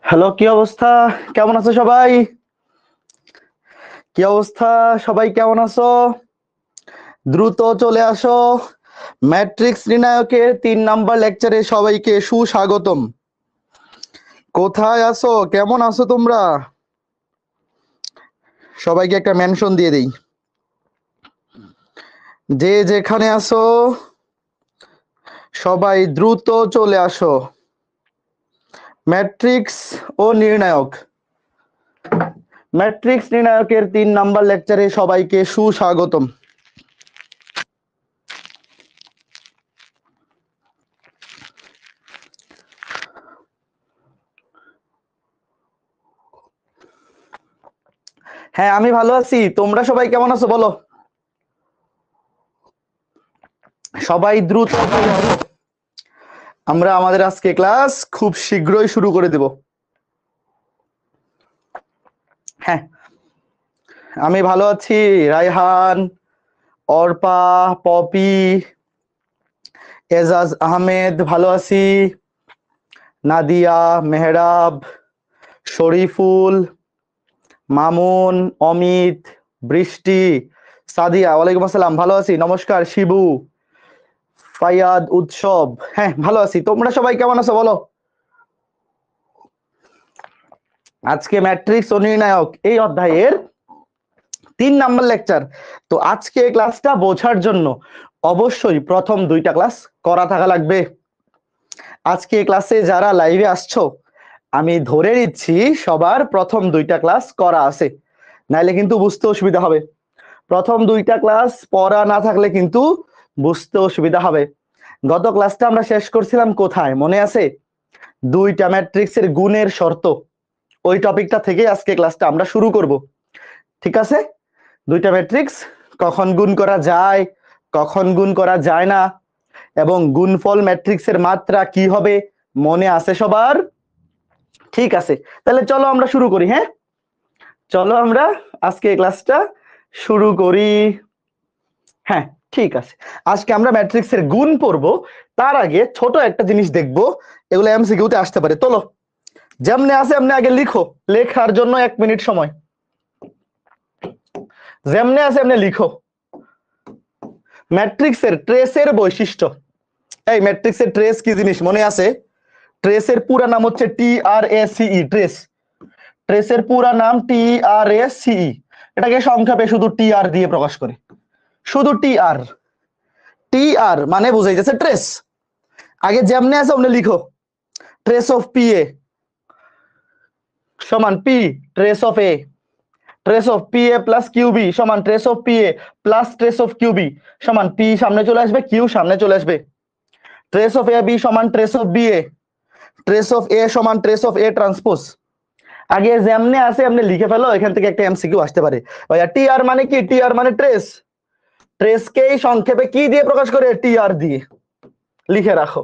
Hello, কি অবস্থা? কেমন আছো সবাই? কি অবস্থা? সবাই কেমন আছো? দ্রুত চলে আসো। ম্যাট্রিক্স নির্ণায়কের 3 নাম্বার লেকচারে সবাইকে সুস্বাগতম। কোথায় আছো? কেমন আছো তোমরা? সবাইকে একটা মেনশন দিয়ে দেই। যে যেখানে আছো সবাই দ্রুত চলে আসো। ম্যাট্রিক্স ও নির্ণায়ক। ম্যাট্রিক্স নির্ণায়কের 3 নাম্বার লেকচারে সবাইকে সুস্বাগতম। হ্যাঁ, আমি ভালো আছি। তোমরা সবাই কেমন আছো বলো? সবাই দ্রুত চলে আসো। আমরা আমাদের আজকে ক্লাস খুব শীঘ্রই শুরু করে দেব। হ্যাঁ, আমি ভালো আছি। রায়হান, অর্পা, পপি, এজাজ আহমেদ ভালো আছি। নাদিয়া, মেহরাব, শরীফুল, মামুন, অমিত, বৃষ্টি, সাদিয়া, ওয়ালাইকুম আসসালাম, ভালো আছি। নমস্কার। শিবু, ফাইয়াদ, উৎসব, হ্যাঁ ভালো আছি। তোমরা সবাই কেমন আছো বলো? আজকে ম্যাট্রিক্স ও নির্ণায়ক এই অধ্যায়ের 3 নাম্বার লেকচার। তো আজকে ক্লাসটা বোঝার জন্য অবশ্যই প্রথম 2টা ক্লাস করা থাকা লাগবে। আজকে ক্লাসে যারা লাইভে আসছো আমি ধরে নিচ্ছি সবার প্রথম 2টা ক্লাস করা আছে, নাইলে কিন্তু বুঝতে অসুবিধা হবে। প্রথম 2টা ক্লাস পড়া না থাকলে কিন্তু বুঝতে অসুবিধা হবে। গত ক্লাসটা আমরা শেষ করছিলাম কোথায় মনে আছে? 2টা ম্যাট্রিক্সের গুণের শর্ত। ওই টপিকটা থেকে আজকে ক্লাসটা আমরা শুরু করব। ঠিক আছে? 2টা ম্যাট্রিক্স কখন গুণ করা যায়, কখন গুণ করা যায় না, এবং গুণফল ম্যাট্রিক্সের মাত্রা কি হবে মনে আছে সবার? ঠিক আছে, তাহলে চলো আমরা শুরু করি। হ্যাঁ, চলো আমরা আজকে ক্লাসটা শুরু করি। হ্যাঁ, ঠিক আছে। আজকে আমরা ম্যাট্রিক্সের গুণ পড়বো। তার আগে ছোট একটা জিনিস দেখবো, এগুলো এমসিকিউতে আসতে পারে। চলো যেমনে আছে এমনি আগে লিখো। লেখার জন্য 1 মিনিট সময়। যেমনে আছে এমনি লিখো। ম্যাট্রিক্সের ট্রেসের বৈশিষ্ট্য। এই ম্যাট্রিক্সের ট্রেস কি জিনিস মনে আছে? ট্রেসের পুরা নাম হচ্ছে TRACE। ট্রেসের পুরা নাম TRACE। এটাকে সংক্ষেপে শুধু TR দিয়ে প্রকাশ করে। শুধু TR। TR মানে বুঝাই যাচ্ছে ট্রেস। আগে যেমনে আছে ওমনে লিখো। ট্রেস অফ PA সমান P trace of A। Trace of PA plus QB সমান trace of PA plus trace of QB সমান P সামনে চলে আসবে, Q সামনে চলে আসবে। ট্রেস অফ AB সমান trace of BA। Trace of A সমান ট্রেস অফ A ট্রান্সপোজ। আগে যেমনে আছে এমনি লিখে ফেলো, এখান থেকে একটা এমসিকিউ আসতে পারে। ভাইয়া TR মানে কি? TR মানে ট্রেস। ট্রেসকেই সংক্ষেপে কি দিয়ে প্রকাশ করে? TR দিয়ে। লিখে রাখো।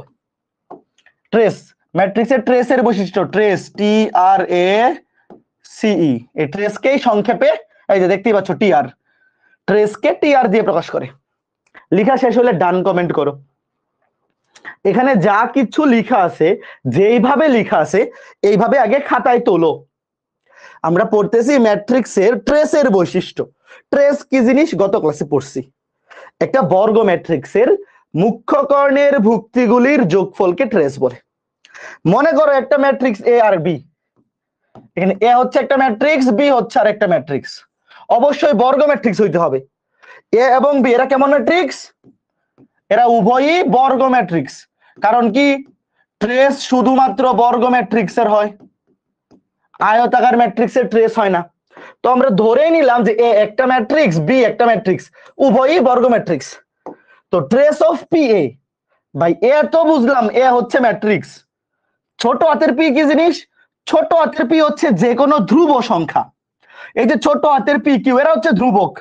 ট্রেস ম্যাট্রিক্সের ট্রেসের বৈশিষ্ট্য ট্রেস TRACE। এই ট্রেসকেই সংক্ষেপে এই যে দেখতেই পাচ্ছ TR। ট্রেসকে TR দিয়ে প্রকাশ করে। লেখা শেষ হলে ডান কমেন্ট করো। এখানে যা কিছু লেখা আছে যেইভাবে লেখা আছে এইভাবে আগে খাতায় তোলো। আমরা পড়তেছি ম্যাট্রিক্সের ট্রেসের বৈশিষ্ট্য। ট্রেস কি জিনিস গত ক্লাসে পড়ছি। একটা বর্গ ম্যাট্রিক্সের মুখ্য কর্ণের ভুক্তিগুলির যোগফলকে ট্রেস বলে। মনে করো একটা ম্যাট্রিক্স A আর B। এখানে A হচ্ছে একটা ম্যাট্রিক্স, B হচ্ছে আর একটা ম্যাট্রিক্স। অবশ্যই বর্গ ম্যাট্রিক্স হইতে হবে। A এবং B এরা কেমন ম্যাট্রিক্স? এরা উভয়ই বর্গ ম্যাট্রিক্স। কারণ কি? ট্রেস শুধুমাত্র বর্গ ম্যাট্রিক্সের হয়, আয়তাকার ম্যাট্রিক্সের ট্রেস হয় না। তো আমরা ধরেই নিলাম যে A একটা ম্যাট্রিক্স, B একটা ম্যাট্রিক্স, উভয়ই বর্গ ম্যাট্রিক্স। তো ট্রেস অফ PA ভাই A তো বুঝলাম A হচ্ছে ম্যাট্রিক্স। ছোট হাতের P কি জিনিস? ছোট হাতের P হচ্ছে যে কোনো ধ্রুব সংখ্যা। এই যে ছোট হাতের P Q এরা হচ্ছে ধ্রুবক।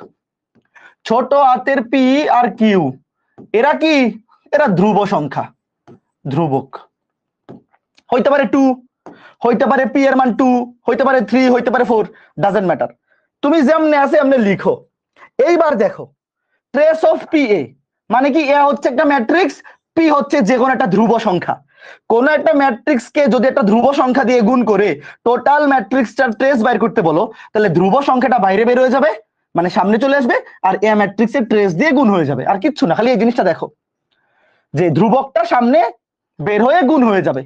ছোট হাতের P আর Q এরা কি? এরা ধ্রুব সংখ্যা, ধ্রুবক। হইতে পারে 2, হইতে পারে P এর মান 2, হইতে পারে 3, হইতে পারে 4, ডাজন্ট ম্যাটার। তুমি যেমনে আছে এমনি লিখো। এইবার দেখো ট্রেস অফ PA মানে কি? A হচ্ছে একটা ম্যাট্রিক্স, P হচ্ছে যে কোনো একটা ধ্রুব সংখ্যা। কোন একটা ম্যাট্রিক্স কে যদি একটা ধ্রুব সংখ্যা দিয়ে গুণ করে টোটাল ম্যাট্রিক্সটার ট্রেস বাইর করতে বলো, তাহলে ধ্রুব সংখ্যাটা বাইরে বের হয়ে যাবে, মানে সামনে চলে আসবে, আর এ ম্যাট্রিক্সের ট্রেস দিয়ে গুণ হয়ে যাবে, আর কিচ্ছু না। খালি এই জিনিসটা দেখো যে ধ্রুবকটা সামনে বের হয়ে গুণ হয়ে যাবে।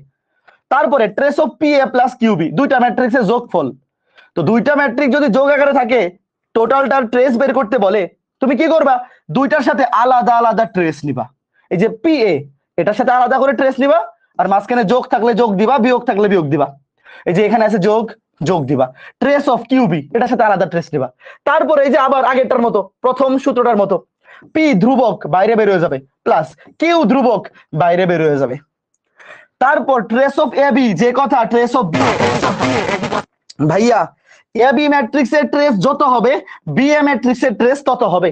তারপরে trace of P A plus QB, দুইটা ম্যাট্রিক্সের যোগফল। তো দুইটা ম্যাট্রিক্স যদি যোগ আকারে থাকে, টোটালটার ট্রেস বের করতে বলে, তুমি কি করবা? দুইটার সাথে আলাদা আলাদা ট্রেস নিবা। এই যে পি এ, এটার সাথে আলাদা করে ট্রেস নিবা, আর মাঝখানে যোগ থাকলে যোগ দিবা, বিয়োগ থাকলে বিয়োগ দিবা। এই যে এখানে আছে যোগ, যোগ দিবা। ট্রেস অফ কিউবি, এটার সাথে আলাদা ট্রেস নিবা। তারপরে এই যে আবার আগেরটার মতো, প্রথম সূত্রটার মতো, পি ধ্রুবক বাইরে বের হয়ে যাবে, প্লাস কিউ ধ্রুবক বাইরে বের হয়ে যাবে। তারপর ট্রেস অফ এ বি, যে কথা ট্রেস অফ বি, ভাইয়া এ বি ম্যাট্রিক্সের ট্রেস যত হবে বি এ ম্যাট্রিক্সের ট্রেস তত হবে।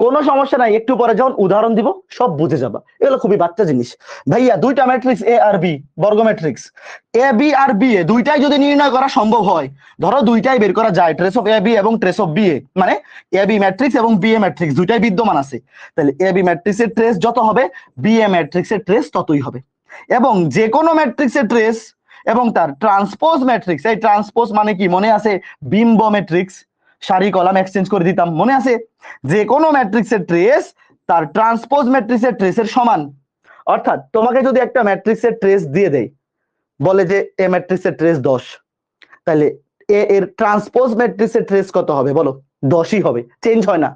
কোনো সমস্যা নাই, একটু পরে যখন উদাহরণ দিব সব বুঝে যাবা, এগুলো খুবই বাচ্চা জিনিস। ভাইয়া দুইটা ম্যাট্রিক্স এ আর বি, বর্গ matrix A B R B A, দুইটাই যদি নির্ণয় করা সম্ভব হয়, ধরো দুইটাই বের করা যায়, ট্রেস অফ এ বি এবং ট্রেস অফ বি এ, মানে এ বি ম্যাট্রিক্স এবং বি এ ম্যাট্রিক্স দুইটাই বিদ্যমান আছে, তাহলে এ বি ম্যাট্রিক্সের ট্রেস যত হবে বি এ ম্যাট্রিক্সের ট্রেস ততই হবে। এবং যে কোনো ম্যাট্রিক্সের ট্রেস এবং তার ট্রান্সপোজ ম্যাট্রিক্স, এই ট্রান্সপোজ মানে কি মনে আছে? বিম্ব ম্যাট্রিক্স, সারি কলাম এক্সচেঞ্জ করে দিতাম, মনে আছে? যে কোনো ম্যাট্রিক্সের ট্রেস তার ট্রান্সপোজ ম্যাট্রিক্সের ট্রেসের সমান। অর্থাৎ তোমাকে যদি একটা ম্যাট্রিক্সের ট্রেস দিয়ে দেয়, বলে যে এ ম্যাট্রিক্সের ট্রেস 10, তাহলে এ এর ট্রান্সপোজ ম্যাট্রিক্সের ট্রেস কত হবে বলো? 10ই হবে, চেঞ্জ হয় না।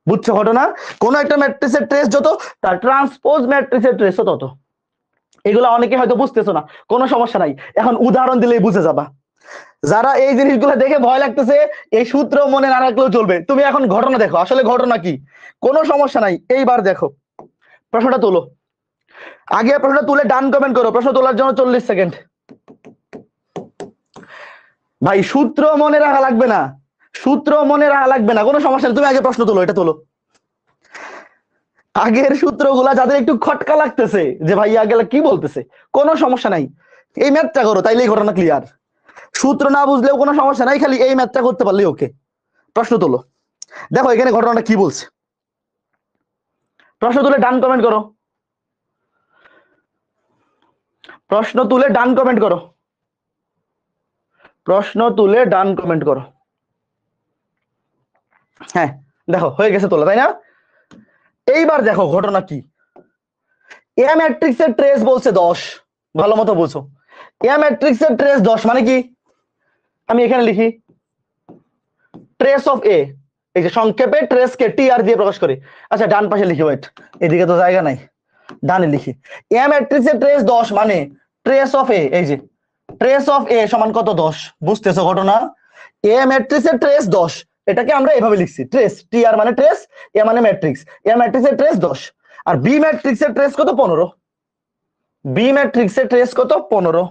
বুঝছো ঘটনা? কোন একটা ম্যাট্রিক্সের ট্রেস যত, তার ট্রান্সপোজ ম্যাট্রিক্সের ট্রেসও তত। এগুলো অনেকে হয়তো বুঝতেছো না, কোনো সমস্যা নাই, এখন উদাহরণ দিলেই বুঝে যাবা। যারা এই জিনিসগুলো দেখে ভয় লাগতেছে, এই সূত্র মনে না রাখলেও চলবে, তুমি এখন ঘটনা দেখো, আসলে ঘটনা কি, কোনো সমস্যা নাই। এইবার দেখো, প্রশ্নটা তোলো, আগে প্রশ্নটা তুলে ডান কমেন্ট করো, প্রশ্ন তোলার জন্য 40 সেকেন্ড। ভাই সূত্র মনে রাখা লাগবে না, সূত্র মনে রাখা লাগবে না, কোনো সমস্যা নেই, তুমি আগে প্রশ্ন তোলো, এটা তোলো। আগের সূত্রগুলা যাদের একটু খটকা লাগতেছে যে ভাই আগে কি বলতেছে, কোনো সমস্যা নাই, এই ম্যাথটা করো, তাইলেই ঘটনা ক্লিয়ার। সূত্র না বুঝলেও কোনো সমস্যা নাই, খালি এই ম্যাথটা করতে পারলেই ওকে। প্রশ্ন তোলো, দেখো এখানে ঘটনাটা কি বলছে, প্রশ্ন তুলে ডান কমেন্ট করো, প্রশ্ন তুলে ডান কমেন্ট করো, প্রশ্ন তুলে ডান কমেন্ট করো। হ্যাঁ দেখো হয়ে গেছে তোলা, তাই না? এইবার দেখো ঘটনা কি, এ ম্যাট্রিক্সের ট্রেস বলছে 10, ভালো মতো বুঝো। এ ম্যাট্রিক্সের ট্রেস 10 মানে কি? আমি এখানে লিখি ট্রেস অফ এ, এই যে সংক্ষেপে ট্রেস কে টি আর দিয়ে প্রকাশ করে। আচ্ছা ডান পাশে লিখি, ওয়েট, এদিকে তো জায়গা নাই, ডানে লিখি। এ ম্যাট্রিক্সের ট্রেস 10 মানে ট্রেস অফ এ, এই যে ট্রেস অফ এ সমান কত? 10। বুঝতেছো ঘটনা? এ ম্যাট্রিক্সের ট্রেস 10, এটাকে আমরা এভাবে লিখছি, ট্রেস টি আর মানে ট্রেস, এ মানে ম্যাট্রিক্স, এ ম্যাট্রিক্সের ট্রেস 10। আর বি ম্যাট্রিক্সের ট্রেস কত? 15। বি ম্যাট্রিক্সের ট্রেস কত? 15।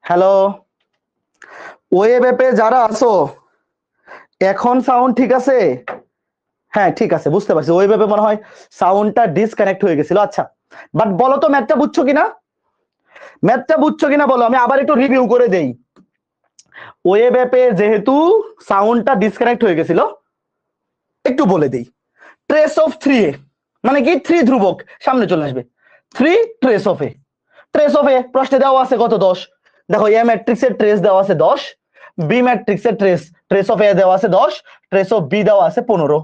হ্যালো, ওয়েব অ্যাপে যারা আছো এখন সাউন্ড ঠিক আছে? হ্যাঁ ঠিক আছে, বুঝতে পারছি। ওয়েব অ্যাপে মনে হয় সাউন্ডটা ডিসকানেক্ট হয়ে গেছিল। আচ্ছা, বাট বলো তো ম্যাথটা বুঝছো কিনা? ম্যাথটা বুঝছো কিনা বলো, আমি আবার একটু রিভিউ করে দেই। ওয়েব অ্যাপে যেহেতু সাউন্ডটা ডিসকানেক্ট হয়ে গেছিল, একটু বলে দেই। ট্রেস অফ 3a মানে কি? 3 ধ্রুবক সামনে চলে আসবে। 3 trace of A. Trace of A প্রশ্নে দেওয়া আছে কত? 10। দেখো এ ম্যাট্রিক্সের ট্রেস দেওয়া আছে 10, বি ম্যাট্রিক্সের ট্রেস অফ এ দেওয়া আছে 10, ট্রেস অফ বি দেওয়া আছে 15।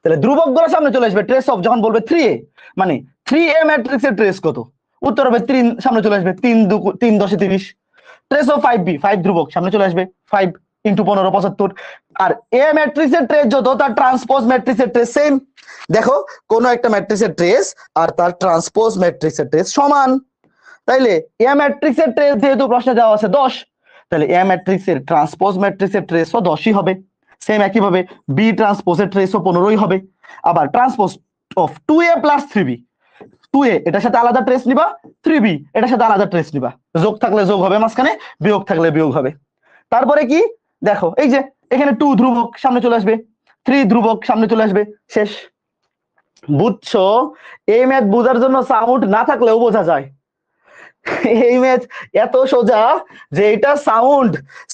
তাহলে ধ্রুবক গুলো সামনে চলে আসবে। ট্রেস অফ যখন বলবে 3a মানে 3a ম্যাট্রিক্সের ট্রেস কত? উত্তর হবে 3, সামনে চলে আসবে 3 10 30। ট্রেস অফ 5b, 5 ধ্রুবক সামনে চলে আসবে 5 ইন্টু 15 75। আর এ ম্যাট্রিক্সের ট্রেস যত, তার ট্রান্সপোজ ম্যাট্রিক্সের ট্রেস সেম। দেখো কোন একটা ম্যাট্রিক্সের ট্রেস আর তার ট্রান্সপোজ ম্যাট্রিক্সের ট্রেস সমান। তাইলে এ ম্যাট্রিক্সের ট্রেস যেহেতু প্রশ্নে দেওয়া আছে 10, তাহলে এ ম্যাট্রিক্সের ট্রান্সপোজ ম্যাট্রিক্সের ট্রেসও 10ই হবে। সেম একইভাবে বি ট্রান্সপোজের ট্রেসও 15ই হবে। আবার transpose of 2a plus 3b, 2a এটার সাথে আলাদা ট্রেস নিবা, 3b এটার সাথে আলাদা ট্রেস নিবা। যোগ থাকলে যোগ হবে মাঝখানে, বিয়োগ থাকলে বিয়োগ হবে। তারপরে কি দেখো, এই যে এখানে 2 ধ্রুবক সামনে চলে আসবে, 3 ধ্রুবক সামনে চলে আসবে, শেষ। বুঝছো? এই ম্যাথ বোঝার জন্য সাউন্ড না থাকলেও বোঝা যায়। এই ম্যাথ এত সোজা যে এটা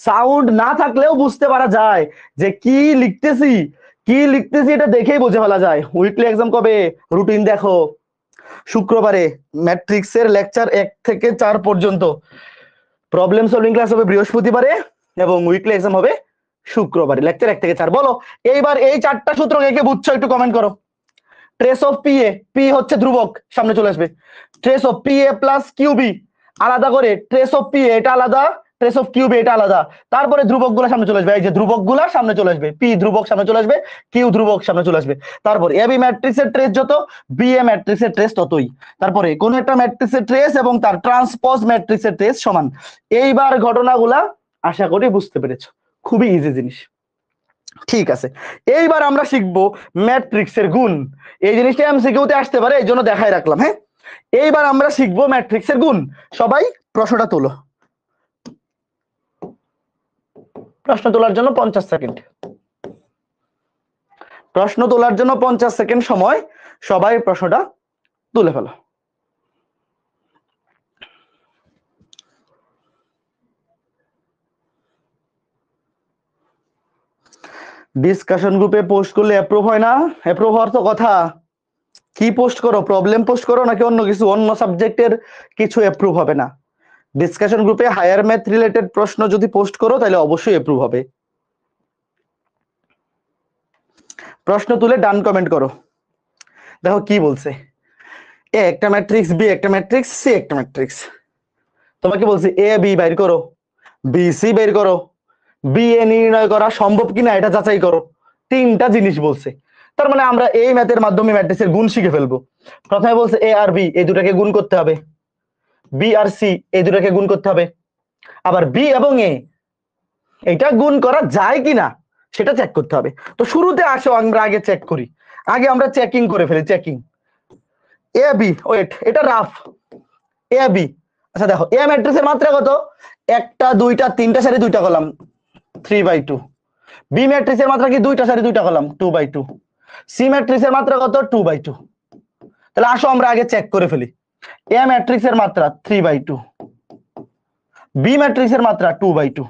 সাউন্ড না থাকলেও বুঝতে পারা যায় যে কি লিখতেছি, এটা দেখেই বুঝে ফেলা যায়। উইকলি এক্সাম কবে? রুটিন দেখো, শুক্রবারে ম্যাট্রিক্সের লেকচার 1 থেকে 4 পর্যন্ত, প্রবলেম সলভিং ক্লাস হবে বৃহস্পতিবারে এবং উইকলি এক্সাম হবে শুক্রবারে, লেকচার 1 থেকে 4। বলো এইবার এই 4টা সূত্র কে কে বুঝছো একটু কমেন্ট করো। Trace of P A, P হচ্ছে ধ্রুবক সামনে চলে আসবে। Trace of P A plus QB আলাদা করে, ট্রেস অফ পি এ এটা আলাদা, ট্রেস অফ কিউবি এটা আলাদা। তারপরে ধ্রুবক গুলা সামনে চলে আসবে, এই যে ধ্রুবক গুলা সামনে চলে আসবে, পি ধ্রুবক সামনে চলে আসবে, কিউ ধ্রুবক সামনে চলে আসবে। তারপর এ বি ম্যাট্রিক্সের ট্রেস যত, বি এ ম্যাট্রিক্সের ট্রেস ততই। তারপরে কোন একটা ম্যাট্রিক্সের ট্রেস এবং তার ট্রান্সপোজ ম্যাট্রিক্সের ট্রেস সমান। এইবার ঘটনাগুলা আশা করি বুঝতে পেরেছো, খুবই ইজি জিনিস। ঠিক আছে, এইবার আমরা শিখবো ম্যাট্রিক্সের গুণ। এই জিনিসটা এমসিকিউতে আসতে পারে, এই জন্য দেখাই রাখলাম। হ্যাঁ, এইবার আমরা শিখবো ম্যাট্রিক্সের গুণ। সবাই প্রশ্নটা তোলো। প্রশ্ন তোলার জন্য 50 সেকেন্ড। প্রশ্ন তোলার জন্য 50 সেকেন্ড সময়, সবাই প্রশ্নটা তুলে ফেলো। ডিসকাশন গ্রুপে পোস্ট করলে অ্যাপ্রুভ হয় না? অ্যাপ্রুভ হওয়ার তো কথা। কি পোস্ট করো? প্রবলেম পোস্ট করো নাকি অন্য কিছু? অন্য সাবজেক্টের কিছু অ্যাপ্রুভ হবে না। ডিসকাশন গ্রুপে হায়ার ম্যাথ রিলেটেড প্রশ্ন যদি পোস্ট করো তাহলে অবশ্যই অ্যাপ্রুভ হবে। প্রশ্ন তুলে ডান কমেন্ট করো। দেখো কি বলছে, এ একটা ম্যাট্রিক্স, বি একটা ম্যাট্রিক্স, সি একটা ম্যাট্রিক্স। তোমাকে বলছি এ বি বের করো, বি সি বের করো, বি এ নির্ণয় করা সম্ভব কিনা এটা যাচাই করো। 3টা জিনিস বলছে। তার মানে আমরা এই ম্যাথের মাধ্যমে ম্যাট্রিক্সের গুণ শিখে ফেলবো। প্রথমে বলছে এ আর বি এই দুটাকে গুণ করতে হবে, বি আর সি এই দুটাকে গুণ করতে হবে, আবার বি এবং এ এটা গুণ করা যায় কিনা সেটা চেক করতে হবে। তো শুরুতে আসো আমরা আগে চেক করি, আগে আমরা চেকিং করে ফেলি। চেকিং এ বি, ওয়েট এটা রাফ এ বি। আচ্ছা দেখো এ ম্যাট্রিক্সের মাত্রা কত? একটা দুইটা তিনটা সারি দুইটা কলাম 3/2। বি ম্যাট্রিক্সের মাত্রা কি? দুইটা সারি দুইটা কলাম 2/2। সি ম্যাট্রিক্সের মাত্রা কত? 2/2। তাহলে আসো আমরা আগে চেক করে ফেলি। এ ম্যাট্রিক্সের মাত্রা 3/2, বি ম্যাট্রিক্সের মাত্রা 2/2।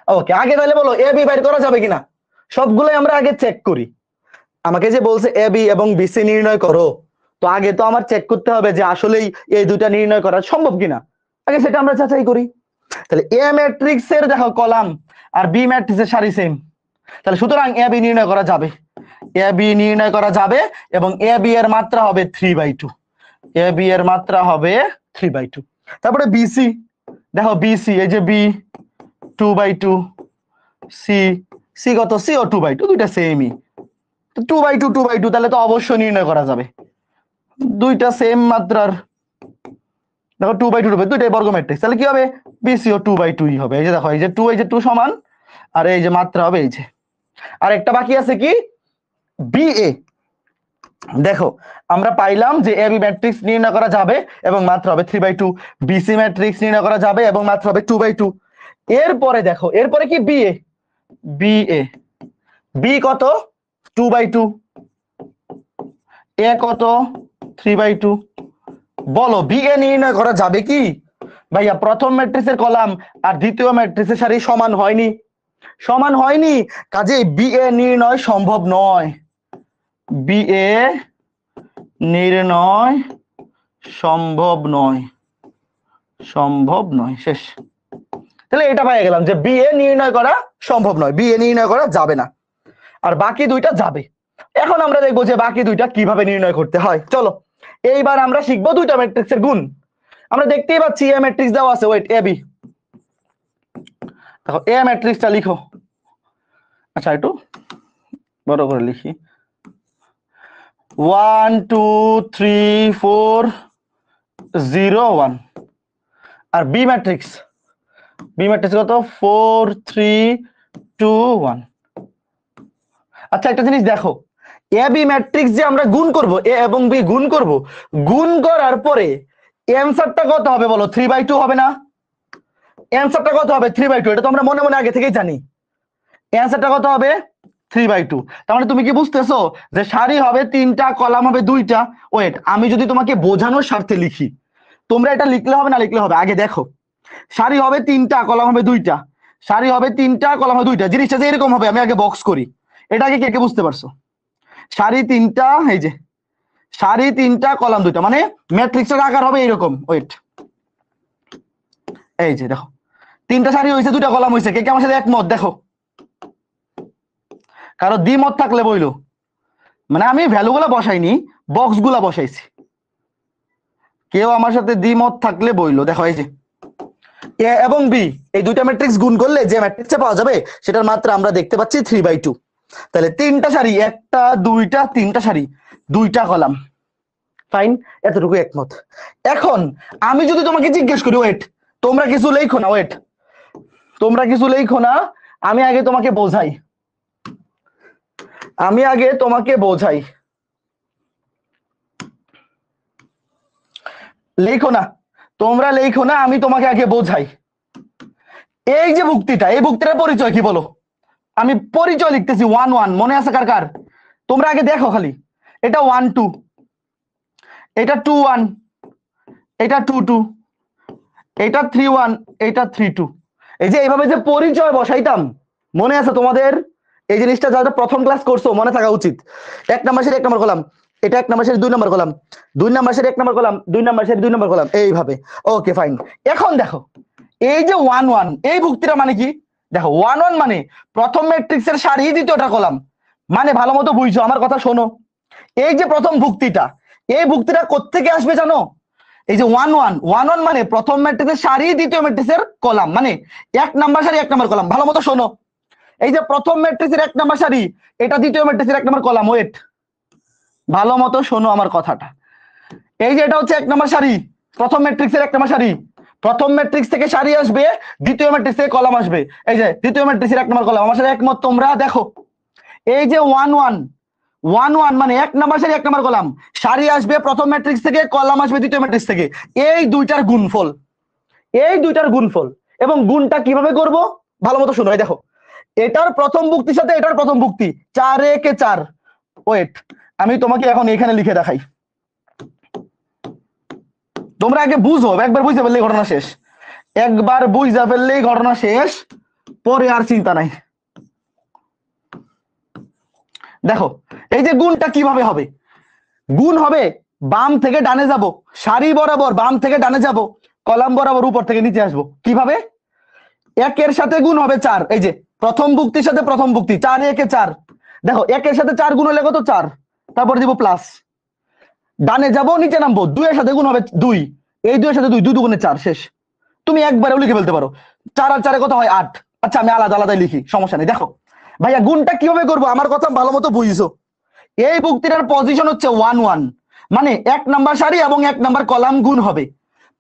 ওকে, আগে তাহলে বলো এ বি বের করা যাবে কিনা? সবগুলোই আমরা আগে চেক করি। আমাকে যে বলছে এ বি এবং বি সি নির্ণয় করো, তো আগে তো আমার চেক করতে হবে যে আসলেই এই দুইটা নির্ণয় করা সম্ভব কিনা, আগে সেটা আমরা যাচাই করি। তাহলে এ ম্যাট্রিক্সের দেখো কলাম আর বি ম্যাট্রিক্সের সারি সেম, তাহলে সুতরাং এ বি নির্ণয় করা যাবে। এ বি নির্ণয় করা যাবে এবং এ বি এর মাত্রা হবে 3/2। এ বি এর মাত্রা হবে 3/2। তারপরে বিসি দেখো, বিসি এই যে বি 2/2, সি সি কত? সি ও 2/2, দুইটা সেমই। 2/2 2/2 তাহলে তো অবশ্যই নির্ণয় করা যাবে, দুইটা সেম মাত্রার। দেখো 2/2 দুইটাই বর্গ ম্যাট্রিক্স, তাহলে কি হবে? বিসি ও 2/2 হবে। এই যে দেখো এই যে 2, এই যে 2 সমান, আর এই যে মাত্রা হবে এই যে। আর একটা বাকি আছে কি? বিএ, দেখো আমরা পাইলাম যে এবি ম্যাট্রিক্স নির্ণয় করা যাবে এবং মাত্রা হবে 3/2, বিসি ম্যাট্রিক্স নির্ণয় করা যাবে এবং মাত্রা হবে 2/2। এরপরে দেখো এরপরে কি বিএ, বিএ বি কত 2/2, এ কত 3/2। বলো বিএ নির্ণয় করা যাবে কি? ভাইয়া প্রথম ম্যাট্রিক্সের কলাম আর দ্বিতীয় ম্যাট্রিক্সের সারি সমান হয়নি, সমান হয়নি, কাজেই বিএ নির্ণয় সম্ভব নয়, বিএ নির্ণয় সম্ভব নয়, সম্ভব নয়, শেষ। তাহলে এটা পেয়ে গেলাম যে বিএ নির্ণয় করা সম্ভব নয়, বিএ নির্ণয় করা যাবে না, আর বাকি দুইটা যাবে। এখন আমরা দেখবো যে বাকি দুইটা কিভাবে নির্ণয় করতে হয়। চলো এইবার আমরা শিখবো দুইটা ম্যাট্রিক্সের গুণ। আমরা দেখতেই পাচ্ছি এ ম্যাট্রিক্স দেওয়া আছে, ওয়েট এ বি, দেখো এ ম্যাট্রিক্সটা লিখো, আচ্ছা একটু বড় করে লিখি, 1 2 3 4 0 1। আর বি ম্যাট্রিক্স, বি ম্যাট্রিক্স কত 4 3 2 1। আচ্ছা একটা জিনিস দেখো, এ বি ম্যাট্রিক্স যে আমরা গুণ করব, এ এবং বি গুণ করব, গুণ করার পরে অ্যানসারটা কত হবে বলো? 3/2 হবে না? অ্যানসারটা কত হবে? 3/2। এটা তো আমরা মনে মনে আগে থেকেই জানি। অ্যানসারটা কত হবে? 3/2। তার মানে তুমি কি বুঝতেছো যে সারি হবে 3টা, কলাম হবে 2টা। ওয়েট, আমি যদি তোমাকে বোঝানোর স্বার্থে লিখি, তোমরা এটা লিখলে হবে না লিখলে হবে? আগে দেখো, সারি হবে 3টা, কলাম হবে 2টা, সারি হবে 3টা, কলাম হবে 2টা। জিনিসটা যে এরকম হবে, আমি আগে বক্স করি। এটা আগে কে কে বুঝতে পারছো? সারি 3টা, এই যে সারি 3টা, কলাম 2টা, মানে ম্যাট্রিক্সের আকার হবে এরকম। ওয়েট, এই যে দেখো 3টা সারি হয়েছে, 2টা কলাম হয়েছে। কে কে আমার সাথে একমত? দেখো, কারো দ্বিমত থাকলে বইলো। মানে আমি ভ্যালু গুলা বসাইনি, বক্স গুলা বসাইছি। কেউ আমার সাথে দ্বিমত থাকলে বইলো। দেখো এই যে এ এবং বি, এই দুইটা ম্যাট্রিক্স গুণ করলে যে ম্যাট্রিক্সটা পাওয়া যাবে সেটার মাত্রা আমরা দেখতে পাচ্ছি 3/2। তাহলে 3টা সারি, 1টা 2টা 3টা সারি, 2টা কলাম। ফাইন, এতটুকু একমত। এখন আমি যদি তোমাকে জিজ্ঞেস করি, ওয়েট তোমরা কিছু লেখো না, ওয়েট তোমরা কিছু লেখো না, আমি আগে তোমাকে বোঝাই, আমি আগে তোমাকে বোঝাই। লেখো না, তোমরা লেখো না, আমি তোমাকে আগে বোঝাই। এই যে ভুক্তিটা, এই ভুক্তিটার পরিচয় কি বলো? আমি পরিচয় লিখতেছি 1 1, মনে আছে কার কার? তোমরা আগে দেখো খালি, এটা 1 2, এটা 2 1, এটা 2 2, এটা 3 1, এটা 3 2। এই যে এইভাবে যে পরিচয় বসাইতাম, মনে আছে তোমাদের? এই জিনিসটা যারা প্রথম ক্লাস করছো মনে থাকা উচিত। 1 নাম্বার সারি 1 নাম্বার কলাম, এটা 1 নাম্বার সারি 2 নাম্বার কলাম, 2 নাম্বার সারি 1 নাম্বার কলাম, 2 নাম্বার সারি 2 নাম্বার কলাম, এইভাবে। Okay fine. এখন দেখো এই যে 1 1, এই ভুক্তিটা মানে কি? দেখো 1 1 মানে প্রথম ম্যাট্রিক্সের সারি দ্বিতীয়টা কলাম, মানে ভালো মতো বুঝছো, আমার কথা শোনো। এই যে প্রথম ভুক্তিটা, এই ভুক্তিটা কোত্থেকে আসবে জানো? এই যে 1 1, 1 1 মানে প্রথম ম্যাট্রিক্সের সারি দ্বিতীয় ম্যাট্রিক্সের কলাম, মানে 1 নাম্বার সারি 1 নাম্বার কলাম। ভালো মতো শোনো, এই যে প্রথম ম্যাট্রিক্সের 1 নাম্বার সারি, এটা দ্বিতীয় ম্যাট্রিক্সের 1 নাম্বার কলাম। ওয়েট, ভালো মতো শোনো আমার কথাটা। এই যে এটা হচ্ছে 1 নাম্বার সারি, প্রথম ম্যাট্রিক্সের 1 নাম্বার সারি, প্রথম ম্যাট্রিক্স থেকে সারি আসবে, দ্বিতীয় ম্যাট্রিক্স থেকে কলাম আসবে। এই যে দ্বিতীয় ম্যাট্রিক্সের 1 নাম্বার কলাম, আমার সাথে একমত তোমরা? দেখো এই যে 1 1, 1 1 মানে 1 নাম্বার সারি 1 নাম্বার কলাম, সারি আসবে প্রথম ম্যাট্রিক্স থেকে, কলাম আসবে দ্বিতীয় ম্যাট্রিক্স থেকে। এই দুইটার গুণফল, এই দুইটার গুণফল। এবং গুণটা কিভাবে করব ভালো মতো শুনো। এই দেখো এটার প্রথম ভুক্তির সাথে এটার প্রথম ভুক্তি, 4 1 4। ওয়েট, আমি তোমাকে এখন এখানে লিখে দেখাই, তোমরা আগে বুঝো, একবার বুঝতে পারলেই ঘটনা শেষ, একবার বুঝতে ফেললেই ঘটনা শেষ, পরে আর চিন্তা নাই। দেখো এই যে গুণটা কিভাবে হবে? গুণ হবে বাম থেকে ডানে যাব, সারি বরাবর বাম থেকে ডানে যাব, কলাম বরাবর উপর থেকে নিচে আসবো। কিভাবে? 1 এর সাথে গুণ হবে 4, এই যে প্রথম ভুক্তির সাথে প্রথম ভুক্তি, 4 1 4। দেখো 1 এর সাথে 4 গুণ হলে কত? 4, তারপর দিব প্লাস, ডানে যাব নিচে নামবো, 2 এর সাথে গুণ হবে 2, এই 2 এর সাথে 2, 2 দুগুণে 4, শেষ। তুমি একবারেও লিখে ফেলতে পারো, 4 আর 4 কত হয়? 8। আচ্ছা আমি আলাদা আলাদাই লিখি, সমস্যা নেই। দেখো ভাইয়া গুণটা কিভাবে করবো, আমার কথা ভালো মতো বুঝিছো। এই ভুক্তিটার পজিশন হচ্ছে 1 1, মানে 1 নাম্বার সারি এবং 1 নাম্বার কলাম গুণ হবে।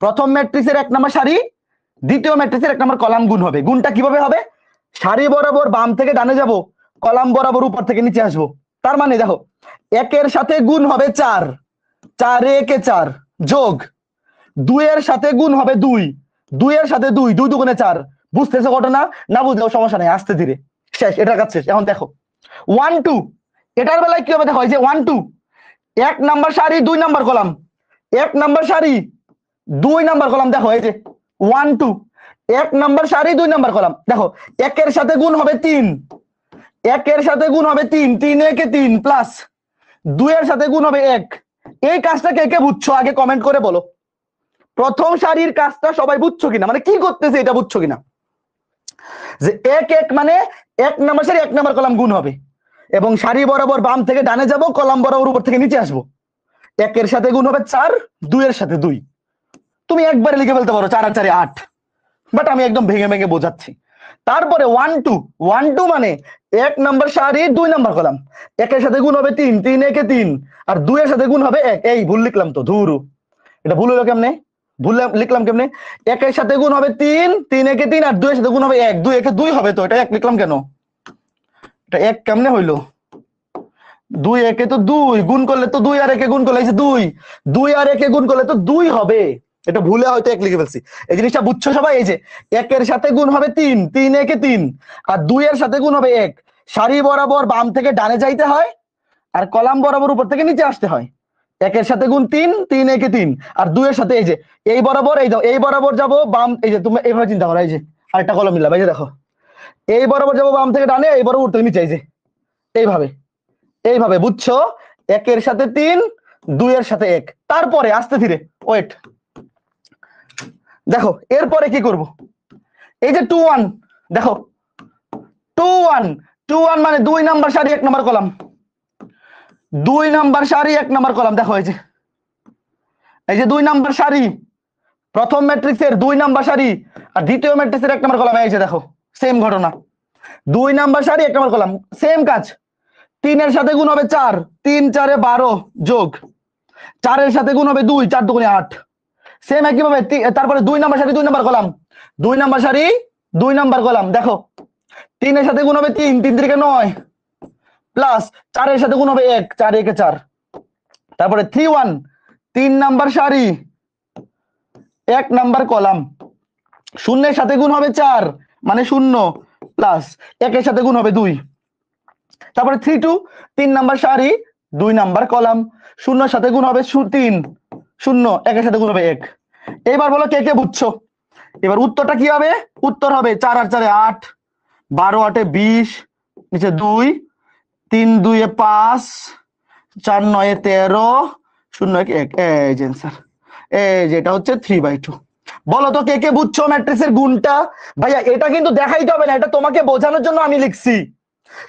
প্রথম ম্যাট্রিক্সের 1 নাম্বার সারি, দ্বিতীয় ম্যাট্রিক্সের 1 নাম্বার কলাম গুণ হবে। গুণটা কিভাবে হবে? সারি বরাবর বাম থেকে ডানে যাব, কলাম বরাবর উপর থেকে নিচে আসবো। তার মানে দেখো একের সাথে গুণ হবে 4, 4 একে 4 যোগ 2 এর সাথে গুণ হবে 2, 2 এর সাথে 2, 2 দুগুণে 4। বুঝতেছো ঘটনা? না বুঝলেও সমস্যা নাই, আস্তে ধীরে শেষ, এটার কাজ শেষ। এখন দেখো 1 2, এটার বেলায় কি হবে দেখো, এই যে 1 2 1 নাম্বার সারি 2 নাম্বার কলাম, 1 নাম্বার সারি 2 নাম্বার কলাম। দেখো এই যে 1 2 1 নাম্বার সারি 2 নাম্বার কলাম। দেখো একের সাথে গুণ হবে 3, একের সাথে গুণ হবে 3, 3 একে 3 প্লাস 2 এর সাথে গুণ হবে 1। এই কাজটা কে কে বুঝছো আগে কমেন্ট করে বলো। প্রথম সারির কাজটা সবাই বুঝছো কিনা, মানে কি করতেছে এটা বুঝছো কিনা? যে 1 1 মানে 1 নাম্বার সারি 1 নাম্বার কলাম গুণ হবে, এবং সারি বরাবর বাম থেকে ডানে যাব, কলাম বরাবর উপর থেকে নিচে আসবো। 1 এর সাথে গুণ হবে 4, 2 এর সাথে 2। তুমি একবারে লিখে ফেলতে পারো 4 আর 4 8, বাট আমি একদম ভেঙে ভেঙে বোঝাচ্ছি। তারপরে 1 2, 1 2 মানে 1 নাম্বার সারি 2 নাম্বার কলাম, 1 এর সাথে গুণ হবে 3, 3 একে 3 আর 2 এর সাথে গুণ হবে 1। এই ভুল লিখলাম তো, ধুরু, এটা ভুল হলো কেমনে, ভুল লিখলাম কেমনে? 1 এর সাথে গুণ হবে 3, 3 একে 3 আর 2 এর সাথে গুণ হবে 1, 2 একে 2 হবে, তো এটা 1 লিখলাম কেন? এটা 1 কেমনে হইলো? 2 একে তো 2 গুণ করলে তো 2 আর 1 গুণ করলে এই যে 2, 2 আর 1 গুণ করলে তো 2 হবে। এটা ভুলে হয়তো 1 লিখে ফেলছি, এই জিনিসটা বুঝছো সবাই? এই যে 1 এর সাথে গুণ হবে 3, 3 একে 3 আর 2 এর সাথে গুণ হবে 1। সারি বরাবর বাম থেকে ডানে যাইতে হয় আর কলাম বরাবর উপর থেকে নিচে আসতে হয়। 1 এর সাথে গুণ 3, 3 একে 3 আর 2 এর সাথে এই যে এই বরাবর, এই দাও এই বরাবর যাব বাম, এই যে তুমি এইভাবে চিন্তা করো, এই যে আরেকটা কলম মিলাবে, এই যে দেখো এই বরাবর যাব বাম থেকে ডানে, এই বরাবর থেকে নিচে, এই যে এইভাবে, এইভাবে বুঝছো? 1 এর সাথে 3, 2 এর সাথে 1। তারপরে আস্তে ধীরে ওয়েট, দেখো এরপরে কি করব? এই যে 2 1, দেখো 2 1, 2 1 মানে 2 নাম্বার সারি 1 নাম্বার কলাম, 2 নাম্বার সারি 1 নাম্বার কলাম। দেখো এই যে 2 নাম্বার সারি, প্রথম ম্যাট্রিক্সের 2 নাম্বার সারি আর দ্বিতীয় ম্যাট্রিক্সের 1 নাম্বার কলাম। এই যে দেখো সেম ঘটনা, 2 নাম্বার সারি 1 নাম্বার কলাম, সেম কাজ। 3 এর সাথে গুণ হবে 4, 3 4 এ 12 যোগ 4 এর সাথে গুণ হবে 2, 4 দুগুণে 8। সেম একই ভাবে তারপরে 2 নাম্বার সারি 2 নাম্বার কলাম, 2 নাম্বার সারি 2 নাম্বার কলাম। দেখো 3 এর সাথে গুণ হবে 3, 3 3 9 প্লাস 4 এর সাথে গুণ হবে 1, 4 একে 4। তারপরে 3 1, 3 নাম্বার সারি 1 নাম্বার কলাম, 0 এর সাথে গুণ হবে 4 মানে 0 প্লাস 1 এর সাথে গুণ হবে 2। তারপরে 3 2, 3 নাম্বার সারি 2 নাম্বার কলাম, 0 এর সাথে গুণ হবে 3 0, 1 এর সাথে গুণ হবে 1। এবার বলো কে কে বুঝছো? এবার উত্তরটা কি হবে? উত্তর হবে 4 আর 4 এ 8, 12 8 এ 20, নিচে 2, 3 2 এ 5, 4 9 এ 13, 0 1 1। এই যে आंसर, এই যে এটা হচ্ছে 3/2। বলো তো কে কে বুঝছো ম্যাট্রিক্সের গুণটা? ভাইয়া এটা কিন্তু দেখাইতে হবে না, এটা তোমাকে বোঝানোর জন্য আমি লিখছি।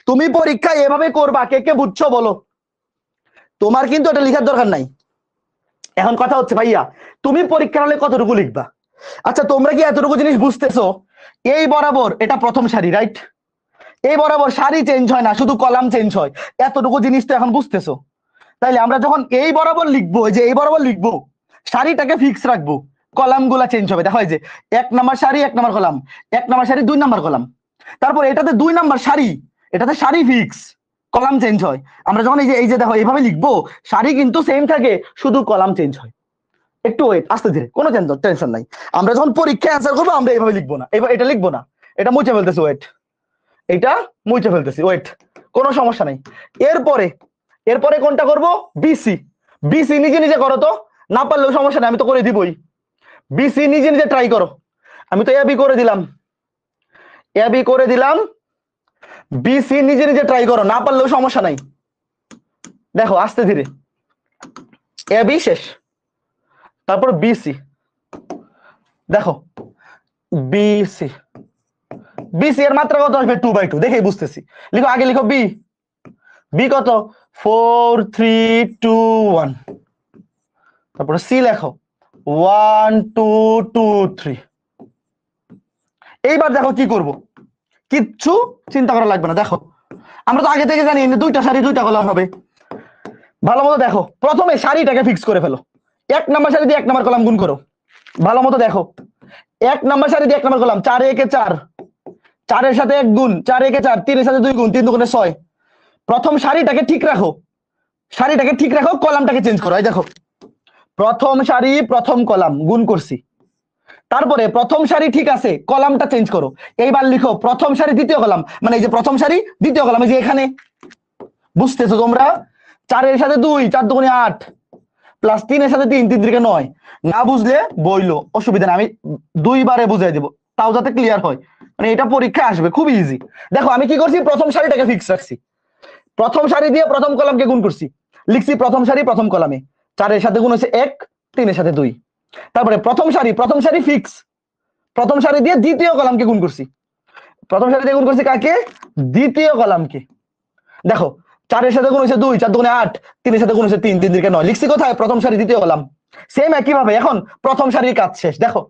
তুমি পরীক্ষায় এভাবে করবা, কে কে বুঝছো বলো? তোমার কিন্তু এটা লেখার দরকার নাই। এখন কথা হচ্ছে ভাইয়া তুমি পরীক্ষার হলে কতটুকু লিখবা? আচ্ছা তোমরা কি এতটুকু জিনিস বুঝতেছো? এই বরাবর এটা প্রথম সারি, রাইট? এই বরাবর সারি চেঞ্জ হয় না, শুধু কলাম চেঞ্জ হয়। এতটুকু জিনিস তো এখন বুঝতেছো। তাইলে আমরা যখন এই বরাবর লিখবো, এই যে এই বরাবর লিখবো, সারিটাকে ফিক্স রাখবো, কলাম গুলা চেঞ্জ হবে। দেখো এই যে 1 নাম্বার সারি 1 নাম্বার কলাম, 1 নাম্বার সারি 2 নাম্বার কলাম। তারপর এটাতে 2 নাম্বার সারি, এটাতে সারি ফিক্স, কলাম চেঞ্জ হয়। আমরা যখন এই যে দেখো এইভাবে লিখবো, সারি কিন্তু সেম থাকে, শুধু কলাম চেঞ্জ হয়। একটু ওয়েট, আস্তে ধীরে, কোনো টেনশন নাই। আমরা যখন পরীক্ষায় অ্যান্সার করবো আমরা এইভাবে লিখবো না, এবার এটা লিখবো না, এটা মুছে ফেলতেছি, ওয়েট, এটা মুছে ফেলতেছি, ওয়েট, কোনো সমস্যা নাই। এরপরে কোনটা করব? বিসি। বিসি নিজে নিজে করো তো, না পারলেও সমস্যা নাই, আমি তো করে দিবই। বিসি নিজে নিজে ট্রাই করো, আমি তো এবি করে দিলাম, এবি করে দিলাম। বিসি নিজে নিজে ট্রাই করো, না পারলেও সমস্যা নাই। দেখো আস্তে ধীরে, এবি শেষ, তারপর বিসি। দেখো বিসি, বিসি এর মাত্রা কত আসবে? 2/2, দেখেই বুঝতেছি। লিখো, আগে লিখো বি, বি কত? 4 3 2 1। তারপরে সি লেখো 1 2 2 3। এইবার দেখো কি করব, কিচ্ছু চিন্তা করা লাগবে না। দেখো আমরা তো আগে থেকে জানি দুইটা সারি 2টা কলাম হবে। ভালো মতো দেখো, প্রথমে সারিটাকে ফিক্স করে ফেলো, 1 নাম্বার সারি দিয়ে 1 নাম্বার কলাম গুণ করো। ভালো মতো দেখো, 1 নাম্বার সারি দিয়ে 1 নাম্বার কলাম, 4 একে 4, 4 এর সাথে 1 গুণ, 4 একে 4, 3 এর সাথে 2 গুণ, 3 দুগুণে 6। প্রথম সারিটাকে ঠিক রাখো, সারিটাকে ঠিক রাখো, কলামটাকে চেঞ্জ করো। এই দেখো, প্রথম সারি প্রথম কলাম গুণ করছি, তারপরে প্রথম সারি ঠিক আছে, কলামটা চেঞ্জ করো। এইবার লিখো প্রথম সারি দ্বিতীয় কলাম, মানে এই যে প্রথম সারি দ্বিতীয় কলাম, এই যে এখানে, বুঝতেছো তোমরা? 4 এর সাথে 2, 4 দুগুণে 8, প্লাস 3 এর সাথে 3, 3 3 9। না বুঝলে বইলো, অসুবিধা না, আমি 2বারে বুঝাই দিব, তাও যাতে ক্লিয়ার হয়, মানে এটা পরীক্ষায় আসবে, খুব ইজি। দেখো আমি কি করছি, প্রথম সারিটাকে ফিক্স রাখছি, প্রথম সারি দিয়ে প্রথম কলামকে গুণ করছি, লিখছি প্রথম সারি প্রথম কলামে 4 এর সাথে গুণ হচ্ছে 1, 3 এর সাথে 2। তারপরে প্রথম সারি ফিক্স, প্রথম সারি দিয়ে দ্বিতীয় কলামকে গুণ করছি, প্রথম সারি দিয়ে গুণ করছি কাকে, দ্বিতীয় কলামকে। দেখো 4 এর সাথে গুণ হচ্ছে 2, 4 দুগুণে 8, 3 এর সাথে গুণ হচ্ছে 3, 3 3 9। লিখছি কোথায়, প্রথম সারি দ্বিতীয় কলাম। সেম একই ভাবে এখন প্রথম সারির কাজ শেষ। দেখো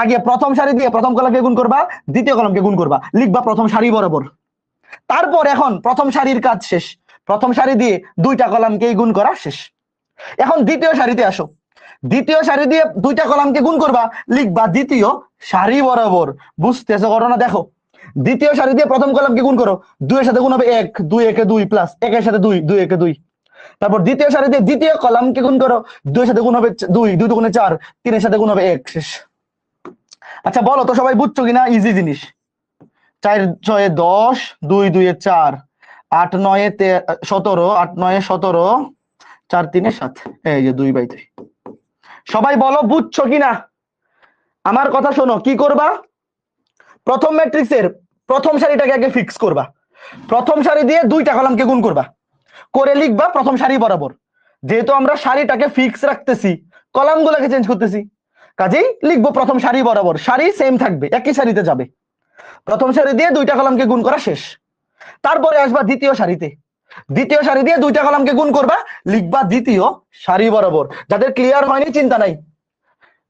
আগে প্রথম সারি দিয়ে প্রথম কলামকে গুণ করবা, দ্বিতীয় কলামকে গুণ করবা, লিখবা প্রথম সারি বরাবর। তারপর এখন প্রথম সারির কাজ শেষ, প্রথম সারি দিয়ে দুইটা কলামকেই গুণ করা শেষ। এখন দ্বিতীয় সারিতে আসো, দ্বিতীয় সারি দিয়ে দুইটা কলামকে গুণ করবা, লিখবা দ্বিতীয় সারি বরাবর। বুঝতেছো ঘটনা? দেখো দ্বিতীয় সারি দিয়ে প্রথম কলামকে গুণ করো, 2 এর সাথে গুণ হবে 1, 2 একে 2, প্লাস 1 এর সাথে 2, 2 একে 2। তারপর দ্বিতীয় সারি দিয়ে দ্বিতীয় কলামকে গুণ করো, 2 এর সাথে গুণ হবে 2, 2 দুগুণে 4, 3 এর সাথে গুণ হবে 1, শেষ। আচ্ছা বলো তো সবাই বুঝছো কিনা? ইজি জিনিস। 4 6 10, 2 2 4, 8 9 17, 8 9 17, 4 3 7, এই যে 2/3। সবাই বলো বুঝছো কিনা? আমার কথা শোনো, কি করবা, প্রথম ম্যাট্রিক্সের প্রথম সারিটাকে আগে ফিক্স করবা, প্রথম সারি দিয়ে দুইটা কলামকে গুণ করবা, করে লিখবা প্রথম সারি বরাবর। যেহেতু আমরা সারিটাকে ফিক্স রাখতেছি, কলামগুলোকে চেঞ্জ করতেছি, কাজেই লিখবো প্রথম সারি বরাবর, সারি সেম থাকবে, একই সারিতে যাবে। প্রথম সারি দিয়ে দুইটা কলামকে গুণ করা শেষ। তারপরে আসবা দ্বিতীয় সারিতে, দ্বিতীয় সারি দিয়ে দুইটা কলামকে গুণ করবা, লিখবা দ্বিতীয় সারি বরাবর। যাদের ক্লিয়ার হয়নি চিন্তা নাই,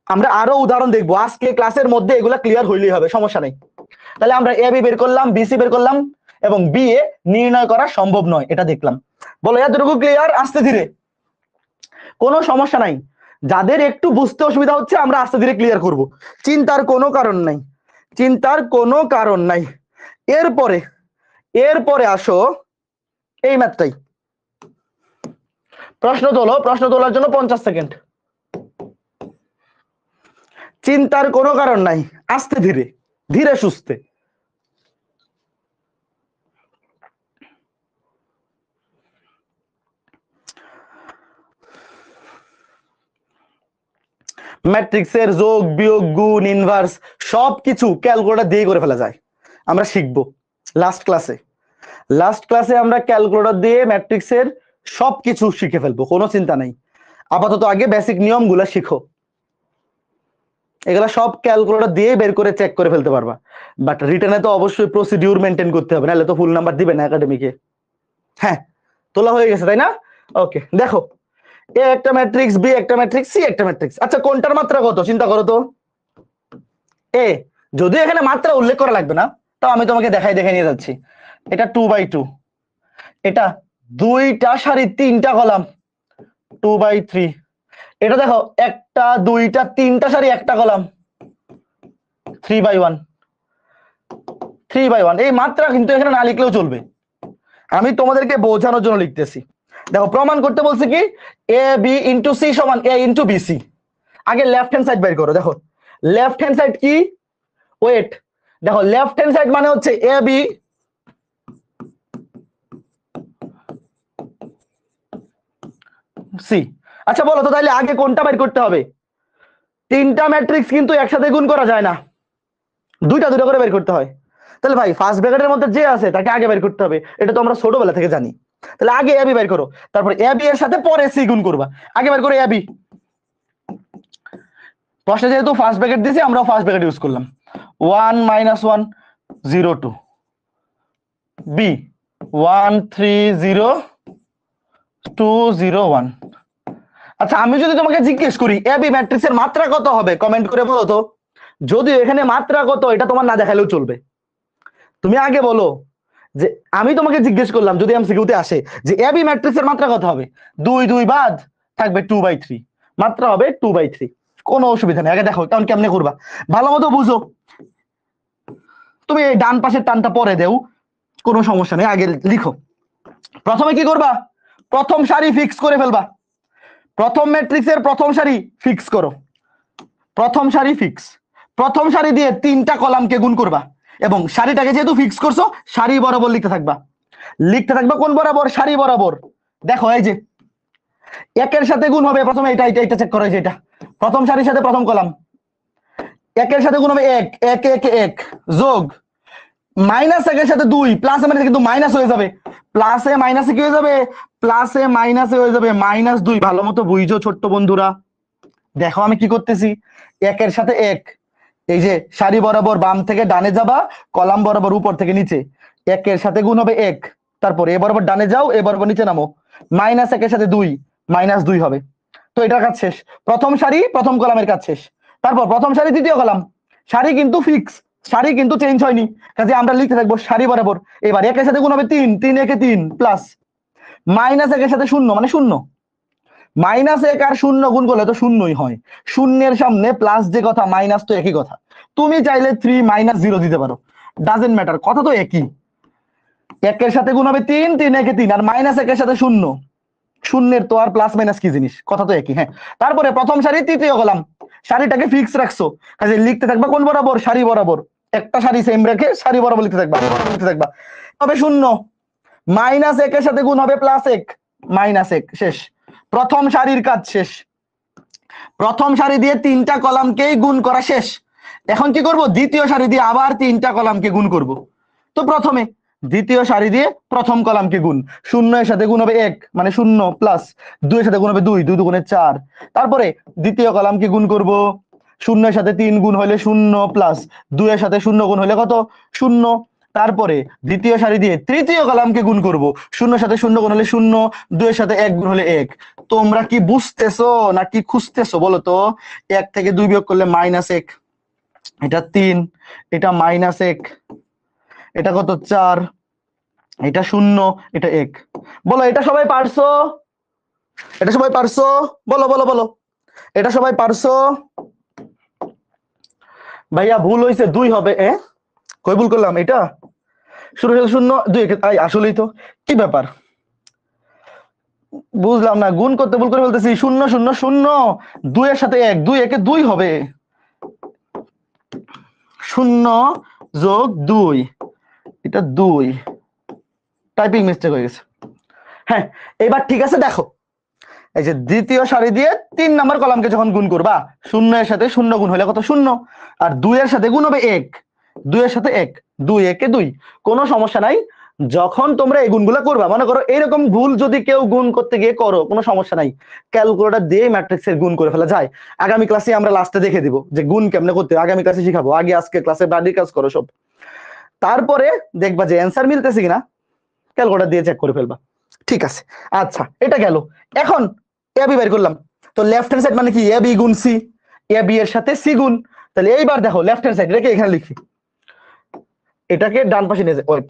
আমরা আরো উদাহরণ দেখবো আজকে ক্লাসের মধ্যে, এগুলা ক্লিয়ার হইলেই হবে, সমস্যা নাই। তাহলে আমরা এ বি বের করলাম, বিসি বের করলাম, এবং বি এ নির্ণয় করা সম্ভব নয় এটা দেখলাম। বলো এতটুকু ক্লিয়ার? আস্তে ধীরে, কোনো সমস্যা নাই। যাদের একটু বুঝতে অসুবিধা হচ্ছে আমরা আস্তে ধীরে ক্লিয়ার করব, চিন্তার কোনো কারণ নাই, চিন্তার কোনো কারণ নাই। এরপরে এরপরে আসো এই ম্যাথটাই, প্রশ্ন তোলো, প্রশ্ন তোলার জন্য 50 সেকেন্ড। চিন্তার কোনো কারণ নাই, আস্তে ধীরে, ধীরে সুস্থে। ম্যাট্রিক্সের যোগ বিয়োগ গুণ ইনভার্স সবকিছু ক্যালকুলেটর দিয়ে করে ফেলা যায়, আমরা শিখবো লাস্ট ক্লাসে। লাস্ট ক্লাসে আমরা ক্যালকুলেটর দিয়ে ম্যাট্রিক্সের সবকিছু শিখে ফেলবো, কোনো চিন্তা নাই। আপাতত আগে বেসিক নিয়মগুলো শিখো, এগুলা সব ক্যালকুলেটর দিয়ে বের করে চেক করে ফেলতে পারবা। বাট রিটেনে তো অবশ্যই প্রসিডিউর মেনটেন করতে হবে, নাহলে তো ফুল নাম্বার দিবে না একাডেমিকে। হ্যাঁ তোলা হয়ে গেছে তাই না? ওকে দেখো, এ একটা ম্যাট্রিক্স, বি একটা ম্যাট্রিক্স, সি একটা ম্যাট্রিক্স। আচ্ছা কোনটার মাত্রা কত চিন্তা করো তো। এ, যদিও এখানে মাত্রা উল্লেখ করা লাগবে না, তাও আমি তোমাকে দেখাই নিয়ে যাচ্ছি। এটা 2/2, এটা দুইটা সারি তিনটা কলাম 2/3। এটা দেখো একটা দুইটা তিনটা সারি একটা কলাম 3/1, 3/1। এই মাত্রা কিন্তু এখানে না লিখলেও চলবে, আমি তোমাদেরকে বোঝানোর জন্য লিখতেছি। দেখো প্রমাণ করতে বলছে কি, এ বি ইন্টু সি সমান এ ইন্টু বিসি। আগে লেফট হ্যান্ড সাইড বের করো। দেখো লেফট হ্যান্ড সাইড কি, ওয়েট, দেখো লেফট হ্যান্ড সাইড মানে হচ্ছে এ বি সি। আচ্ছা বলো তো তাহলে আগে কোনটা বের করতে হবে? তিনটা ম্যাট্রিক্স কিন্তু একসাথে গুণ করা যায় না, দুইটা দুটো করে বের করতে হয়। তাহলে ভাই ফার্স্ট ব্র্যাকেটের মধ্যে যে আছে তাকে আগে বের করতে হবে, এটা তো আমরা ছোটবেলা থেকে জানি। তাহলে আগে এ বি বের করো, তারপর এ বি এর সাথে পরে সি গুণ করবা। আগে বের করো এ বি। প্রশ্নে যেহেতু ফার্স্ট ব্র্যাকেট দিয়েছি আমরাও ফার্স্ট ব্র্যাকেট ইউজ করলাম। 1 - 1 0 2, বি 1 3 0 2 0 1। আচ্ছা আমি যদি তোমাকে জিজ্ঞেস করি এ বি ম্যাট্রিক্সের মাত্রা কত হবে, কমেন্ট করে বলো তো। যদি এখানে মাত্রা কত এটা তোমার না দেখালেও চলবে, তুমি আগে বলো যে আমি তোমাকে জিজ্ঞেস করলাম যদি এমসিকিউতে আসে যে এ বি ম্যাট্রিক্সের মাত্রা কত হবে, 2 2 বাদ থাকবে 2/3, মাত্রা হবে 2/3। কোনো অসুবিধা নেই, আগে দেখো কারণ কেমনে করবা ভালো মতো বুঝো। তুমি এই ডান পাশের টানটা পরে দেও, কোনো সমস্যা নেই, আগে লিখো। প্রথমে কি করবা, প্রথম সারি ফিক্স করে ফেলবা, প্রথম ম্যাট্রিক্সের প্রথম সারি ফিক্স করো, প্রথম সারি ফিক্স, প্রথম সারি দিয়ে 3টা কলামকে গুণ করবা এবং সারিটাকে যেহেতু ফিক্স করছো সারি বরাবর লিখতে থাকবা, লিখতে থাকবা কোন বরাবর, সারি বরাবর। দেখো এই যে একের সাথে গুণ হবে প্রথমে, এটা চেক করো, এটা প্রথম সারির সাথে প্রথম কলাম, একের সাথে গুণ হবে 1 1 1 1 যোগ মাইনাস একের সাথে 2 প্লাস এর কিন্তু মাইনাস হয়ে যাবে, প্লাসে মাইনাসে কি হয়ে যাবে, প্লাসে মাইনাসে হয়ে যাবে -2। ভালো মতো বুঝছো ছোট্ট বন্ধুরা, দেখো আমি কি করতেছি, একের সাথে 1, এই যে সারি বরাবর বাম থেকে ডানে যাবা, কলাম বরাবর উপর থেকে নিচে, একের সাথে গুণ হবে 1, তারপরে এ বরাবর ডানে যাও, এ বরাবর নিচে নামো, -1 এর সাথে 2 -2 হবে। তো এটার কাজ শেষ, প্রথম সারি প্রথম কলামের কাজ শেষ। তারপর প্রথম সারি দ্বিতীয় কলাম, সারি কিন্তু ফিক্স, সারি কিন্তু চেঞ্জ হয়নি, কাজে আমরা লিখতে থাকবো সারি বরাবর। এবার একের সাথে গুণ হবে 3 3 একে 3 প্লাস -1 এর সাথে 0 মানে 0, -1 আর 0 গুণ করলে তো শূন্যই হয়, শূন্যের সামনে প্লাস যে কথা মাইনাস তো একই কথা, তুমি চাইলে 3 -0 দিতে পারো, ডাজেন্ট ম্যাটার, কথা তো একই। একের সাথে গুণ হবে 3 3 একে 3 আর -1 এর সাথে 0, শূন্যের তো আর প্লাস মাইনাস কি জিনিস, কথা তো একই। হ্যাঁ, তারপরে প্রথম সারি তৃতীয় কলাম, সারিটাকে ফিক্স রাখছো, কাজে লিখতে থাকবা কোন বরাবর, সারি বরাবর, একটা সারি সেম রেখে সারি বরাবর লিখতে থাকবা, তবে 0 -1 এর সাথে গুণ হবে +1 -1 শেষ, প্রথম সারির কাজ শেষ, প্রথম সারি দিয়ে 3টা কলামকেই গুণ করা শেষ। এখন কি করব, দ্বিতীয় সারি দিয়ে আবার 3টা কলামকে গুণ করব। তো প্রথমে দ্বিতীয় সারি দিয়ে প্রথম কলামকে গুণ, 0 এর সাথে গুণ হবে 1 মানে 0 প্লাস 2 এর সাথে গুণ হবে 2 2 দুগুণে 4, তারপরে দ্বিতীয় কলামকে গুণ করব, 0 এর সাথে 3 গুণ হলে 0 প্লাস 2 এর সাথে 0 গুণ হলে কত 0, তারপরে দ্বিতীয় সারি দিয়ে তৃতীয় কলামকে গুণ করব, 0 এর সাথে 0 গুণ হলে 0, 2 এর সাথে 1 গুণ হলে 1। তোমরা কি বুঝতেছো নাকি খুঁজতেছো বলো তো, 1 থেকে 2 বিয়োগ করলে -1, এটা 3, এটা -1, এটা কত 4, এটা 0, এটা 1। বলো এটা সবাই পারছো, এটা সবাই পারছো, বলো বলো বলো, এটা সবাই পারছো? ভাইয়া ভুল হয়েছে 2 হবে, কই ভুল করলাম, এটা 0 0 2 আসলেই তো, কি ব্যাপার বুঝলাম না, গুণ করতে ভুল করে ফেলতেছি, 0 0 0 2 এর সাথে 1 2 একে 2 হবে, 0 যোগ 2, এটা 2, টাইপিং মিস্টেক হয়ে গেছে। হ্যাঁ এবার ঠিক আছে, দেখো এই যে দ্বিতীয় সারি দিয়ে 3 নাম্বার কলামকে যখন গুণ করবা, 0 এর সাথে 0 গুণ হলে কত 0, আর 2 এর সাথে গুণ হবে 1, 2 এর সাথে 1 2 একে 2, কোনো সমস্যা নাই। যখন তোমরা এই গুণগুলো করবা, মনে করো এরকম ভুল যদি কেউ গুণ করতে গিয়ে করো, কোনো সমস্যা নাই, ক্যালকুলেটর দিয়ে ম্যাট্রিক্সের গুণ করে ফেলা যায়। আগামী ক্লাসে আমরা লাস্টে দেখে দিব যে গুণ কেমনে করতে, আগামী ক্লাসে শিখাবো, আগে আজকে ক্লাসে বাড়ির কাজ করো সব, তারপরে দেখবা যে অ্যান্সার মিলতেছে কিনা ক্যালকুলেটর দিয়ে চেক করে ফেলবা। ঠিক আছে, আচ্ছা এটা গেল। এখন এ বি বের করলাম, তো লেফট হ্যান্ড সাইড মানে কি, এ বি গুণ সি, এ বি এর সাথে সি গুণ, তাহলে এইবার দেখো লেফট হ্যান্ড সাইড রেখে এখানে লিখি, এটাকে ডান পাশে নিয়ে যায়, ওয়েট,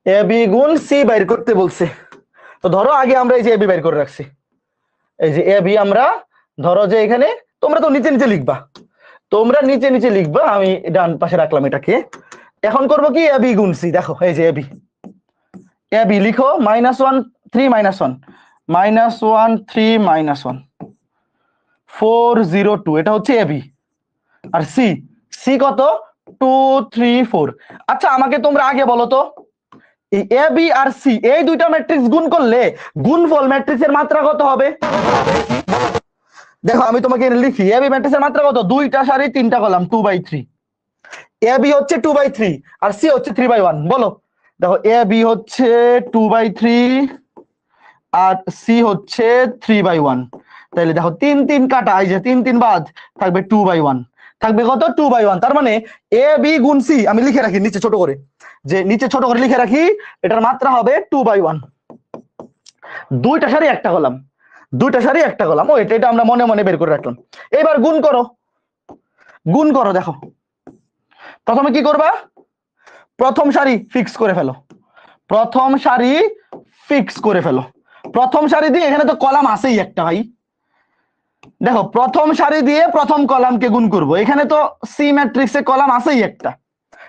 এ বি গুণ সি বের করতে বলছে, তো ধরো আগে আমরা এই যে এ বি বের করে রাখছি, এই যে এ বি আমরা ধরো যে এখানে, তোমরা তো নিচে নিচে লিখবা, তোমরা নিচে নিচে লিখবা, আমি ডান পাশে রাখলাম এটাকে। এখন করবো কি, এ বি গুণ সি, দেখো এই যে এ বি, এ বি লিখো -1 3 -1 -1 3 -1 4 0 2, এটা হচ্ছে A B, R C, C কত 2 3 4। আচ্ছা আমাকে তোমরা আগে বলো তো, এই এ বি আর সি এই দুইটা ম্যাট্রিক্স গুণ করলে গুণফল ম্যাট্রিক্সের মাত্রা কত হবে? দেখো আমি তোমাকে লিখি, এ বি ম্যাট্রিক্সের মাত্রা কত, 2টা সারি 3টা কলাম 2/3, এ বি হচ্ছে 2/3 আর সি হচ্ছে 3/1, বলো দেখো এ বি হচ্ছে 2/3 আর সি হচ্ছে 3/1, তাহলে দেখো 3 3 কাটা, এই যে 3 3 বাদ, থাকবে 2/1, থাকবে কত 2/1। তার মানে এ বি গুণ সি, আমি লিখে রাখি নিচে ছোট করে, যে নিচে ছোট করে লিখে রাখি, এটার মাত্রা হবে 2/1, 2টা সারি একটা কলাম, 2টা সারি একটা কলাম, ও এটা আমরা মনে মনে বের করে রাখলাম। এবার গুণ করো, গুণ করো, দেখো প্রথমে কি করবা, প্রথম সারি ফিক্স করে ফেলো, প্রথম সারি ফিক্স করে ফেলো, প্রথম সারি দিয়ে এখানে তো কলাম আছেই একটা ভাই, দেখো প্রথম সারি দিয়ে প্রথম কলামকে গুণ করব, এখানে তো সি ম্যাট্রিক্সে কলাম আছেই একটা,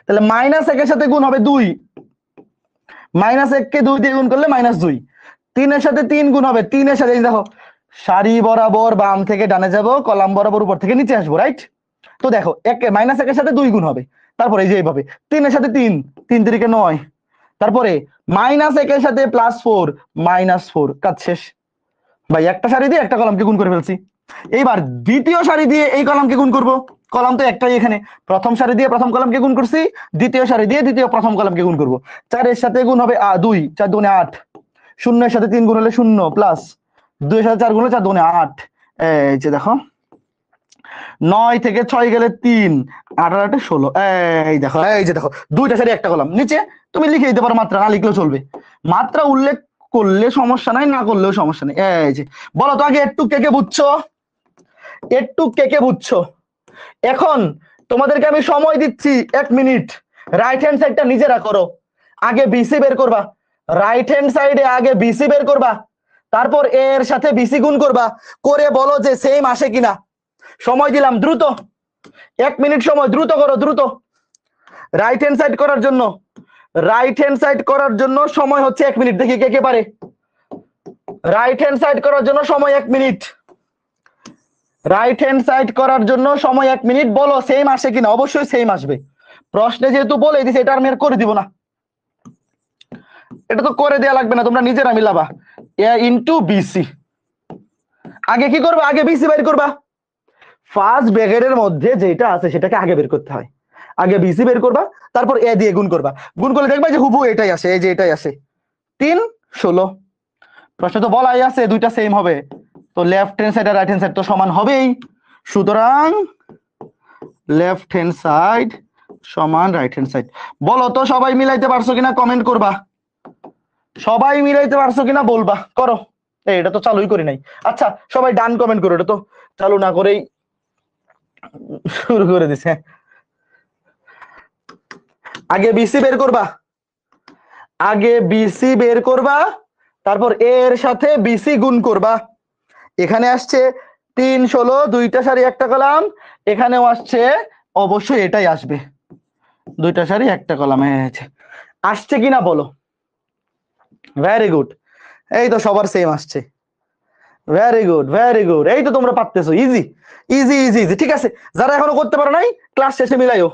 তাহলে -1 এর সাথে গুণ হবে 2, -1 কে 2 দিয়ে গুণ করলে -2, 3 এর সাথে 3 গুণ হবে, 3 এর সাথে এই দেখো সারি বরাবর বাম থেকে ডানে যাব, কলাম বরাবর উপর থেকে নিচে আসবো, রাইট? তো দেখো -1 এর সাথে 2 গুণ হবে, তারপরে এই যে এইভাবে 3 এর সাথে 3, 3 3 9, তারপরে -1 এর সাথে +4, -4, কাজ শেষ ভাই। একটা সারি দিয়ে একটা কলামকে গুণ করে ফেলছি। এইবার দ্বিতীয় সারি দিয়ে এই কলামকে গুণ করব, কলাম তো একটাই এখানে, প্রথম সারি দিয়ে প্রথম কলামকে গুণ করছি, দ্বিতীয় সারি দিয়ে দ্বিতীয় প্রথম কলামকে গুণ করব। 4 এর সাথে গুণ হবে 2, 4 2 8, 0 এর সাথে 3 গুণ হলে 0, প্লাস 2 এর সাথে 4 গুণ হলে 4 2 8, এই যে দেখো 9 থেকে 6 গেলে 3, 8 আর 8 16, এই দেখো, এই যে দেখো দুইটা সারি একটা কলাম। নিচে তুমি লিখে দিতে পারো মাত্রা, না লিখলেও চলবে, মাত্রা উল্লেখ করলে সমস্যা নাই, না করলেও সমস্যা নেই। এই যে বলো তো আগে একটু কে কে বুঝছো, একটু কে কে বুঝছো? এখন তোমাদেরকে আমি সময় দিচ্ছি 1 মিনিট, রাইট হ্যান্ড সাইডটা নিজেরা করো। আগে বিসি বের করবা, রাইট হ্যান্ড সাইডে আগে বিসি বের করবা, তারপর এর সাথে বিসি গুণ করবা, করে বলো যে সেম আসে কিনা। সময় দিলাম, দ্রুত 1 মিনিট সময়, দ্রুত করো দ্রুত। রাইট হ্যান্ড সাইড করার জন্য, রাইট হ্যান্ড সাইড করার জন্য সময় হচ্ছে 1 মিনিট। দেখি কে কে পারে। রাইট হ্যান্ড সাইড করার জন্য সময় 1 মিনিট, রাইট হ্যান্ড সাইড করার জন্য সময় 1 মিনিট। বলো সেম আসে কিনা। অবশ্যই সেম আসবে, প্রশ্নে যেহেতু বলে দিছে এটা আমি আর করে দিব না, এটা তো করে দেয়া লাগবে না, তোমরা নিজেরা মিলাবা। এ ইনটু বিসি, আগে কি করবা, আগে বিসি বের করবা। ফার্স্ট ব্র্যাকেটের মধ্যে যেটা আছে সেটাকে আগে বের করতে হয়, আগে বিসি বের করবা, তারপর এ দিয়ে গুণ করবা, গুণ করলে দেখবা যে হুবহু এটাই আসে, এই যে এটাই আসে 3 16। প্রশ্ন তো বলাই আছে দুইটা সেম হবে, তো লেফট হ্যান্ড সাইড আর রাইট হ্যান্ড সাইড তো সমান হবেই, সুতরাং লেফট হ্যান্ড সাইড সমান রাইট হ্যান্ড সাইড। বলো তো সবাই মিলাইতে পারছো কিনা, কমেন্ট করবা। সবাই মিলাইতে পারছো কিনা বলবা, করো। এটা তো চালুই করি নাই। আচ্ছা সবাই ডান কমেন্ট করো, এটা তো চালু না করেই শুরু করে দিছে। আগে বিসি বের করবা, আগে বিসি বের করবা, তারপর এর সাথে বিসি গুণ করবা। এখানে আসছে 3 16, দুইটা সারি একটা কলাম, এখানেও আসছে, অবশ্যই এটাই আসবে, দুইটা সারি একটা কলাম। আসছে কিনা বলো। ভেরি গুড, এই তো সবার সেম আসছে, ভেরি গুড ভেরি গুড, এই তো তোমরা পারতেছো, ইজি ইজি ইজি ইজি। ঠিক আছে, যারা এখনো করতে পারো নাই ক্লাস শেষে মিলাইও,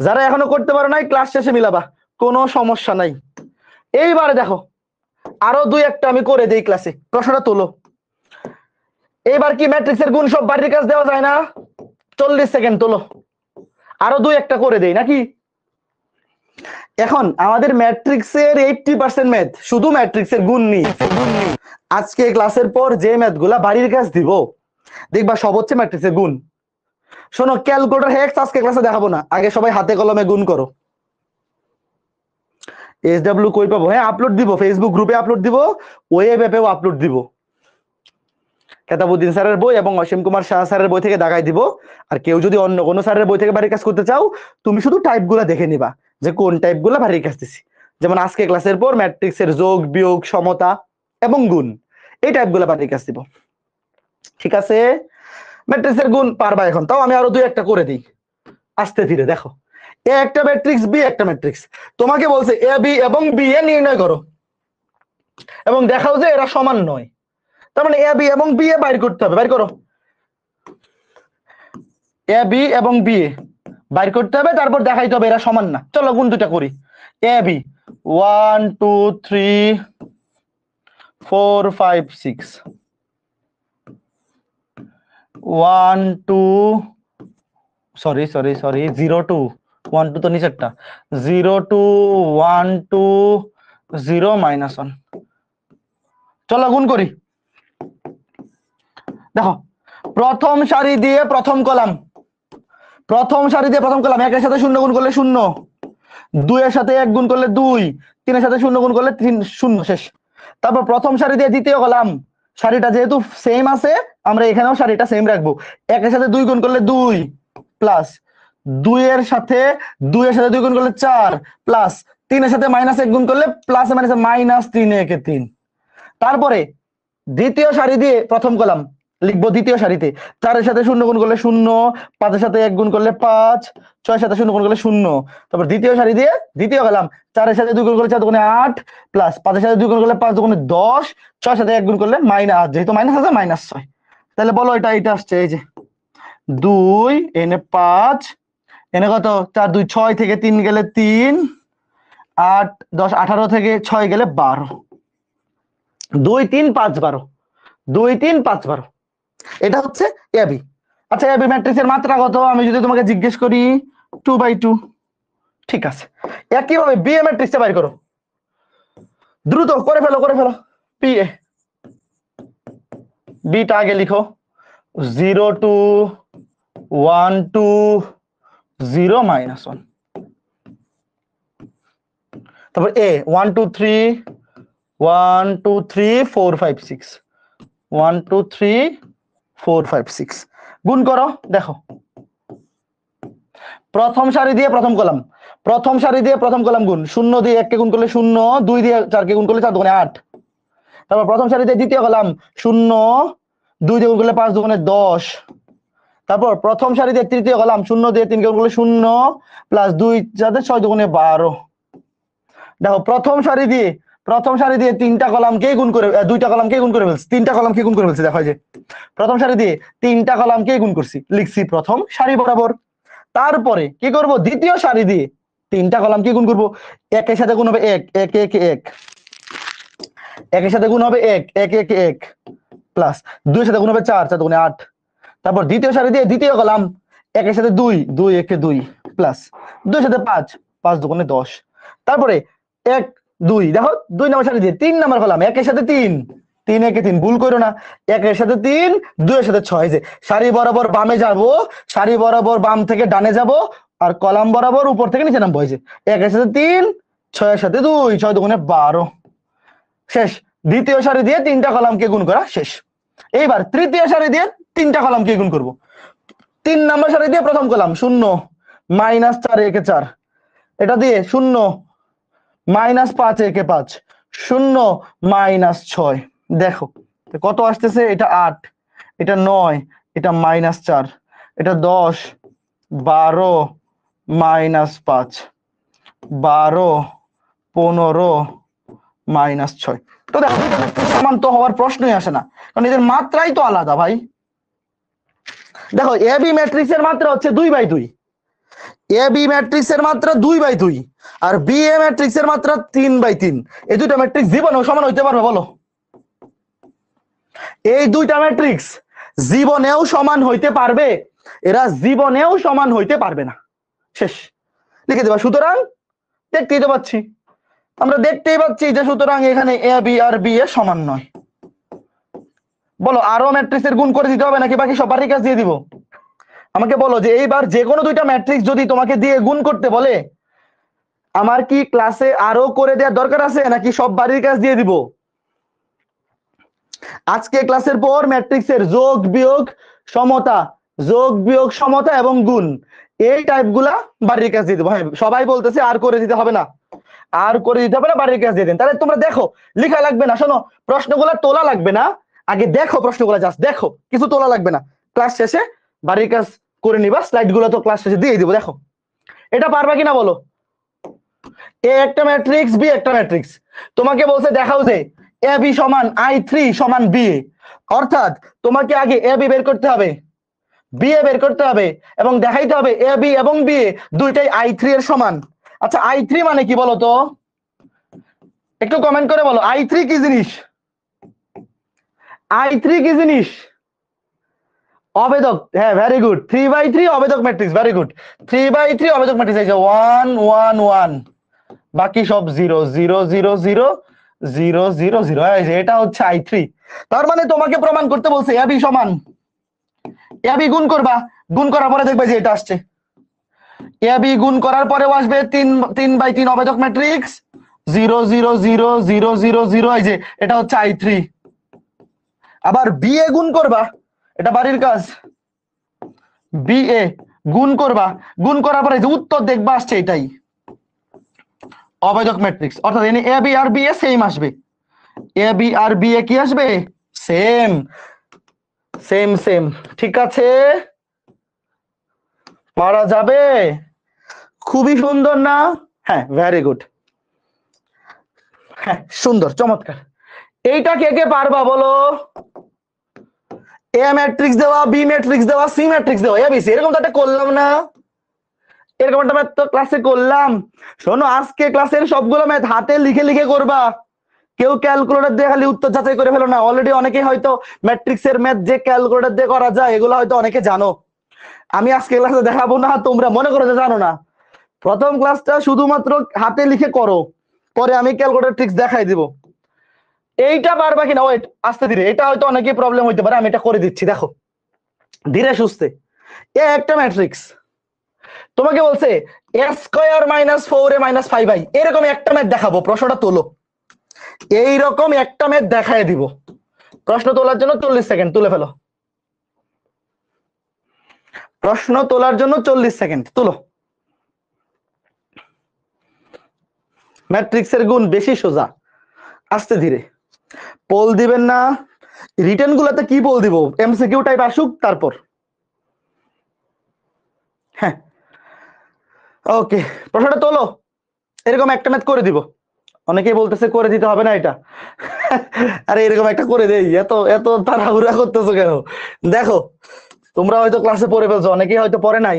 যারা এখনো করতে পারো নাই ক্লাস শেষে মিলাবা, কোনো সমস্যা নাই। এইবারে দেখো আরো দুই একটা আমি করে দেই ক্লাসে, প্রশ্নটা তোলো। এবার কি ম্যাট্রিক্সের গুণ সব বাড়ির কাজ দেওয়া যায় না? 40 সেকেন্ড তোলো, আরো দুই একটা করে দেই নাকি। এখন আমাদের ম্যাট্রিক্সের 80% ম্যাথ শুধু ম্যাট্রিক্সের গুণ নিয়ে। আজকে ক্লাসের পর যে ম্যাথ গুলা বাড়ির কাজ দিব দেখবা সব হচ্ছে ম্যাট্রিক্সের গুণ। শোনো, ক্যালকুলেটর হেক্স আজকে ক্লাসে দেখাবো না, আগে সবাই হাতে কলমে গুণ করো। এসডব্লিউ কই পাবো? হ্যাঁ আপলোড দিব, ফেসবুক গ্রুপে আপলোড দিব, ওয়েব অ্যাপেও আপলোড দিব। কেতাবুদ্দিন স্যারের বই এবং অসীম কুমার শাহ স্যারের বই থেকে দাগাই দিব। আর কেউ যদি অন্য কোনো স্যারের বই থেকে বাড়ির কাজ করতে চাও, তুমি শুধু টাইপ গুলা দেখে নিবা যে কোন টাইপ গুলা বাড়ির কাজ দিছি। যেমন আজকে ক্লাসের পর ম্যাট্রিক্সের যোগ বিয়োগ সমতা এবং গুণ, এই টাইপ গুলা বাড়ির কাজ দিব। ঠিক আছে, ম্যাট্রিক্সের গুণ পারবা এখন, তাও আমি আরো দুই একটা করে দিই আস্তে ধীরে। দেখো এ একটা ম্যাট্রিক্স, বি একটা ম্যাট্রিক্স, তোমাকে বলছে এ বি এবং বি এ নির্ণয় করো এবং দেখাও যে এরা সমান নয়। তার মানে এ বি এবং বি এ বাইর করতে হবে, বাইর করো। এ বি এবং বি এ বাইর করতে হবে, তারপর দেখাইতে হবে এরা সমান না। চলো গুণ দুটা করি। A B 1 2 3 4 5 6, 1 2 sorry sorry sorry 0 2 1 2 তো নিচেরটা, 0 2 1 2 0 -1। চলো গুণ করি। দেখো প্রথম সারি দিয়ে প্রথম কলাম, প্রথম সারি দিয়ে প্রথম কলাম, একের সাথে 0 গুণ করলে 0, 2 এর সাথে 1 গুণ করলে 2, 3 এর সাথে 0 গুণ করলে 3, 0 শেষ। তারপর প্রথম সারি দিয়ে দ্বিতীয় কলাম, সারিটা যেহেতু সেম আছে আমরা এখানেও সারিটা সেম রাখবো। 1 এর সাথে 2 গুণ করলে 2 প্লাস 2 এর সাথে 2 এর সাথে 2 গুণ করলে 4 প্লাস 3 এর সাথে -1 গুণ করলে প্লাস মাইনাসে -3 একে 3। তারপরে দ্বিতীয় সারি দিয়ে প্রথম কলাম, লিখবো দ্বিতীয় সারিতে 4 এর সাথে 0 গুণ করলে 0, 5 এর সাথে 1 গুণ করলে 5, 6 এর সাথে 0 গুণ করলে 0। তারপর দ্বিতীয় সারি দিয়ে দ্বিতীয় কলাম 4 এর সাথে 2 গুণ করলে 4 দুগুণে 8 প্লাস 5 এর সাথে 2 গুণ করলে 5 দুগুণে 10, 6 এর সাথে 1 গুণ করলে -8, যেহেতু মাইনাস আছে -6। তাহলে বলো এটা আসছে এই যে 2 এনে 5 এনে কত 4 2 6 থেকে 3 গেলে 3, 8 10 18 থেকে 6 গেলে 12, 2 3 5 12, 2 3 5 12। এটা হচ্ছে এবি। আচ্ছা এবি ম্যাট্রিক্সের মাত্রা কত আমি যদি তোমাকে জিজ্ঞেস করি 2/2। ঠিক আছে, একইভাবে বিএ ম্যাট্রিক্সটা বাইর করো, দ্রুত করে ফেলো বিএ। বিটা আগে লিখো 0 2 1 2 0 -1। তারপর এ 1 2 3 1 2 3 4 5 6 1 2 3 4 5 6 গুণ করো দেখো প্রথম সারি দিয়ে প্রথম কলাম গুণ 0 দিয়ে 1 কে গুণ করলে 0, 2 দিয়ে 4 কে গুণ করলে 4 দুগুণে 8। তারপর প্রথম সারিতে দ্বিতীয় কলাম 0, 2 দিয়ে গুণ করলে 5 দুগুণে 10। তারপর প্রথম সারিতে তৃতীয় কলাম 0 দিয়ে 3 কে গুণ করলে 0 প্লাস 2 যাতে 6 দুগুণে 12। দেখো প্রথম সারি দিয়ে তিনটা কলামকে গুণ করে দুইটা কলামকে গুণ করে ফেলছি, তিনটা কলামকে গুণ করে ফেলছি। দেখো যে প্রথম সারি দিয়ে তিনটা কলামকে গুণ করছি, লিখছি প্রথম সারি বরাবর। তারপরে কি করব দ্বিতীয় সারি দিয়ে তিনটা কলামকে গুণ করব, একের সাথে গুণ হবে 1 1 1 1, একের সাথে গুণ হবে 1 1 1 1 প্লাস 2 এর সাথে গুণ হবে 4 4 দুগুণে 8। তারপর দ্বিতীয় সারি দিয়ে দ্বিতীয় কলাম 1 এর সাথে 2 2 1 এ 2 প্লাস 2 এর সাথে 5 5 দুগুণে 10। তারপরে 1 2 দেখো 2 নম্বর সারি দিয়ে 3 নম্বর কলাম 1 এর সাথে 3 3 1 এ 3, ভুল করো না, 1 এর সাথে 3 2 এর সাথে 6, যে সারি বরাবর বামে যাব, সারি বরাবর বাম থেকে ডানে যাব, আর কলাম বরাবর উপর থেকে নিচে নামবো। এই যে 1 এর সাথে 3 6 এর সাথে 2 6 দুগুণে 12 শেষ। দ্বিতীয় সারি দিয়ে তিনটা কলামকে গুণ করা শেষ। এইবার তৃতীয় সারি দিয়ে তিনটা কলামকে গুণ করব। 3 নম্বর সারি দিয়ে প্রথম কলাম 0 -4 1 4, এটা দিয়ে 0 -5 1 5 0 -6। দেখো কত আসতেছে, এটা 8, এটা 9, এটা -4, এটা 10 12 -5 12 15 -6। তো দেখো সমান তো হওয়ার প্রশ্নই আসে না, কারণ এদের মাত্রাই তো আলাদা ভাই। দেখো এবি ম্যাট্রিক্সের মাত্রা হচ্ছে 2/2, এবি ম্যাট্রিক্সের মাত্রা 2/2 আর বিএ ম্যাট্রিক্সের মাত্রা 3/3। এই দুইটা ম্যাট্রিক্স জীবনেও সমান হইতে পারবে বলো? এই দুইটা ম্যাট্রিক্স জীবনেও সমান হইতে পারবে? এরা জীবনেও সমান হইতে পারবে না। শেষ, লিখে দেবা। সুতরাং আমরা দেখতেই পাচ্ছি যে সুতরাং এখানে A B R B A সমান নয়। বলো আরো ম্যাট্রিক্সের গুণ করে দিতে হবে নাকি বাকি সব বাড়ির কাজ দিয়ে দিব? আমাকে বলো যে এইবার যে কোনো দুইটা ম্যাট্রিক্স যদি তোমাকে দিয়ে গুণ করতে বলে, আমার কি ক্লাসে আরো করে দেওয়ার দরকার আছে নাকি সব বাড়ির কাজ দিয়ে দিব? আজকে ক্লাসের পর ম্যাট্রিক্সের যোগ বিয়োগ সমতা এবং গুণ এই টাইপগুলা বাড়ির কাজ দিয়ে দেবো। হ্যাঁ সবাই বলতেছে আর করে দিতে হবে না, বাড়ির কাজ দিয়ে দেন। তাহলে তোমরা দেখো, লেখা লাগবে না, শোনো প্রশ্নগুলা তোলা লাগবে না, আগে দেখো প্রশ্নগুলা, জাস্ট দেখো, কিছু তোলা লাগবে না। ক্লাস শেষে বাড়ির কাজ করে নিবা, স্লাইড গুলো তো ক্লাস শেষে দিয়ে দিব। দেখো এটা পারবা কিনা বলো? এ একটা ম্যাট্রিক্স, বি একটা ম্যাট্রিক্স, তোমাকে বলছে দেখাও যে এ বি সমান I3 সমান বি, অর্থাৎ তোমাকে আগে এ বি বের করতে হবে, বি এ বের করতে হবে এবং দেখাইতে হবে এ বি এবং বি দুইটাই I3 এর সমান। আচ্ছা I3 মানে কি বলো তো? একটু কমেন্ট করে বলো I3 কি জিনিস? I3 কি জিনিস? অবেদক। হ্যাঁ ভেরি গুড, 3/3 অবেদক ম্যাট্রিক্স, ভেরি গুড। 3/3 অবেদক ম্যাট্রিক্স, এই যে 1 1 1, বাকি সব 0 0 0 0 0 0 0, এটা হচ্ছে I3। তার মানে তোমাকে প্রমাণ করতে বলছে এবি সমান, এবি গুণ করবা, গুণ করার পরে দেখবে যে এটা আসছে, এবি গুণ করার পরেও আসবে 3/3 অবেদক ম্যাট্রিক্স 0 0 0 0 0 0, এই যে এটা হচ্ছে I3। আবার বিএ গুণ করবা, এটা বাড়ির কাজ, বিএ গুণ করবা, গুণ করার পরে যে উত্তর দেখবা আসছে এটাই অবেদক ম্যাট্রিক্স, অর্থাৎ এখানে A B R B A same আসবে, A B R B A কি আসবে? সেম। সেম সেম, ঠিক আছে, পারা যাবে, খুবই সুন্দর না? হ্যাঁ, ভেরি গুড, হ্যাঁ সুন্দর, চমৎকার। এইটা কে কে পারবা বলো? এ ম্যাট্রিক্স দেওয়া, বি ম্যাট্রিক্স দেওয়া, সি ম্যাট্রিক্স দেওয়া, এবিসি, এরকম তো একটা করলাম না? এরকম একটা ম্যাথ তো ক্লাসে করলাম। শোনো, আজকে ক্লাসের সবগুলো ম্যাথ হাতে লিখে লিখে করবা, কেউ ক্যালকুলেটর দিয়ে খালি উত্তর যাচাই করে ফেলো না। অলরেডি অনেকে হয়তো ম্যাট্রিক্সের ম্যাথ যে ক্যালকুলেটর দিয়ে করা যায় এগুলো হয়তো অনেকে জানো। আমি আজকে ক্লাসে দেখাবো না, তোমরা মনে করো যে জানো না। প্রথম ক্লাসটা শুধুমাত্র হাতে লিখে করো, পরে আমি ক্যালকুলেটর ট্রিক্স দেখাই দিব। এইটা পারবা কিনা, ওয়েট, আস্তে ধীরে, এটা হয়তো অনেকেই প্রবলেম হইতে পারে, আমি এটা করে দিচ্ছি, দেখো ধীরে সুস্থে। এ একটা ম্যাট্রিক্স, তোমাকে বলছে a² - 4a - 5i, এরকম একটা ম্যাথ দেখাবো, প্রশ্নটা তোলো। এইরকম একটা ম্যাথ দেখাই দিব, প্রশ্ন তোলার জন্য 40 সেকেন্ড, তুলে ফেলো। প্রশ্ন তোলার জন্য 40 সেকেন্ড, তুলো। ম্যাট্রিক্সের গুণ বেশি সোজা, আস্তে ধীরে, পোল দিবেন না। রিটেন গুলাতে কি পোল দিব? এমসিকিউ টাইপ আসুক তারপর। হ্যাঁ, ওকে, প্রশ্নটা তোলো। এরকম একটা ম্যাথ করে দিব। অনেকেই বলতেছে করে দিতে হবে না এটা। আরে এরকম একটা করে দেই, এত এত তাড়াহুড়া করতেছো কেন? দেখো, তোমরা হয়তো ক্লাসে পড়ে ফেলছো, অনেকেই হয়তো পড়ে নাই।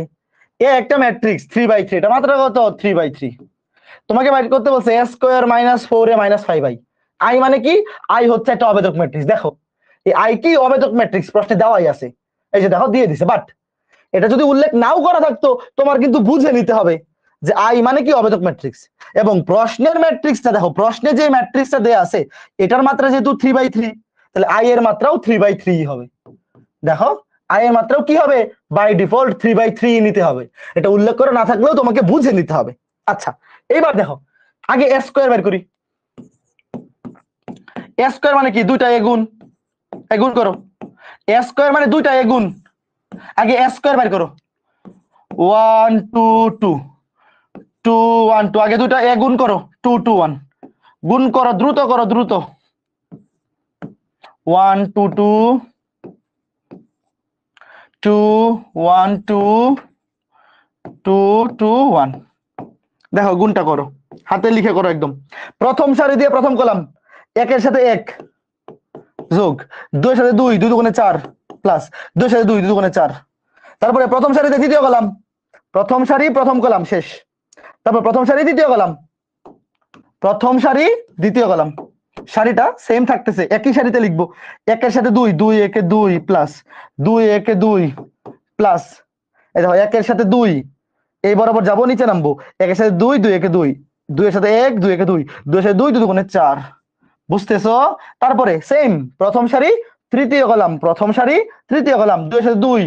এ একটা ম্যাট্রিক্স 3/3, এটা মাত্র কত? 3/3। তোমাকে বাইর করতে বলছে a² - 4a - 5i। আই মানে কি? আই হচ্ছে একটা অবেদক ম্যাট্রিক্স। দেখো, এই আই কি অবেদক ম্যাট্রিক্স প্রশ্নে দেওয়াই আছে, এই যে দেখো দিয়ে দিছে। বাট এটা যদি উল্লেখ নাও করা থাকতো, তোমার কিন্তু বুঝে নিতে হবে যে আই মানে কি অবেদক ম্যাট্রিক্স। এবং প্রশ্নের ম্যাট্রিক্সটা দেখো, প্রশ্নে যে ম্যাট্রিক্সটা দেয়া আছে এটার মাত্রা যেহেতু 3/3, তাহলে আই এর মাত্রাও 3/3 হবে। দেখো, আই এর মাত্রাও কি হবে? বাই ডিফল্ট 3/3 নিতে হবে। এটা উল্লেখ করে না থাকলেও তোমাকে বুঝে নিতে হবে। আচ্ছা, এইবার দেখো, আগে এ স্কোয়ার বের করি। এ স্কোয়ার মানে কি? দুইটা এ গুণ, এ গুণ করো। এ স্কোয়ার মানে দুইটা এ গুণ, আগে এ স্কোয়ার বের করো। 1 2 2 2 1 2, আগে দুইটা এ গুণ করো। 2 2 1 গুণ করো, দ্রুত করো, দ্রুত। 1 2 2 2 1 2 2 2 1। দেখো গুণটা করো, হাতে লিখে করো একদম। প্রথম সারি দিয়ে প্রথম কলাম, একের সাথে এক যোগ, দুইয়ের সাথে দুই, দুই দুগুণে চার, প্লাস দুইয়ের সাথে দুই, দুই দুগুণে চার। তারপরে প্রথম সারিতে দ্বিতীয় কলাম, প্রথম সারি প্রথম কলাম শেষ। তারপর প্রথম সারি দ্বিতীয় কলাম, প্রথম সারি দ্বিতীয় কলাম, সারিটা সেম থাকতেছে, একই সারিতে লিখবো। একের সাথে দুই, দুই একে দুই, প্লাস দুই একে দুই, প্লাস এই দেখো একের সাথে দুই, এই বরাবর যাবো, নিচে নামবো। একের সাথে দুই, দুই একে দুই, দুইয়ের সাথে এক, দুই একে দুই, দুইয়ের সাথে দুই, দুই দুগুণে চার। বুঝতেছো? তারপরে সেম, প্রথম সারি তৃতীয় কলাম, প্রথম সারি তৃতীয় কলাম, দুইয়ের সাথে দুই,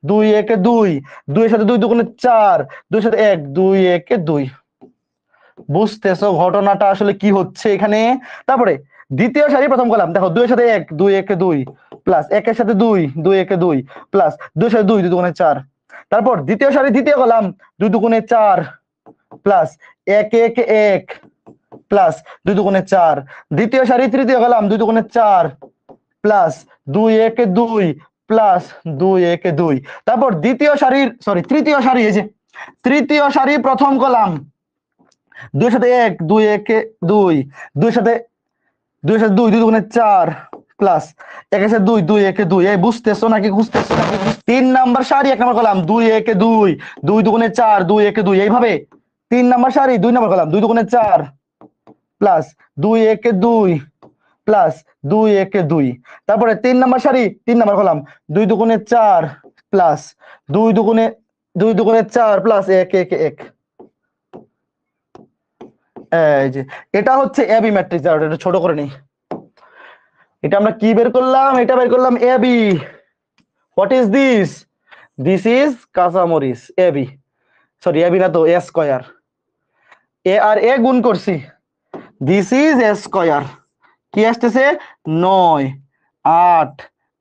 দুই একে দুই, দুইয়ের সাথে দুই দুগুণে চার, দুইয়ের সাথে এক, দুই একে দুই। বুঝতেছো ঘটনাটা আসলে কি হচ্ছে এখানে? তারপরে দ্বিতীয় সারি প্রথম কলাম, দেখো দুইয়ের সাথে এক, দুই একে দুই, প্লাস একের সাথে দুই, দুই একে দুই, প্লাস দুইয়ের সাথে দুই, দুই দুগুণে চার। তারপর দ্বিতীয় সারি দ্বিতীয় কলাম, দুই দুগুণে চার, প্লাস এক একে এক, প্লাস দুই দুগুণে চার। দ্বিতীয় সারি তৃতীয় কলাম, দুই দুগুণে চার, প্লাস দুই একে দুই, প্লাস দুই একে দুই। তারপর দ্বিতীয় সারির তৃতীয় সারি, এই যে তৃতীয় সারি প্রথম কলাম, দুইয়ের সাথে এক, দুই একে দুই, দুইয়ের সাথে দুই, দুই দুগুণে চার, প্লাস একের সাথে দুই, দুই একে দুই। এই বুঝতেছো নাকি? বুঝতেছো নাকি? 3 নাম্বার সারি 1 নাম্বার কলাম, দুই একে দুই, দুই দুগুণে চার, দুই একে দুই। এইভাবে 3 নাম্বার সারি 2 নাম্বার কলাম, দুই দুগুণে চার, প্লাস দুই একে দুই, প্লাস দুই একে দুই। তারপরে 3 নাম্বার সারি 3 নাম্বার কলাম, দুই দুগুণে চার, প্লাস দুই দুগুণে চার, প্লাস এক একে এক। এই যে এটা হচ্ছে এবি ম্যাট্রিক্স। এটা ছোট করে নেই। এটা আমরা কি বের করলাম? এটা বের করলাম AB. What is this? This is কাঁচামরিচ। এবি, সরি এবি না তো, এ স্কয়ার। এ আর এ গুণ করছি, দিস ইজ এ স্কয়ার। কি আসতেছে? 9 8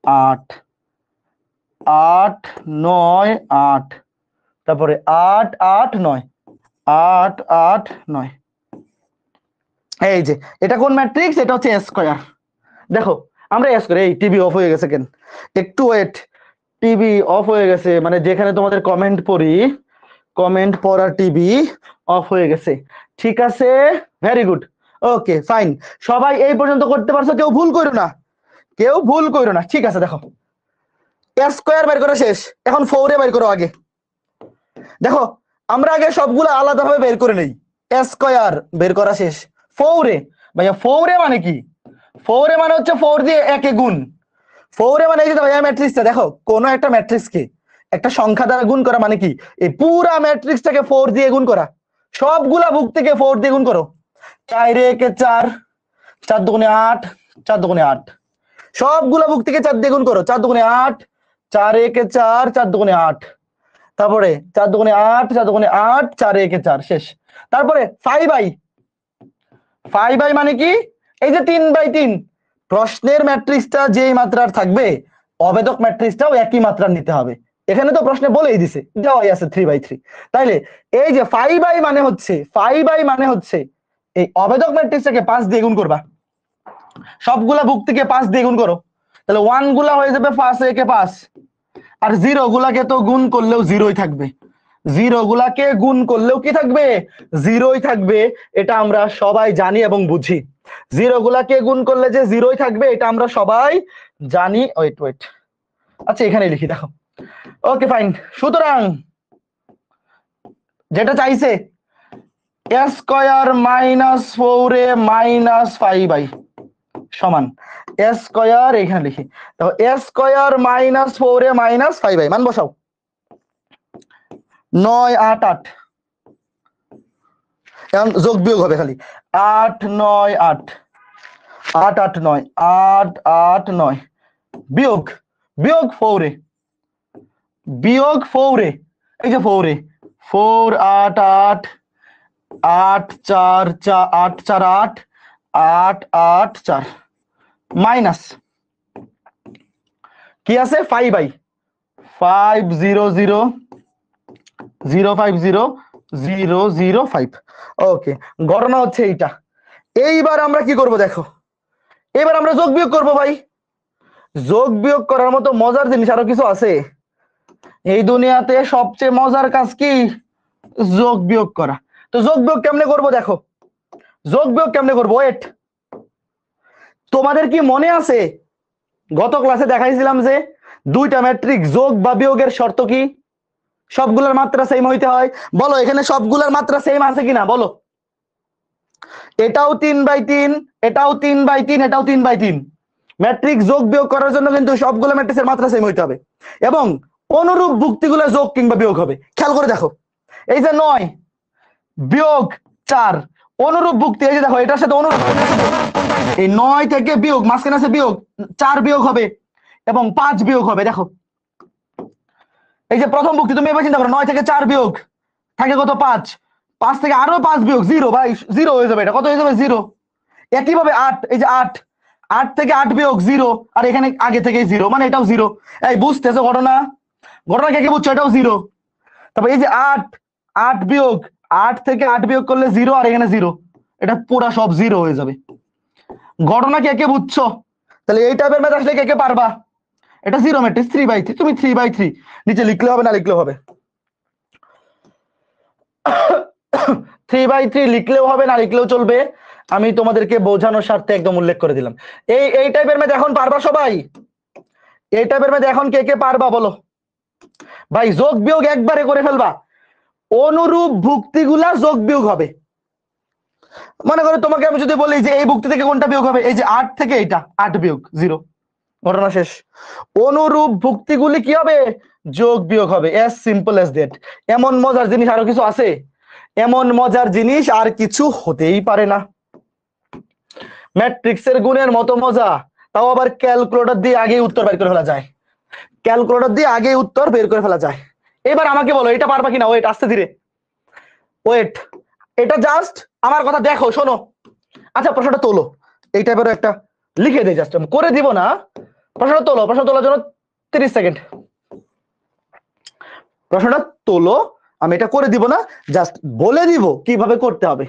8 8 9 8, তারপরে 8 8 9, 8 8 9। এই যে এটা কোন ম্যাট্রিক্স? এটা হচ্ছে এ স্কয়ার। দেখো আমরা এস করে, এই টিভি অফ হয়ে গেছে কেন, একটু ওয়েট, টিভি অফ হয়ে গেছে, মানে যেখানে তোমাদের কমেন্ট পড়ি, কমেন্ট পড়া টিভি অফ হয়ে গেছে, ঠিক আছে, ভেরি গুড, ওকে ফাইন, সবাই এই পর্যন্ত করতে পারছো, কেউ ভুল করো না, কেউ ভুল করো না, ঠিক আছে। দেখো স্কোয়ার বের করা শেষ, এখন 4 এ বের করো আগে। দেখো আমরা আগে সবগুলো আলাদাভাবে বের করে নেই, স্কোয়ার বের করা শেষ, 4 এ, ভাইয়া 4 এ মানে কি, 4 এ মানে হচ্ছে 4 দিয়ে একে গুণ, 4 এ মানে এই যে ভাইয়া ম্যাট্রিক্সটা দেখো, কোন একটা ম্যাট্রিক্সকে একটা সংখ্যা দ্বারা গুণ করা মানে কি, এই পুরা ম্যাট্রিক্সটাকে 4 দিয়ে গুণ করা, সবগুলা বুক থেকে 4 দিয়ে গুণ করো, 4 একে 4, 4 দুগুণে 8, 4 দুগুণে 8, সবগুলা বুক থেকে 4 দিয়ে গুণ করো, 4 দুগুণে 8, 4 একে 4, 4 দুগুণে 8, তারপরে 4 দুগুণে 8, 4 দুগুণে 8, 4 একে 4, শেষ। তারপরে 5i, 5i মানে কি, এই যে 3/3, প্রশ্নের ম্যাট্রিক্সটা যেই মাত্রার থাকবে অবেদক ম্যাট্রিক্সটাও একই মাত্রার নিতে হবে, এখানে তো প্রশ্নে বলেই দিছে দেওয়াই আছে 3/3, তাইলে এই যে 5i মানে হচ্ছে, 5i মানে হচ্ছে এই অবেদক ম্যাট্রিক্সটাকে 5 দিয়ে গুণ করবা, সবগুলা বুক থেকে 5 দিয়ে গুণ করো, তাহলে 1 গুলা হয়ে যাবে 5 একে 5, আর 0 গুলাকে তো গুণ করলেও 0ই থাকবে, 0 গুলাকে গুণ করলেও কি থাকবে, 0ই থাকবে, এটা আমরা সবাই জানি এবং বুঝি, 0 গুলাকে গুণ করলে যে 0ই থাকবে এটা আমরা সবাই জানি, ওয়েট ওয়েট, আচ্ছা এখানে লিখি, দেখো, ওকে ফাইন, সুতরাং যেটা চাইছে square minus 4a minus 5i সমান স্কয়ার, এখানে লিখি দেখো, square minus 4a minus 5i, মান বসাও, 9 8 8, এখন যোগ বিয়োগ হবে খালি, 8 9 8, 8 8 9, 8 8 9, বিয়োগ, বিয়োগ 4a, বিয়োগ 4a, এই যে 4a, 4 8 8, 8 4 4, 8 4 8, 8 8 4, মাইনাস কি আছে 5i, 5 0 0 0 5 0 0 0 5, ওকে, ঘটনা হচ্ছে এইটা। এইবার আমরা কি করব দেখো, এবার আমরা যোগ বিয়োগ করব ভাই, যোগ বিয়োগ করার মতো মজার জিনিস আরো কিছু আছে এই দুনিয়াতে, সবচেয়ে মজার কাজ কি, যোগ বিয়োগ করা, তো যোগ বিয়োগ কেমনে করব দেখো, যোগ বিয়োগ কেমনে করব, ওয়েট, তোমাদের কি মনে আছে গত ক্লাসে দেখাইছিলাম যে দুইটা ম্যাট্রিক্স যোগ বা বিয়োগের শর্ত কি, সবগুলোর মাত্রা সেম হইতে হয়, বলো এখানে সবগুলোর মাত্রা সেম আছে কিনা বলো, এটাও 3/3, এটাও 3/3, এটাও 3/3, ম্যাট্রিক্স যোগ বিয়োগ করার জন্য কিন্তু সবগুলো ম্যাট্রিক্সের মাত্রা সেম হইতে হবে, এবং অনুরূপ ভুক্তিগুলো যোগ কিংবা বিয়োগ হবে, খেয়াল করে দেখো, এই যে 9 বিয়োগ 4 অনুরূপ ভুক্তি, এই যে দেখো এটার সাথে অনুরূপ, এই 9 থেকে বিয়োগ মাঝখানে আছে বিয়োগ, 4 বিয়োগ হবে এবং 5 বিয়োগ হবে, দেখো এই যে প্রথম ভুক্তি, তুমি এবার চিন্তা করো, 9 থেকে 4 বিয়োগ থাকে কত, 5, 5 থেকে আরো 5 বিয়োগ 0, ভাই 0 হয়ে যাবে, এটা কত হয়ে যাবে 0, একইভাবে 8, এই যে 8, 8 থেকে 8 বিয়োগ 0, আর এখানে আগে থেকেই 0, মানে এটাও 0, এই বুঝতেছো ঘটনা, ঘটনা কে কে বুঝছো, এটাও 0, তারপর এই যে 8, 8 বিয়োগ, 8 থেকে 8 বিয়োগ করলে 0, আর এখানে 0, এটা পুরা সব 0 হয়ে যাবে, ঘটনা কে কে বুঝছো, তাহলে এই টাইপের ম্যাথ আসলে কে কে পারবা, এটা 0 ম্যাট্রিক্স 3/3, তুমি 3/3 নিচে লিখলে হবে না লিখলেও হবে, 3/3 লিখলেও হবে না লিখলেও চলবে, আমি তোমাদেরকে বোঝানোর স্বার্থে একদম উল্লেখ করে দিলাম, এই টাইপের ম্যাথ এখন পারবা সবাই, এই টাইপের ম্যাথ এখন কে কে পারবা বলো, ভাই যোগ বিয়োগ একবারে করে ফেলবা, অনুরূপ ভুক্তিগুলা যোগ বিয়োগ হবে, মনে করো তোমাকে আমি যদি বলি যে এই ভুক্তি থেকে কোনটা বিয়োগ হবে, এই যে 8 থেকে এটা 8 বিয়োগ 0, ঘটনা শেষ, অনুরূপ ভুক্তিগুলি কি হবে, যোগ বিয়োগ হবে, as simple as that, এমন মজার জিনিস আরো কিছু আছে, এমন মজার জিনিস আর কিছু হতেই পারে না, ম্যাট্রিক্সের গুণের মতো মজা, তাও আবার ক্যালকুলেটর দিয়ে আগেই উত্তর বের করে ফেলা যায়, ক্যালকুলেটর দিয়ে আগেই উত্তর বের করে ফেলা যায়, এবার আমাকে বলো এটা পারবা কিনা, ওয়েট আস্তে ধীরে, ওয়েট, এটা জাস্ট আমার কথা দেখো শোনো, আচ্ছা প্রশ্নটা তোলো, এই টাইপের একটা লিখে দেই, জাস্ট করে দিব না, প্রশ্নটা তোলো, প্রশ্ন তোলার জন্য 30 সেকেন্ড, প্রশ্নটা তোলো, আমি এটা করে দিব না, জাস্ট বলে দিব কিভাবে করতে হবে,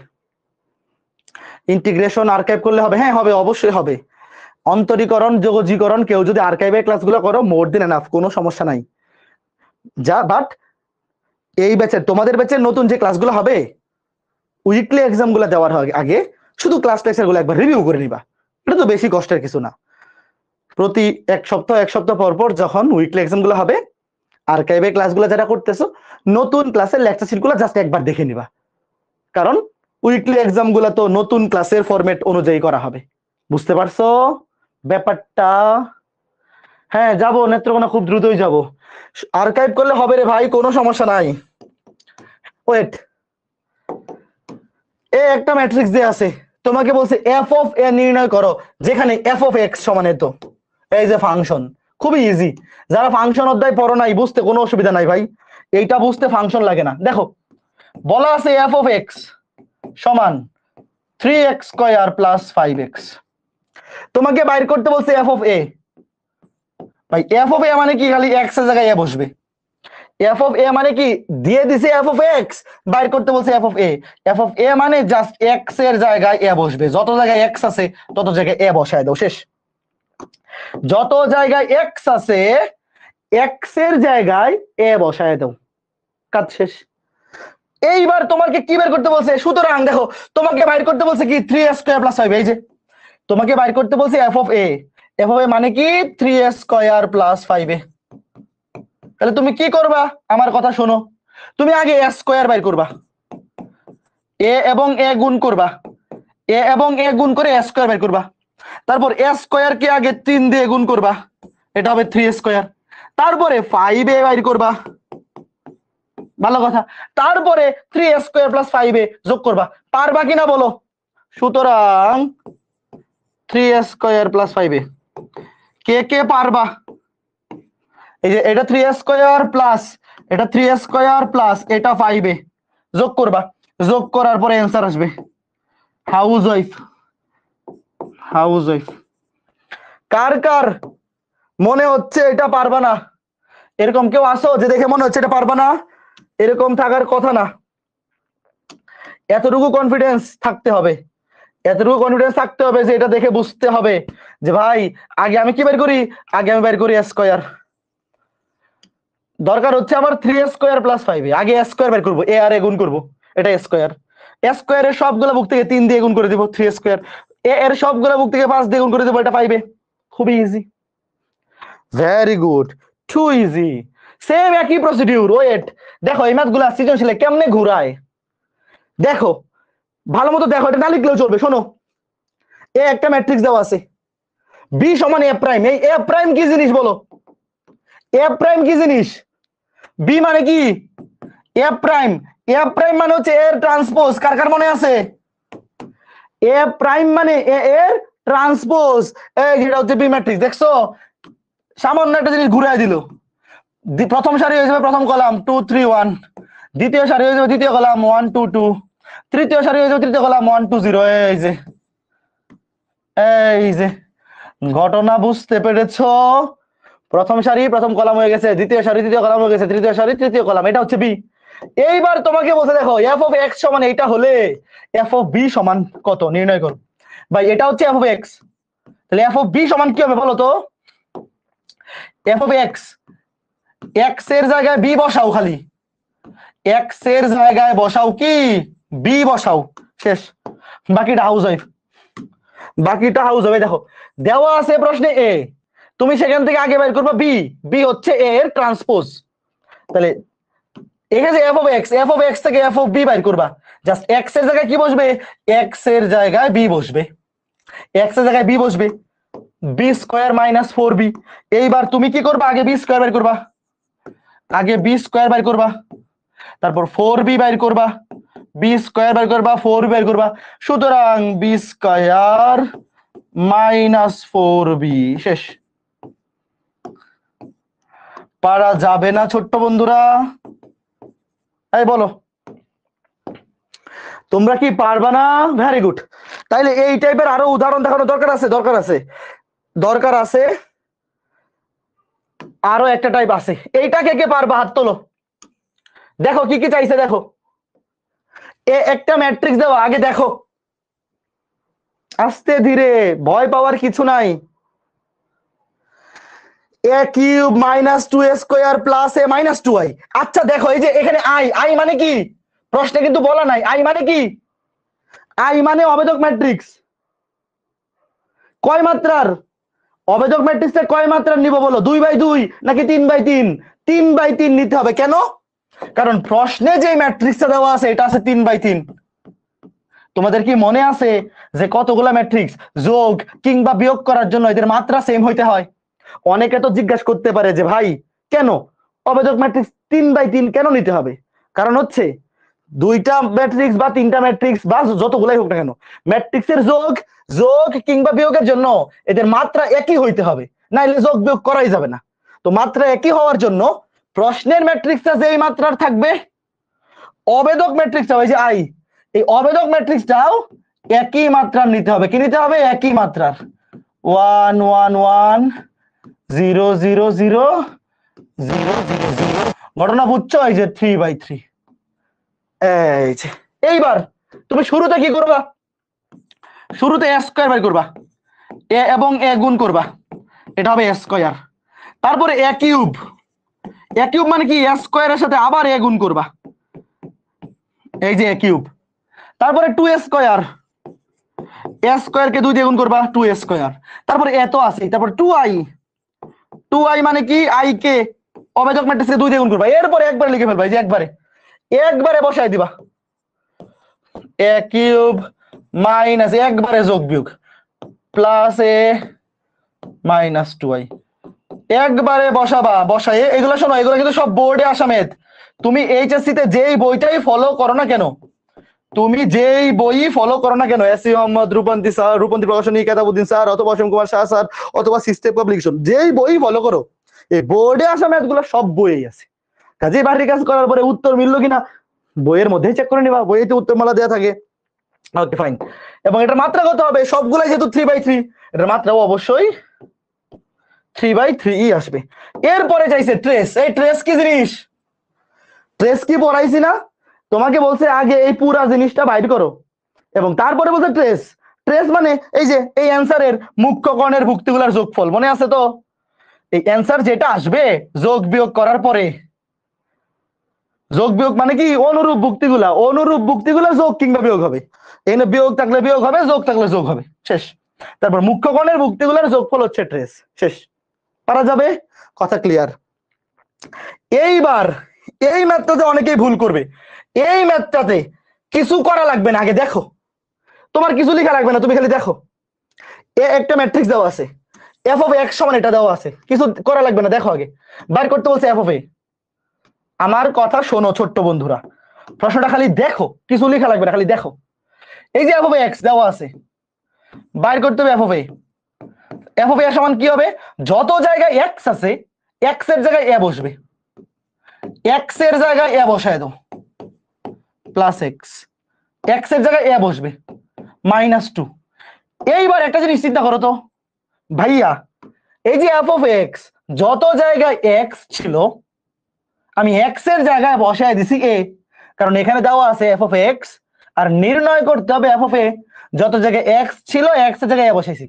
ইন্টিগ্রেশন আর্কাইভ করলে হবে, হ্যাঁ হবে, অবশ্যই হবে, অন্তরীকরণ যোগজীকরণ কেউ যদি আর্কাইভে ক্লাসগুলো করো মোর দেন এনাফ, কোনো সমস্যা নাই। যা বাট এই ব্যাচের তোমাদের ব্যাচের নতুন যে ক্লাসগুলো হবে উইকলি এক্সাম গুলো দেওয়ার আগে শুধু ক্লাস লেকচার গুলো একবার রিভিউ করে নিবা, এটা তো বেশি কষ্টের কিছু না। প্রতি এক সপ্তাহ পর পর যখন উইকলি এক্সাম গুলো হবে আর্কাইভে ক্লাসগুলো যারা করতেছো নতুন ক্লাসের লেকচার শিট গুলো জাস্ট একবার দেখে নিবা, কারণ উইকলি এক্সাম গুলো তো নতুন ক্লাসের ফরম্যাট অনুযায়ী করা হবে। বুঝতে পারছো ব্যাপারটা? হ্যাঁ যাবো নেত্রকোনা, খুব দ্রুতই যাব। আর্কাইভ করলে হবে রে ভাই, কোনো সমস্যা নাই। ওয়েট, এ একটা ম্যাট্রিক্স দিয়ে আছে, তোমাকে বলছে এফ অফ এ নির্ণয় করো, যেখানে এফ অফ এক্স সমান এত। এই যে ফাংশন, খুবই ইজি। যারা ফাংশন অধ্যায় পড়ো নাই বুঝতে কোনো অসুবিধা নাই ভাই, এইটা বুঝতে ফাংশন লাগে না। দেখো বলা আছে এফ অফ এক্স সমান 3x স্কয়ার প্লাস 5x, তোমাকে বাইর করতে বলছে এফ অফ এ। ভাই এফ অফ এ মানে কি, খালি এক্স এর জায়গায় এ বসবে। এফ অফ এ মানে কি, দিয়ে দিছে এফ অফ এক্স, বাইর করতে বলছে F of A. F of A মানে জাস্ট এক্স এর জায়গায় এ বসবে, যত জায়গায় এক্স আছে তত জায়গায় এ বসায় দাও, শেষ। যত জায়গায় এক্স আছে এক্স এর জায়গায় এ বসায় দাও, কাজ শেষ। এইবার তোমাকে কি বের করতে বলছে, সুতরাং দেখো তোমাকে বাইর করতে বলছে কি 3x স্কয়ার প্লাস 5, এই যে তোমাকে বাইর করতে বলছে F of A. F of A মানে কি 3x স্কয়ার প্লাস 5a। তাহলে তুমি কি করবা, আমার কথা শোনো, তুমি আগে এ স্কয়ার বাইর করবা, এ এবং এ গুণ করবা, এ এবং এ গুণ করে এ স্কয়ার বাইর করবা। তারপর এ স্কয়ার কে আগে 3 দিয়ে গুণ করবা, এটা হবে 3 স্কয়ার। তারপরে 5a বাইর করবা, ভালো কথা। তারপরে 3 স্কয়ার প্লাস 5a যোগ করবা, পারবা কিনা বলো। সুতরাং 3 স্কয়ার প্লাস 5a, কে কে পারবা? এই যে এটা 3 স্কয়ার প্লাস এটা 3 স্কয়ার প্লাস এটা 5a যোগ করবা, যোগ করার পরে অ্যান্সার আসবে। হাউস ওয়াইফ কার কার মনে হচ্ছে এটা পারবা না? এরকম কেউ আসো যে দেখে মনে হচ্ছে এটা পারবা না? এরকম থাকার কথা না, এতটুকু কনফিডেন্স থাকতে হবে, এতটুকু কনফিডেন্স থাকতে হবে যে এটা দেখে বুঝতে হবে যে ভাই আগে আমি কি বের করি, আগে আমি বের করি স্কয়ার। দরকার হচ্ছে আমার 3 স্কয়ার প্লাস 5a, আগে স্কয়ার বের করবো, এ আর এ গুণ করবো, এটা স্কয়ার। স্কয়ারের সবগুলো বুক থেকে 3 দিয়ে গুণ করে দিব 3 স্কয়ার, এ এর সবগুলো বুক থেকে 5 দিয়ে গুণ করে দেবো, এটা 5a। খুবই easy, very good, too easy. Same একই প্রসিডিউর। ওয়েট, দেখো এই ম্যাথগুলো সৃজনশীলে কেমনে ঘুরায়, দেখো ভালো মতো দেখো, এটা না লিখলেও চলবে। শোনো, এ একটা ম্যাট্রিক্স দেওয়া আছে, বি সমান এ প্রাইম। এই এ প্রাইম কি জিনিস বলো, এ প্রাইম কি জিনিস? বি মানে কি এ প্রাইম, এ প্রাইম মানে হচ্ছে এর ট্রান্সপোজ, কার কার মনে আছে? এ প্রাইম মানে এ এর ট্রান্সপোজ, এই যেটা হচ্ছে বি ম্যাট্রিক্স। দেখছো সামান্য একটা জিনিস ঘুরাই দিল, প্রথম সারি হয়ে যাবে প্রথম কলাম 2 3 1, দ্বিতীয় সারি হয়ে যাবে দ্বিতীয় কলাম 1 2 2, তৃতীয় সারি হয়ে যাবে তৃতীয় কলাম 1 2 0। এই যে ঘটনা বুঝতে পেরেছো? প্রথম সারি প্রথম কলাম হয়ে গেছে, দ্বিতীয় সারি দ্বিতীয় কলাম হয়ে গেছে, তৃতীয় সারি তৃতীয় কলাম, এটা হচ্ছে বি। এইবার তোমাকে বলতে দেখো এফ অফ এক্স সমান এইটা হলে এফ অফ বি সমান কত নির্ণয় করো। ভাই এটা হচ্ছে এফ অফ এক্স, তাহলে এফ অফ বি সমান কি হবে বলো তো? এফ অফ এক্স, এক্স এর জায়গায় বি বসাও, খালি এক্স এর জায়গায় বসাও কি বি বসাও, শেষ। বাকিটা হাউস ওয়াইফ, বাকিটা হাউস ওয়াইফ। দেখো দেওয়া আছে প্রশ্নে এ, তুমি সেখান থেকে আগে বের করবে বি, বি হচ্ছে এ এর ট্রান্সপোজ। তাহলে এখানে F of x, F of x থেকে এফ অফ বি বাইর করবা, জাস্ট এক্স এর জায়গায় কি বসবে, এক্স এর জায়গায় বি বসবে, এক্স এর জায়গায় বি বসবে, বি স্কয়ার মাইনাস 4b। এইবার তুমি কি করবা, আগে বি স্কয়ার বাইর করবা, আগে বি স্কয়ার বাইর করবা, তারপর 4b বাইর করবা, বি স্কয়ার বাইর করবা, 4b বাইর করবা। সুতরাং বি স্কয়ার মাইনাস 4b, শেষ। পারা যাবে না ছোট্ট বন্ধুরা? এই বলো তোমরা কি পারবা না? Very good. তাইলে এই টাইপের আরো উদাহরণ দেখানো দরকার আছে, দরকার আছে। আরো একটা টাইপ আছে, এইটা কে কে পারবা হাত তোলো। দেখো কি কি চাইছে, দেখো এ একটা ম্যাট্রিক্স দেওয়া, আগে দেখো আস্তে ধীরে, ভয় পাওয়ার কিছু নাই। A cube minus 2a square plus a minus 2i। আচ্ছা দেখো এই যে এখানে আই মানে কি, প্রশ্নে কিন্তু বলা নাই আই মানে কি। আই মানে অবেদক ম্যাট্রিক্স। কয় মাত্রার অবেদক ম্যাট্রিক্সে কয় মাত্রার নিব বলো, 2/2 নাকি 3/3? 3/3 নিতে হবে। কেন? কারণ প্রশ্নে যে ম্যাট্রিক্সটা দেওয়া আছে এটা আছে 3/3। তোমাদের কি মনে আছে যে কতগুলা ম্যাট্রিক্স যোগ কিংবা বিয়োগ করার জন্য এদের মাত্রা সেম হইতে হয়? অনেকে তো জিজ্ঞাসা করতে পারে যে ভাই কেন অবেদক ম্যাট্রিক্স 3/3 কেন নিতে হবে? কারণ হচ্ছে দুইটা ম্যাট্রিক্স বা তিনটা ম্যাট্রিক্স বা যতগুলাই হোক না কেন, ম্যাট্রিক্সের যোগ কিংবা বিয়োগের জন্য এদের মাত্রা একই হইতে হবে, নাইলে যোগ বিয়োগ করাই যাবে না। তো মাত্রা একই হওয়ার জন্য প্রশ্নের ম্যাট্রিক্সটা যেই মাত্রার থাকবে, অবেদক ম্যাট্রিক্সটা ওই যে আই, এই অবেদক ম্যাট্রিক্সটাও একই মাত্রার নিতে হবে। কি নিতে হবে? একই মাত্রার। 1 1 1 0 0 0 0 0 0। ঘটনা বুঝছো? এই যে 3/3। এই যে এইবার তুমি শুরুতে কি করবা? শুরুতে a স্কয়ার বাই করবা, a এবং a গুণ করবা, এটা হবে a স্কয়ার। তারপরে a কিউব, a কিউব মানে কি a স্কয়ারের সাথে আবার a গুণ করবা, এই যে a কিউব। তারপরে 2a স্কয়ার, a স্কয়ার কে 2 দিয়ে গুণ করবা, 2a স্কয়ার। তারপরে a তো আছে, তারপর 2i মানে কি i কে অবেদক ম্যাট্রিক্সে 2 দিয়ে গুণ করবা। এরপরে একবারে লিখে ফেলবা, এই যে একবারে বসায় দিবা a কিউব মাইনাস একবারে যোগ বিয়োগ প্লাস a মাইনাস 2i। একবারে বসাবা, বসায়ে এগুলো শোনো, এগুলো কিন্তু সব বোর্ডে আসা ম্যাথ। তুমি এইচএসসি তে যেই বইটাই ফলো করো না কেন, তুমি যেই বই ফলো করো না কেন, S C Mohammad Rupanti sir, Rupanti প্রকাশনী, কেতাবুদ্দিন স্যার, অথবা অসীম কুমার শাহ স্যার, অথবা সিস্টেম পাবলিকেশন, যেই বই ফলো করো, এই বোর্ডে আসা ম্যাথ গুলো সব বইয়েই আছে। কাজেই বাড়ির কাজ করার পরে উত্তর মিললো কিনা বইয়ের মধ্যেই চেক করে নিবা, বইতে উত্তরমালা দেওয়া থাকে। Okay fine. এবং এটার মাত্রা কত হবে? সবগুলাই যেহেতু 3/3, এটার মাত্রাও অবশ্যই 3/3 আসবে। এরপরে চাইছে ট্রেস। এই ট্রেস কি জিনিস? ট্রেস কি পড়াইছি না তোমাকে? বলছে আগে এই পুরা জিনিসটা বাইর করো এবং তারপরে বলছে ট্রেস। ট্রেস মানে এই যে এই অ্যান্সারের মুখ্য কর্ণের ভুক্তিগুলোর যোগফল, মনে আছে তো? এই অ্যান্সার যেটা আসবে যোগ বিয়োগ করার পরে, যোগ বিয়োগ মানে কি অনুরূপ ভুক্তিগুলা যোগ কিংবা বিয়োগ হবে। এখানে বিয়োগ থাকলে বিয়োগ হবে, যোগ থাকলে যোগ হবে, শেষ। তারপর মুখ্য কর্ণের ভুক্তিগুলোর যোগফল হচ্ছে ট্রেস, শেষ। পারা যাবে? কথা ক্লিয়ার? এইবার এই ম্যাথটাতে অনেকেই ভুল করবে। এই ম্যাথটাতে কিছু করা লাগবে না, আগে দেখো, তোমার কিছু লেখা লাগবে না, তুমি খালি দেখো একটা ম্যাট্রিক্স দেওয়া আছে, এফ অফ এক্স সমান এটা দেওয়া আছে, কিছু করা লাগবে না, দেখো আগে বাইর করতে বলছে এফ অফ এ। আমার কথা শোনো ছোট্ট বন্ধুরা, প্রশ্নটা খালি দেখো, কিছু লেখা লাগবে না, খালি দেখো। এই যে এফ অফ এক্স দেওয়া আছে, বাইর করতে হবে F of A. F of A সমান কি হবে? যত জায়গায় এক্স আছে এক্স এর জায়গায় এ বসবে, এক্স এর জায়গায় এ বসায় দাও, প্লাস এক্স, এক্স এর জায়গায় এ বসবে, -2। এইবার একটা জিনিস চিন্তা করো তো ভাইয়া, এই যে এফ অফ এক্স যত জায়গায় এক্স ছিল আমি এক্স এর জায়গায় বসায় দিছি এ, কারণ এখানে দেওয়া আছে এফ অফ এক্স, আর নির্ণয় করতে হবে এফ অফ এ যত জায়গায় এক্স ছিল এক্স এর জায়গায় এ বসাইছি।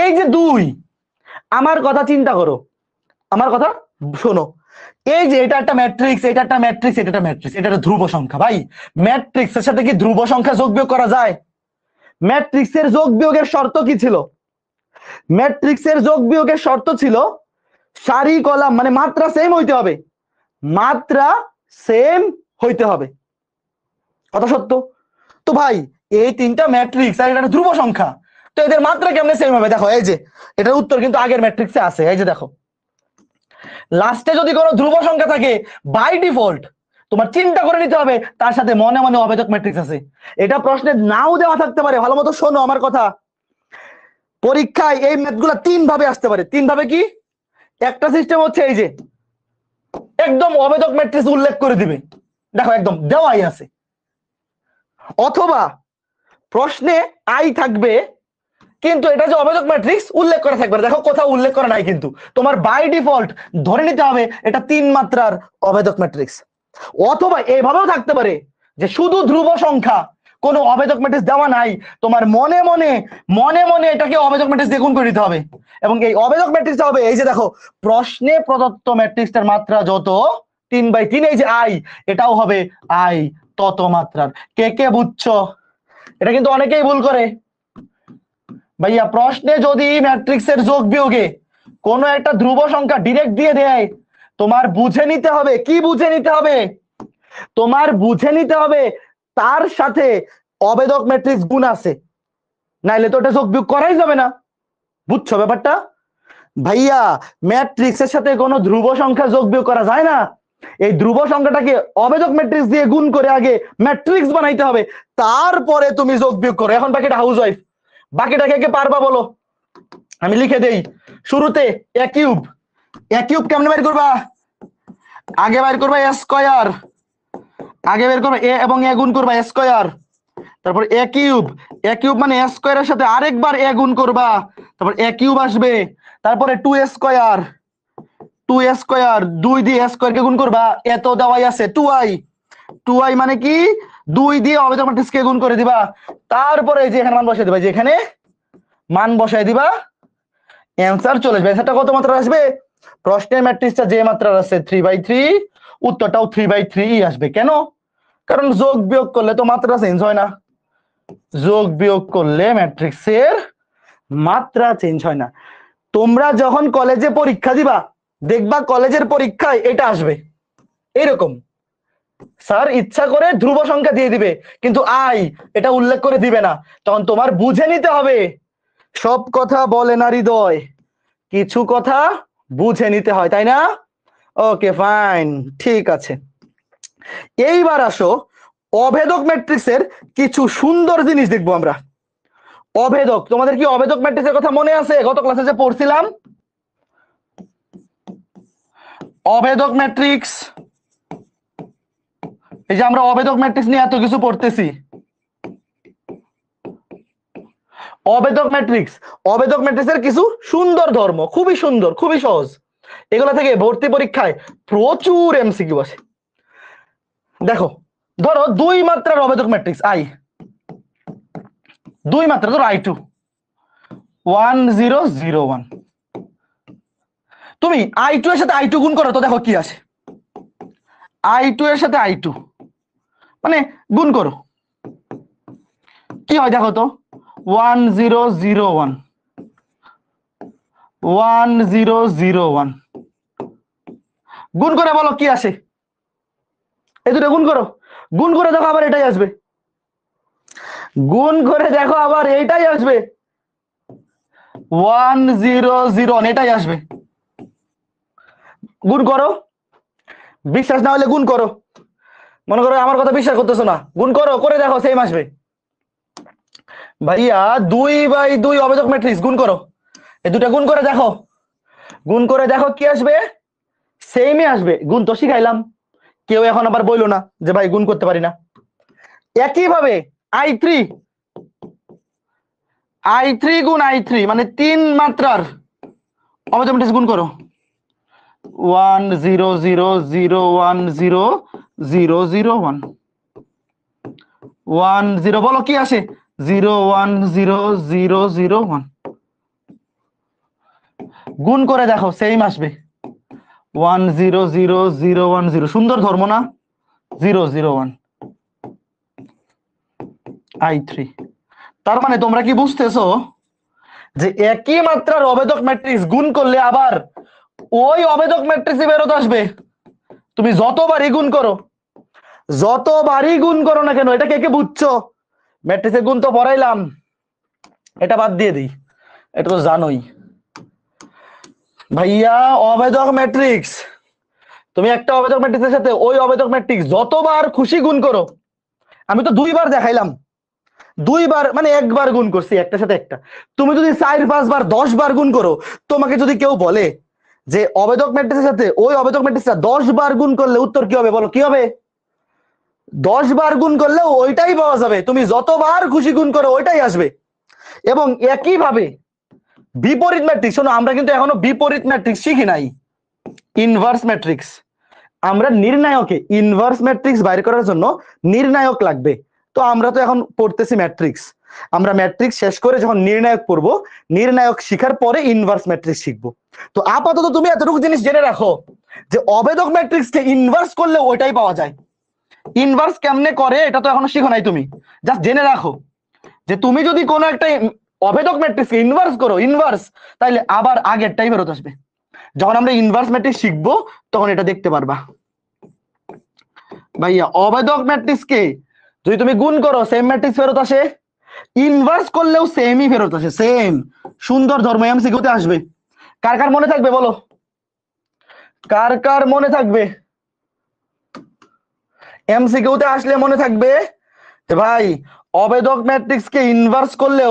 এই যে 2, আমার কথা চিন্তা করো, আমার কথা শোনো, এই যে এটা একটা ম্যাট্রিক্স, এটা একটা ম্যাট্রিক্স, এটা একটা ম্যাট্রিক্স, এটা একটা ধ্রুব সংখ্যা। ভাই ম্যাট্রিক্সের সাথে কি ধ্রুব সংখ্যা যোগ বিয়োগ করা যায়? ম্যাট্রিক্সের যোগ বিয়োগের শর্ত কি ছিল? ম্যাট্রিক্সের যোগ বিয়োগের শর্ত ছিল সারি কলাম মানে মাত্রা সেম হইতে হবে, মাত্রা সেম হইতে হবে, কথা সত্য তো? ভাই এই তিনটা ম্যাট্রিক্স আর এটা ধ্রুব সংখ্যা, তো এদের মাত্রা কেমনে সেম হবে? দেখো এই যে এটার উত্তর কিন্তু আগের ম্যাট্রিক্সে আছে, এই যে দেখো লাস্টে যদি কোনো ধ্রুব সংখ্যা থাকে বাই ডিফল্ট তোমার চিন্তা করে নিতে হবে তার সাথে মনে মনে অবেদক ম্যাট্রিক্স আছে। এটা প্রশ্নে নাও দেওয়া থাকতে পারে, ভালো মতো শোনো আমার কথা। পরীক্ষায় এই ম্যাথগুলো 3 ভাবে আসতে পারে। 3 ভাবে কি? একটা সিস্টেম হচ্ছে এই যে একদম অবেদক ম্যাট্রিক্স উল্লেখ করে দিবে, দেখো একদম দেওয়াই আছে, অথবা প্রশ্নে আই থাকবে কিন্তু এটা যে অবেদক ম্যাট্রিক্স উল্লেখ করা থাকবে, দেখো কোথাও উল্লেখ করা নাই, কিন্তু তোমার বাই ডিফল্ট ধরে নিতে হবে এটা 3 মাত্রার অবেদক ম্যাট্রিক্স। অথবা এইভাবেও থাকতে পারে যে শুধু ধ্রুব সংখ্যা কোনো অবেদক ম্যাট্রিক্স দেওয়া নাই, তোমার মনে মনে মনে মনে এটাকে অবেদক ম্যাট্রিক্স দিয়ে গুণ করে দিতে হবে। এবং এই অবেদক ম্যাট্রিক্সটা হবে, এই যে দেখো প্রশ্নে প্রদত্ত ম্যাট্রিক্সটার মাত্রা যত 3/3, এই যে আই, এটাও হবে আই তত মাত্রার। কে কে বুঝছো? এটা কিন্তু অনেকেই ভুল করে ভাইয়া। প্রশ্নে যদি ম্যাট্রিক্সের যোগ বিয়োগে কোনো একটা ধ্রুব সংখ্যা ডিরেক্ট দিয়ে দেয়, তোমার বুঝে নিতে হবে। কি বুঝে নিতে হবে? তোমার বুঝে নিতে হবে তার সাথে অবেদক ম্যাট্রিক্স গুণ আছে, নাইলে তো ওটা যোগ বিয়োগ করাই যাবে না। বুঝছো ব্যাপারটা? ভাইয়া ম্যাট্রিক্সের সাথে কোনো ধ্রুব সংখ্যা যোগ বিয়োগ করা যায় না। এই ধ্রুব সংখ্যাটাকে অবেদক ম্যাট্রিক্স দিয়ে গুণ করে আগে ম্যাট্রিক্স বানাইতে হবে, তারপরে তুমি যোগ বিয়োগ করো। এখন বাকিটা হাউস ওয়াইফ। বাকিটা কে কে পারবা বলো? আমি লিখে দেই। শুরুতে এ কিউব। এ কিউব কেমনে বের করবা? আগে বের করবা এ স্কয়ার, আগে বের করবা এ এবং এ গুণ করবা এ স্কয়ার, তারপর এ কিউব। এ কিউব মানে এ স্কয়ারের সাথে আরেকবার এ গুণ করবা, তারপর এ কিউব আসবে। তারপরে 2 স্কয়ার, 2 স্কয়ার 2 দিয়ে এ স্কয়ার কে গুণ করবা, এত দেওয়াই আছে 2i। 2i মানে কি? 2 দিয়ে অবেদক ম্যাট্রিক্স কে গুণ করে দিবা, তারপরে এই যে এখানে মান বসাই দিবা, যে এখানে মান বসাই দিবা, অ্যানসার চলে আসবে। অ্যানসারটা কত মাত্রা আসবে? প্রশ্নের ম্যাট্রিক্সটা যে মাত্রার আছে 3/3, উত্তরটাও 3/3 আসবে। কেন? কারণ যোগ বিয়োগ করলে তো মাত্রা চেঞ্জ হয় না। যোগ বিয়োগ করলে ম্যাট্রিক্সের মাত্রা চেঞ্জ হয় না। তোমরা যখন কলেজে পরীক্ষা দিবা, দেখবা কলেজের পরীক্ষায় এটা আসবে এরকম, স্যার ইচ্ছা করে ধ্রুব সংখ্যা দিয়ে দিবে কিন্তু আই এটা উল্লেখ করে দিবে না। তখন তোমার বুঝে নিতে হবে। সব কথা বলে না হৃদয়, কিছু কথা বুঝে নিতে হয়, তাই না? ওকে ফাইন, ঠিক আছে। এইবার আসো অভেদক ম্যাট্রিক্সের কিছু সুন্দর জিনিস দেখবো আমরা। অভেদক, তোমাদের কি অভেদক ম্যাট্রিক্সের কথা মনে আছে? গত ক্লাসে যে পড়ছিলাম অভেদক ম্যাট্রিক্স, এই যে আমরা অভেদক ম্যাট্রিক্স নিয়ে এত কিছু পড়তেছি। অভেদক ম্যাট্রিক্স, অভেদক ম্যাট্রিক্সের কিছু সুন্দর ধর্ম, খুবই সুন্দর, খুবই সহজ। এগুলা থেকে ভর্তি পরীক্ষায় প্রচুর এমসিকিউ আসে। দেখো, ধরো 2 মাত্রার অভেদক ম্যাট্রিক্স আই, 2 মাত্রা, ধরো I2 1 0 0 1। তুমি I2 এর সাথে I2 গুণ করো তো দেখো কি আসে। I2 এর সাথে I2 মানে গুণ করো, কি হয় দেখো তো। 1 0 0 1 1 0 0 1 গুণ করে বলো কি আসে। এই দুটো গুণ করো, গুণ করে দেখো আবার এটাই আসবে, গুণ করে দেখো আবার এইটাই আসবে, 1 0 0 1 এটাই আসবে। গুণ করো, বিশ্বাস না হলে গুণ করো। মনে করো আমার কথা বিশ্বাস করতেছো না, গুণ করো, করে দেখো সেম আসবে। ভাইয়া 2/2 অবেদক ম্যাট্রিক্স গুণ করো, এই দুটা গুণ করে দেখো, গুণ করে দেখো কি আসবে, সেমই আসবে। গুণ তো শিখাইলাম, কেউ এখন আবার বইলো না যে ভাই গুণ করতে পারি না। একইভাবে I3, I3 গুণ I3 মানে 3 মাত্রার অবেদক ম্যাট্রিক্স গুণ করো, 1 0 0 0 1 0 0 0 1 1 0 বলো কি আসে, 0 1 0 0 0 1 গুণ করে দেখো সেম আসবে, 1 0 0 0 1 0। সুন্দর ধর্ম না? 0 0 1 I3। তার মানে তোমরা কি বুঝতেছো যে একই মাত্রার অবেদক ম্যাট্রিক্স গুণ করলে আবার ওই অবেদক ম্যাট্রিক্সই বেরোতে আসবে। তুমি যতবারই গুণ করো, যতবারই গুণ করো না কেন, এটা কে কে বুঝছো? ম্যাট্রিক্সের গুণ তো পড়াইলাম, এটা বাদ দিয়ে দিই, এটা তো জানোই। ভাইয়া অবেদক ম্যাট্রিক্স, তুমি একটা অবেদক ম্যাট্রিক্সের সাথে ওই অবেদক ম্যাট্রিক্স যতবার খুশি গুণ করো। আমি তো 2 বার দেখাইলাম, 2 বার মানে 1 বার গুণ করছি একটার সাথে একটা। তুমি যদি 4 5 বার 10 বার গুণ করো, তোমাকে যদি কেউ বলে যে অবেদক ম্যাট্রিক্সের সাথে ওই অবেদক ম্যাট্রিক্সটা 10 বার গুণ করলে উত্তর কি হবে বলো, কি হবে? 10 বার গুণ করলে ওইটাই পাওয়া যাবে, তুমি যতবার খুশি গুণ করো ওইটাই আসবে। এবং একইভাবে বিপরীত ম্যাট্রিক্স, শোনো আমরা কিন্তু এখনো বিপরীত ম্যাট্রিক্স শিখি নাই, ইনভার্স ম্যাট্রিক্স। আমরা নির্ণায়কে ইনভার্স ম্যাট্রিক্স বাইর করার জন্য নির্ণায়ক লাগবে। তো আমরা তো এখন পড়তেছি ম্যাট্রিক্স, আমরা ম্যাট্রিক্স শেষ করে যখন নির্ণায়ক পড়বো, নির্ণায়ক শিখার পরে ইনভার্স ম্যাট্রিক্স শিখবো। তো আপাতত তুমি এতটুকু জিনিস জেনে রাখো যে অবেদক ম্যাট্রিক্সকে ইনভার্স করলে ওইটাই পাওয়া যায়। ইনভার্স কেমনে করে এটা তো এখনো শিখো নাই তুমি, জাস্ট জেনে রাখো যে তুমি যদি কোনো একটা অবেদক ম্যাট্রিক্সকে ইনভার্স করো, ইনভার্স, তাইলে আবার আগেরটাই ফেরত আসবে। যখন আমরা ইনভার্স ম্যাট্রিক্স শিখবো তখন এটা দেখতে পারবা। ভাইয়া অবেদক ম্যাট্রিক্সকে যদি তুমি গুণ করো সেম ম্যাট্রিক্স ফেরত আসে, ইনভার্স করলেও সেমই ফেরত আসে, সেম। সুন্দর ধর্ম এমসিকিউতে আসবে। কার কার মনে থাকবে বলো, কার কার মনে থাকবে? এমসিকিউতে আসলে মনে থাকবে যে ভাই অবেদক ম্যাট্রিক্সকে ইনভার্স করলে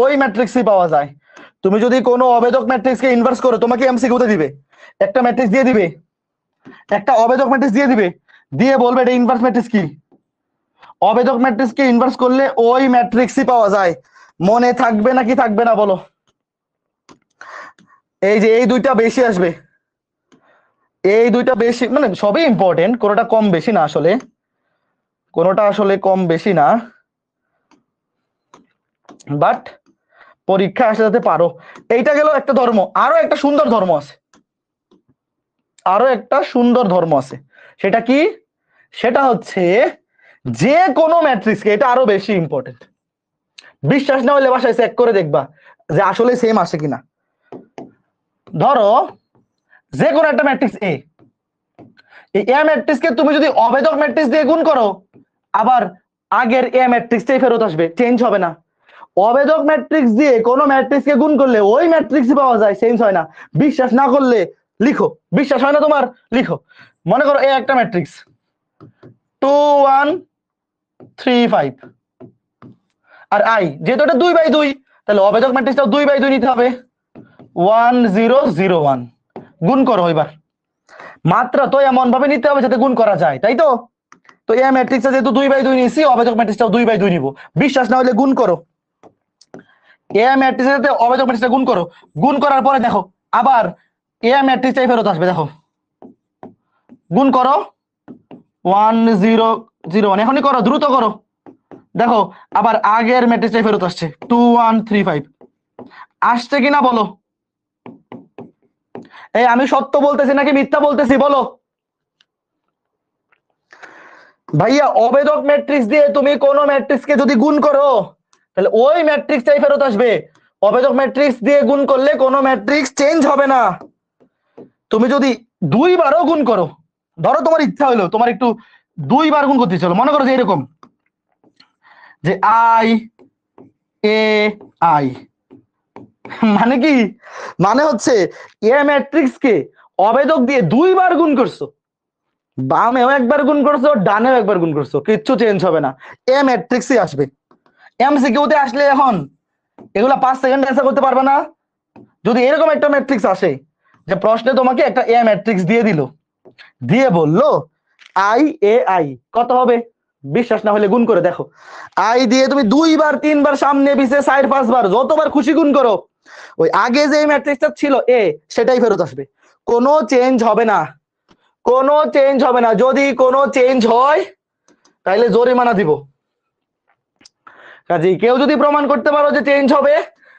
ওই ম্যাট্রিক্সই পাওয়া যায়। তুমি যদি কোনো অবেদক ম্যাট্রিক্সকে ইনভার্স করো তোমাকে এমসিকিউতে দিবে একটা ম্যাট্রিক্স দিয়ে দিবে, একটা অবেদক ম্যাট্রিক্স দিয়ে দিবে, দিয়ে বলবে এটা ইনভার্স ম্যাট্রিক্স কি। অবেদক ম্যাট্রিক্সকে ইনভার্স করলে ওই ম্যাট্রিক্সই পাওয়া যায়। মনে থাকবে নাকি থাকবে না বলো? এই যে এই দুইটা বেশি আসবে, এই দুইটা বেশি, মানে সবই ইম্পর্টেন্ট, কোনোটা কম বেশি না, আসলে কোনোটা আসলে কম বেশি না, বাট পরীক্ষা আসলে যাতে পারো। এইটা গেল একটা ধর্ম। আরো একটা সুন্দর ধর্ম আছে, আরো একটা সুন্দর ধর্ম আছে। সেটা কি? সেটা হচ্ছে যে কোনো ম্যাট্রিক্সকে, এটা আরো বেশি ইম্পর্টেন্ট, বিশ্বাস না হলে বাসায় চেক করে দেখবা যে আসলে সেম আসে কিনা। ধরো যে কোনো একটা ম্যাট্রিক্স এ, এই এ ম্যাট্রিক্সকে তুমি যদি অবেদক ম্যাট্রিক্স দিয়ে গুণ করো, আবার আগের এ ম্যাট্রিক্সটাই ফেরত আসবে, চেঞ্জ হবে না। অবেদক ম্যাট্রিক্স দিয়ে কোনো ম্যাট্রিক্সকে গুণ করলে ওই ম্যাট্রিক্সই পাওয়া যায়, চেঞ্জ হয় না। বিশ্বাস না করলে লিখো, বিশ্বাস হয় না তোমার লিখো। মনে করো এ একটা ম্যাট্রিক্স 2 1 3 5, আর আই যেহেতু এটা 2/2, তাহলে অবেদক ম্যাট্রিক্সটাও 2/2 নিতে হবে, 1 0 0 1। গুণ করো এবার, মাত্রা তো এমন ভাবে নিতে হবে যাতে গুণ করা যায়, তাই তো? তো এ ম্যাট্রিক্সটা যেহেতু 2/2 নিয়েছি, অবেদক ম্যাট্রিক্সটাও 2/2 নিব। বিশ্বাস না হলে গুণ করো, এ ম্যাট্রিক্সের সাথে অবেদক ম্যাট্রিক্সটা গুণ করো, গুণ করার পরে দেখো আবার এ ম্যাট্রিক্সটাই ফেরত আসবে। দেখো গুণ করো 1 0 0 1, এখনই করো, দ্রুত করো। দেখো আবার আগের ম্যাট্রিক্সটাই ফেরত আসছে 2 1 3 5। আসছে কিনা বলো? এই আমি সত্য বলতেছি নাকি মিথ্যা বলতেছি বলো? ভাইয়া অবেদক ম্যাট্রিক্স দিয়ে তুমি কোন ম্যাট্রিক্সকে যদি গুণ করো তাহলে ওই ম্যাট্রিক্সটাই ফেরত আসবে। অবেদক ম্যাট্রিক্স দিয়ে গুণ করলে কোনো ম্যাট্রিক্স চেঞ্জ হবে না। তুমি যদি দুইবারও গুণ করো, ধরো তোমার ইচ্ছা হলো তোমার একটু দুইবার গুণ করতে চলো, মনে করো যে এরকম যে আই এ আই, মানে কি? মানে হচ্ছে এ ম্যাট্রিক্স কে অবেদক দিয়ে দুইবার গুণ করছো, বামেও একবার গুণ করছো ডানেও একবার গুণ করছো, কিচ্ছু চেঞ্জ হবে না, এ ম্যাট্রিক্সই আসবে। এমসিকিউতে আসলে এখন এগুলা 5 সেকেন্ড অ্যান্সার করতে পারবে না। যদি এরকম একটা ম্যাট্রিক্স আসে যে প্রশ্নে তোমাকে একটা এ ম্যাট্রিক্স দিয়ে দিল, দিয়ে বললো আই এ আই কত হবে, বিশ্বাস না হলে গুণ করে দেখো। আই দিয়ে তুমি 2 বার 3 বার সামনে পিছে 4 5 বার যতবার খুশি গুণ করো, ওই আগে যে ম্যাট্রিক্সটা ছিল এ সেটাই ফেরত আসবে, কোনো চেঞ্জ হবে না, কোনো চেঞ্জ হবে না। যদি কোনো চেঞ্জ হয় তাহলে জরিমানা দিব। কাজে কেউ যদি প্রমাণ করতে পারো যে চেঞ্জ হবে,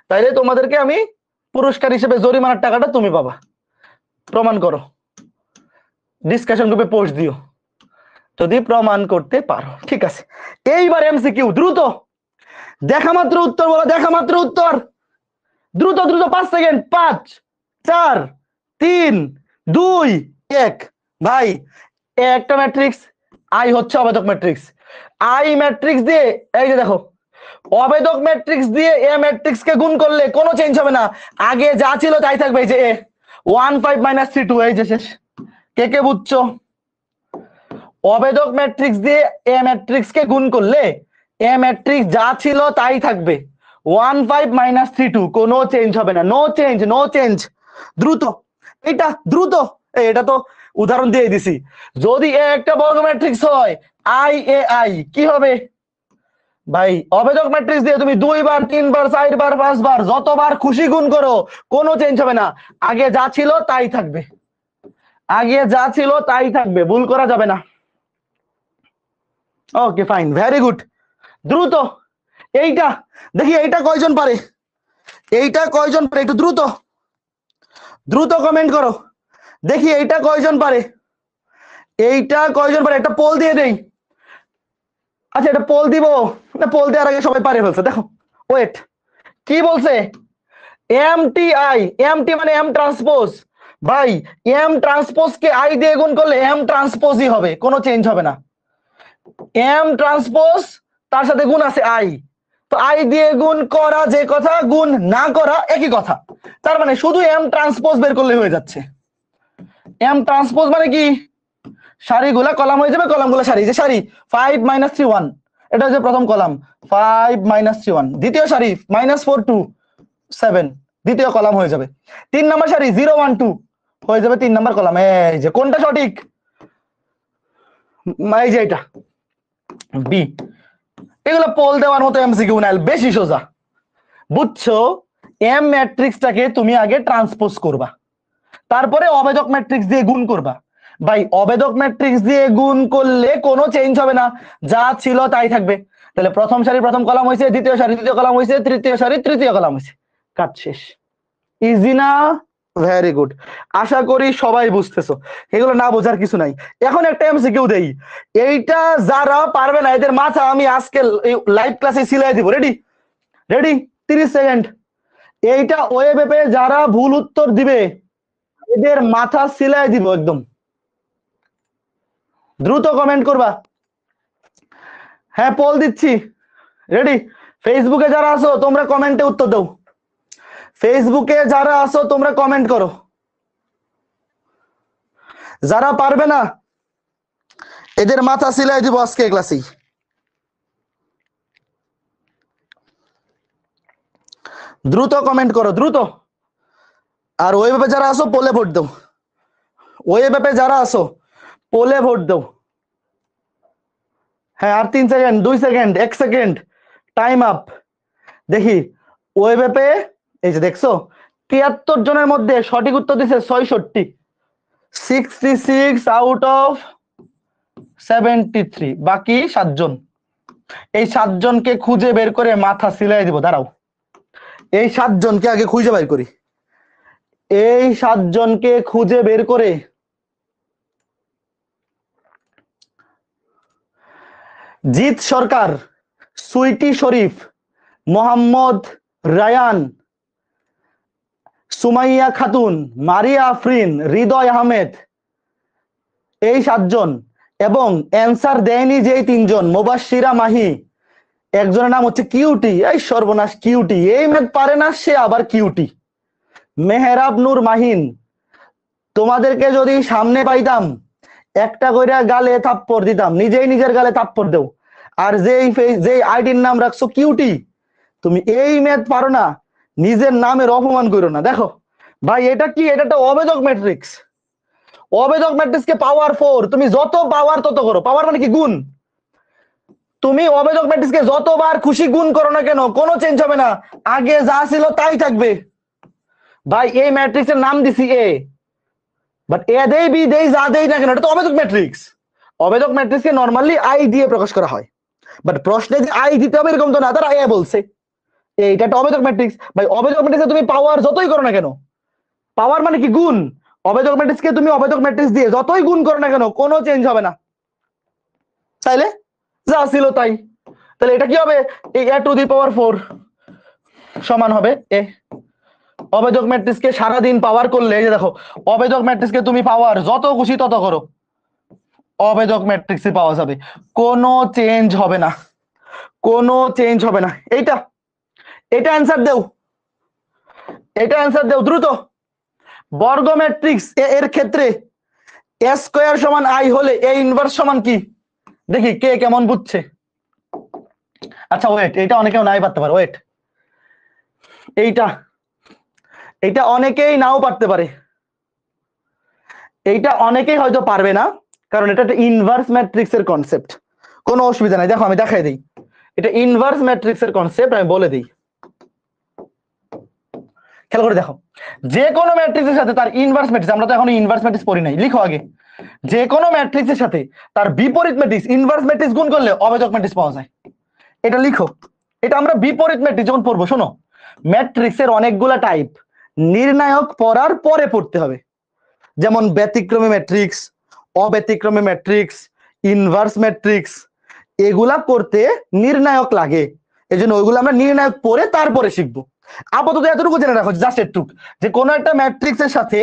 তাহলে তোমাদেরকে আমি পুরস্কার হিসেবে জরিমানার টাকাটা তুমি পাবা। প্রমাণ করো, ডিসকাশন গ্রুপে পোস্ট দিও যদি প্রমাণ করতে পারো, ঠিক আছে? এইবার এমসিকিউ দ্রুত, দেখা মাত্র উত্তর বলো, দেখা মাত্র উত্তর, দ্রুত দ্রুত, 5 সেকেন্ড, 5 4 3 2 1। ভাই একটা ম্যাট্রিক্স আই হচ্ছে অবেদক ম্যাট্রিক্স, আই ম্যাট্রিক্স দিয়ে এই যে দেখো অবেদক ম্যাট্রিক্স দিয়ে এ ম্যাট্রিক্স কে গুণ করলে কোনো চেঞ্জ হবে না, আগে যা ছিল তাই থাকবে। এই যে এ 1 5 - 3 2, এই যে শেষ। কে কে বুঝছো? অবেদক ম্যাট্রিক্স দিয়ে এ ম্যাট্রিক্স কে গুণ করলে এ ম্যাট্রিক্স যা ছিল তাই থাকবে, 1 5 - 3 2, কোনো চেঞ্জ হবে না, নো চেঞ্জ, নো চেঞ্জ। দ্রুত এটা দ্রুত, এটা তো উদাহরণ দিয়ে দিছি। যদি এ একটা বর্গ ম্যাট্রিক্স হয় আই এ আই কি হবে? ভাই অবেদক ম্যাট্রিক্স দিয়ে তুমি 2 বার 3 বার 4 বার 5 বার যতবার খুশি গুণ করো, কোনো চেঞ্জ হবে না, আগে যা ছিল তাই থাকবে, আগে যা ছিল তাই থাকবে, ভুল করা যাবে না। Okay fine, very good. দ্রুত এইটা দেখি, এইটা কয়জন পারে, এইটা কয়জন পারে, একটু দ্রুত দ্রুত কমেন্ট করো দেখি, এইটা কয়জন পারে, এইটা কয়জন পারে, একটা পোল দিয়ে দেই। আচ্ছা এটা পোল দিব না, পোল দেওয়ার আগে সবাই পারে ফেলছে, দেখো ওয়েট কি বলছে, এমটিআই, এমটি মানে এম ট্রান্সপোজ। ভাই এম ট্রান্সপোজ কে আই দিয়ে গুণ করলে এম ট্রান্সপোজই হবে, কোনো চেঞ্জ হবে না। এম ট্রান্সপোজ তার সাথে গুণ আছে আই, তো আই দিয়ে গুণ করা যে কথা, গুণ না করা একই কথা। তার মানে শুধু এম ট্রান্সপোজ বের করলে হয়ে যাচ্ছে। এম ট্রান্সপোজ মানে কি, সারিগুলা কলাম হয়ে যাবে, কলামগুলো সারি, যে সারি 5 - 3 1, এটা হচ্ছে প্রথম কলাম 5 - 3 1, দ্বিতীয় সারি -4 2 7, দ্বিতীয় কলাম হয়ে যাবে। 3 নম্বর সারি 0 1 2 হয়ে যাবে 3 নম্বর কলাম। এই যে কোনটা সঠিক, এই যে এটা বি। এগুলো পোল দেওয়ার মতো এমসিকিউ না, বেশি সোজা, বুঝছো? এম ম্যাট্রিক্সটাকে তুমি আগে ট্রান্সপোজ করবা, তারপরে অবেদক ম্যাট্রিক্স দিয়ে গুণ করবা। ভাই অবেদক ম্যাট্রিক্স দিয়ে গুণ করলে কোনো চেঞ্জ হবে না, যা ছিল তাই থাকবে। তাহলে প্রথম সারি প্রথম কলাম হয়েছে, দ্বিতীয় সারি দ্বিতীয় কলাম হয়েছে, তৃতীয় সারি তৃতীয় কলাম হয়েছে, কাজ শেষ। ইজি না? ভেরি গুড, আশা করি সবাই বুঝতেছো, এগুলো না বোঝার কিছু নাই। এখন একটা এমসিকিউ দেই, এইটা যারা পারবে না এদের মাথা আমি আজকে লাইভ ক্লাসে সিলাই দিব। Ready ready 30 second. এইটা ওয়েব অ্যাপে যারা ভুল উত্তর দিবে এদের মাথা সিলাই দিব একদম, দ্রুত কমেন্ট করবা। হ্যাঁ পোল দিচ্ছি, রেডি। ফেসবুকে যারা আছো তোমরা কমেন্টে উত্তর দাও, ফেসবুকে যারা আছো তোমরা কমেন্ট করো। যারা পারবে না এদের মাথা সিলাই দিব আজকে ক্লাসে। দ্রুত কমেন্ট করো দ্রুত। আর ওই ব্যাপারে যারা আসো পোলে ভোট দাও, ওই ব্যাপারে যারা আসো পোলে ভোট দাও। হ্যাঁ আর 3 second, 2 second, 1 second, time up. দেখি ওই ব্যাপারে, এই যে দেখছো 73 জনের মধ্যে সঠিক উত্তর দিছে 66, 66 আউট অফ 73, বাকি 7 জন। এই 7 জনকে খুঁজে বের করে মাথা সিলাই দিব, দাঁড়াও এই 7 জনকে আগে খুঁজে বের করি, এই 7 জনকে খুঁজে বের করে। জিৎ সরকার, সুইটি শরীফ, মোহাম্মদ রায়ান, সুমাইয়া খাতুন, মারিয়া আফরিন, হৃদয় আহমেদ, এই 7 জন। এবং অ্যান্সার দেয়নি যে 3 জন, মুবাশশিরা মাহি, একজনের নাম হচ্ছে কিউটি, এই সর্বনাশ কিউটি, এই ম্যাথ পারে না সে আবার কিউটি। মেহরাব নূর মাহিন, তোমাদেরকে যদি সামনে পাইতাম একটা কইরা গালে থাপ্পড় দিতাম, নিজেই নিজের গালে থাপ্পড় দেও। আর যেই আইডির নাম রাখছো কিউটি, তুমি এই ম্যাথ পারো না, নিজের নামের অপমান করো না। দেখো ভাই এটা কি, এটা একটা অবেদক ম্যাট্রিক্স, অবেদক ম্যাট্রিক্স কে পাওয়ার 4, তুমি যত পাওয়ার তত করো, পাওয়ার মানে কি গুণ, তুমি অবেদক ম্যাট্রিক্স কে যতবার খুশি গুণ করো না কেন কোনো চেঞ্জ হবে না, আগে যা ছিল তাই থাকবে। ভাই এই ম্যাট্রিক্সের নাম দিছি এ, বাট এ দেই বি দেই যা দেই না কেন এটা তো অবেদক ম্যাট্রিক্স। অবেদক ম্যাট্রিক্সকে নরমালি আই দিয়ে প্রকাশ করা হয়, বাট প্রশ্নে যে আই দিতে হবে এরকম তো না, তারা এ বলছে, এইটা একটা অবেদক ম্যাট্রিক্স। ভাই অবেদক ম্যাট্রিক্সে তুমি পাওয়ার যতই করো না কেন, পাওয়ার মানে কি গুণ, অবেদক ম্যাট্রিক্সকে তুমি অবেদক ম্যাট্রিক্স দিয়ে যতই গুণ করো না কেন কোনো চেঞ্জ হবে না, তাইলে যা ছিল তাই। তাহলে এটা কি হবে, এই a টু দি পাওয়ার 4 সমান হবে এ। অবেদক ম্যাট্রিক্সকে সারাদিন পাওয়ার করলে, এই যে দেখো অবেদক ম্যাট্রিক্সকে তুমি পাওয়ার যত খুশি তত করো, অবেদক ম্যাট্রিক্সে পাওয়া যাবে, কোনো চেঞ্জ হবে না, কোনো চেঞ্জ হবে না। এইটা এটা অ্যান্সার দেও, এটা অ্যান্সার দেও দ্রুত। বর্গ ম্যাট্রিক্স এর ক্ষেত্রে এ স্কয়ার সমান আই হলে এ ইনভার্স সমান কি, দেখি কে কেমন বুঝছে। আচ্ছা ওয়েট, এটা অনেকেও নাই পারতে পারে, ওয়েট এইটা, এইটা অনেকেই নাও পারতে পারে, এইটা অনেকেই হয়তো পারবে না, কারণ এটা একটা ইনভার্স ম্যাট্রিক্সের কনসেপ্ট। কোনো অসুবিধা নাই, দেখো আমি দেখাই দিই, এটা ইনভার্স ম্যাট্রিক্সের কনসেপ্ট, আমি বলে দিই, খেয়াল করে দেখো। যে কোনো ম্যাট্রিক্সের সাথে তার ইনভার্স ম্যাট্রিক্স, আমরা তো এখন ইনভার্স ম্যাট্রিক্স পড়ি নাই, লিখো আগে, যে কোনো ম্যাট্রিক্সের সাথে তার বিপরীত ম্যাট্রিক্স ইনভার্স ম্যাট্রিক্স গুণ করলে অবেদক ম্যাট্রিক্স পাওয়া যায়। এটা লিখো, এটা আমরা বিপরীত ম্যাট্রিক্স যখন পড়বো, শোনো ম্যাট্রিক্সের অনেকগুলা টাইপ, নির্ণায়ক পড়ার পরে পড়তে হবে। যেমন ব্যতিক্রমী ম্যাট্রিক্স, অব্যতিক্রমী ম্যাট্রিক্স, ইনভার্স ম্যাট্রিক্স, এগুলা করতে নির্ণায়ক লাগে, এই জন্য ওইগুলো আমরা নির্ণায়ক পড়ে তারপরে শিখবো। আপাতত এতটুকু জেনে রাখো, জাস্ট এটুক, যে কোনো একটা ম্যাট্রিক্সের সাথে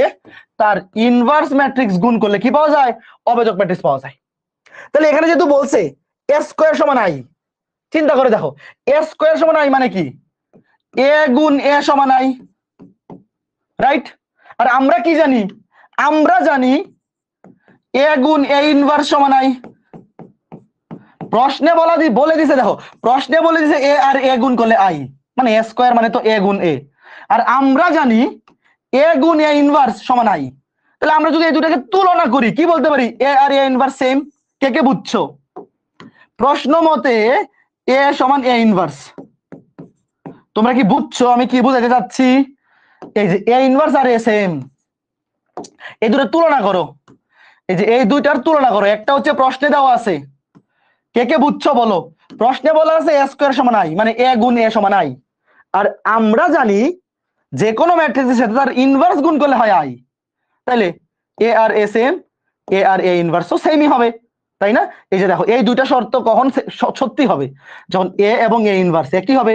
তার ইনভার্স ম্যাট্রিক্স গুণ করলে কি পাওয়া যায়? অবেজক ম্যাট্রিক্স পাওয়া যায়। তাহলে এখানে যেহেতু বলছে এ স্কোয়ার সমান আই, চিন্তা করে দেখো এ স্কোয়ার সমান আই মানে কি? এ গুণ এ সমান আই, রাইট? আর আমরা কি জানি? আমরা জানি এ গুণ এ ইনভার্স সমান আই। প্রশ্নে বলে দিছে, দেখো প্রশ্নে বলে দিছে এ আর এ গুণ করলে আই, মানে এ স্কোয়ার মানে তো এ গুণ এ, আর আমরা জানি এ গুণ এ ইনভার্স সমান আই। তাহলে আমরা যদি এই দুটাকে তুলনা করি কি বলতে পারি? এ আর এ ইনভার্স সেম। কে কে বুঝছো? প্রশ্ন মতে এ সমান এ ইনভার্স। তোমরা কি বুঝছো আমি কি বুঝাতে চাচ্ছি? এই যে A inverse R A same, এই দুটো তুলনা করো, এই যে এই দুইটার তুলনা করো। একটা হচ্ছে প্রশ্নে দেওয়া আছে, কে কে বুঝছো বলো? প্রশ্নে বলা আছে এ স্কোয়ার সমান আই, মানে এ গুণ এ সমান আই। আর আমরা জানি যে কোনো ম্যাট্রিক্সের সাথে তার ইনভার্স গুণ করলে হয় আই, তাইলে এ আর এ সেম, এ আর এ ইনভার্সও সেমই হবে, তাই না? এই যে দেখো এই দুইটা শর্ত কখন সত্যি হবে? যখন এ এবং এ ইনভার্স একই হবে,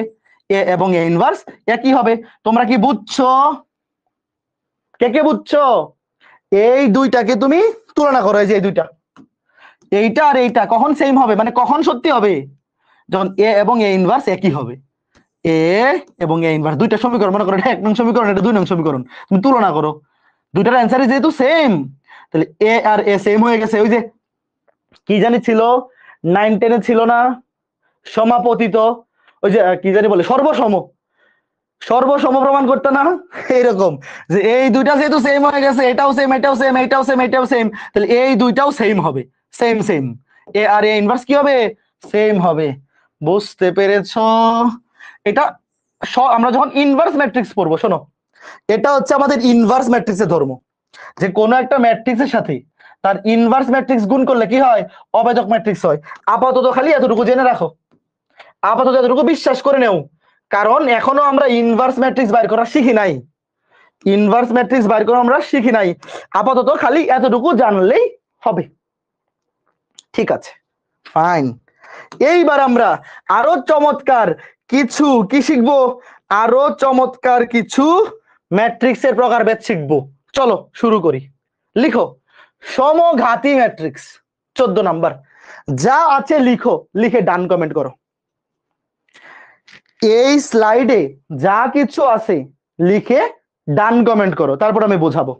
এ এবং এ ইনভার্স একই হবে। তোমরা কি বুঝছো? কে কে বুঝছো? এই দুইটাকে তুমি তুলনা করো, এই যে এই দুইটা, এইটা আর এইটা কখন সেম হবে, মানে কখন সত্যি হবে? যখন এ এবং এ ইনভার্স একই হবে। এ এবং এ ইনভার্স দুইটা সমীকরণ, মনে করো এটা 1 নং সমীকরণ, এটা 2 নং সমীকরণ, তুমি তুলনা করো, দুইটার অ্যান্সারই যেহেতু সেম, তাহলে এ আর এ সেম হয়ে গেছে। ওই যে কি জানি ছিল 9-10 ছিল না সমাপতিত, ওই যে কি জানি বলে সর্বসম, সর্বসম প্রমাণ করতে না, এইরকম যে এই দুইটা যেহেতু সেম হয়ে গেছে, এটাও সেম এটাও সেম এটাও সেম এটাও সেম, তাহলে এই দুইটাও সেম হবে, same same, A R A inverse কি হবে? সেম হবে। বুঝতে পেরেছো? এটা আমরা যখন ইনভার্স ম্যাট্রিক্স পড়বো, শোনো এটা হচ্ছে আমাদের ইনভার্স ম্যাট্রিক্সের ধর্ম, যে কোনো একটা ম্যাট্রিক্সের সাথে তার ইনভার্স ম্যাট্রিক্স গুণ করলে কি হয়? অবেজক ম্যাট্রিক্স হয়। আপাতত খালি এতটুকু জেনে রাখো, আপাতত এতটুকু বিশ্বাস করে নেও, কারণ এখনো আমরা ইনভার্স ম্যাট্রিক্স বাইর করা শিখি নাই, ইনভার্স ম্যাট্রিক্স বাইর করা আমরা শিখি নাই, আপাতত খালি এতটুকু জানলেই হবে। ঠিক আছে, ফাইন। এইবার আমরা আরো চমৎকার কিছু কি শিখবো? আরো চমৎকার কিছু ম্যাট্রিক্সের প্রকারভেদ শিখবো। চলো শুরু করি। লিখো সমঘাতী ম্যাট্রিক্স, 14 নাম্বার। যা আছে লিখো, লিখে ডান কমেন্ট করো। এই স্লাইডে যা কিছু আছে লিখে ডান কমেন্ট করো, তারপর আমি বোঝাবো।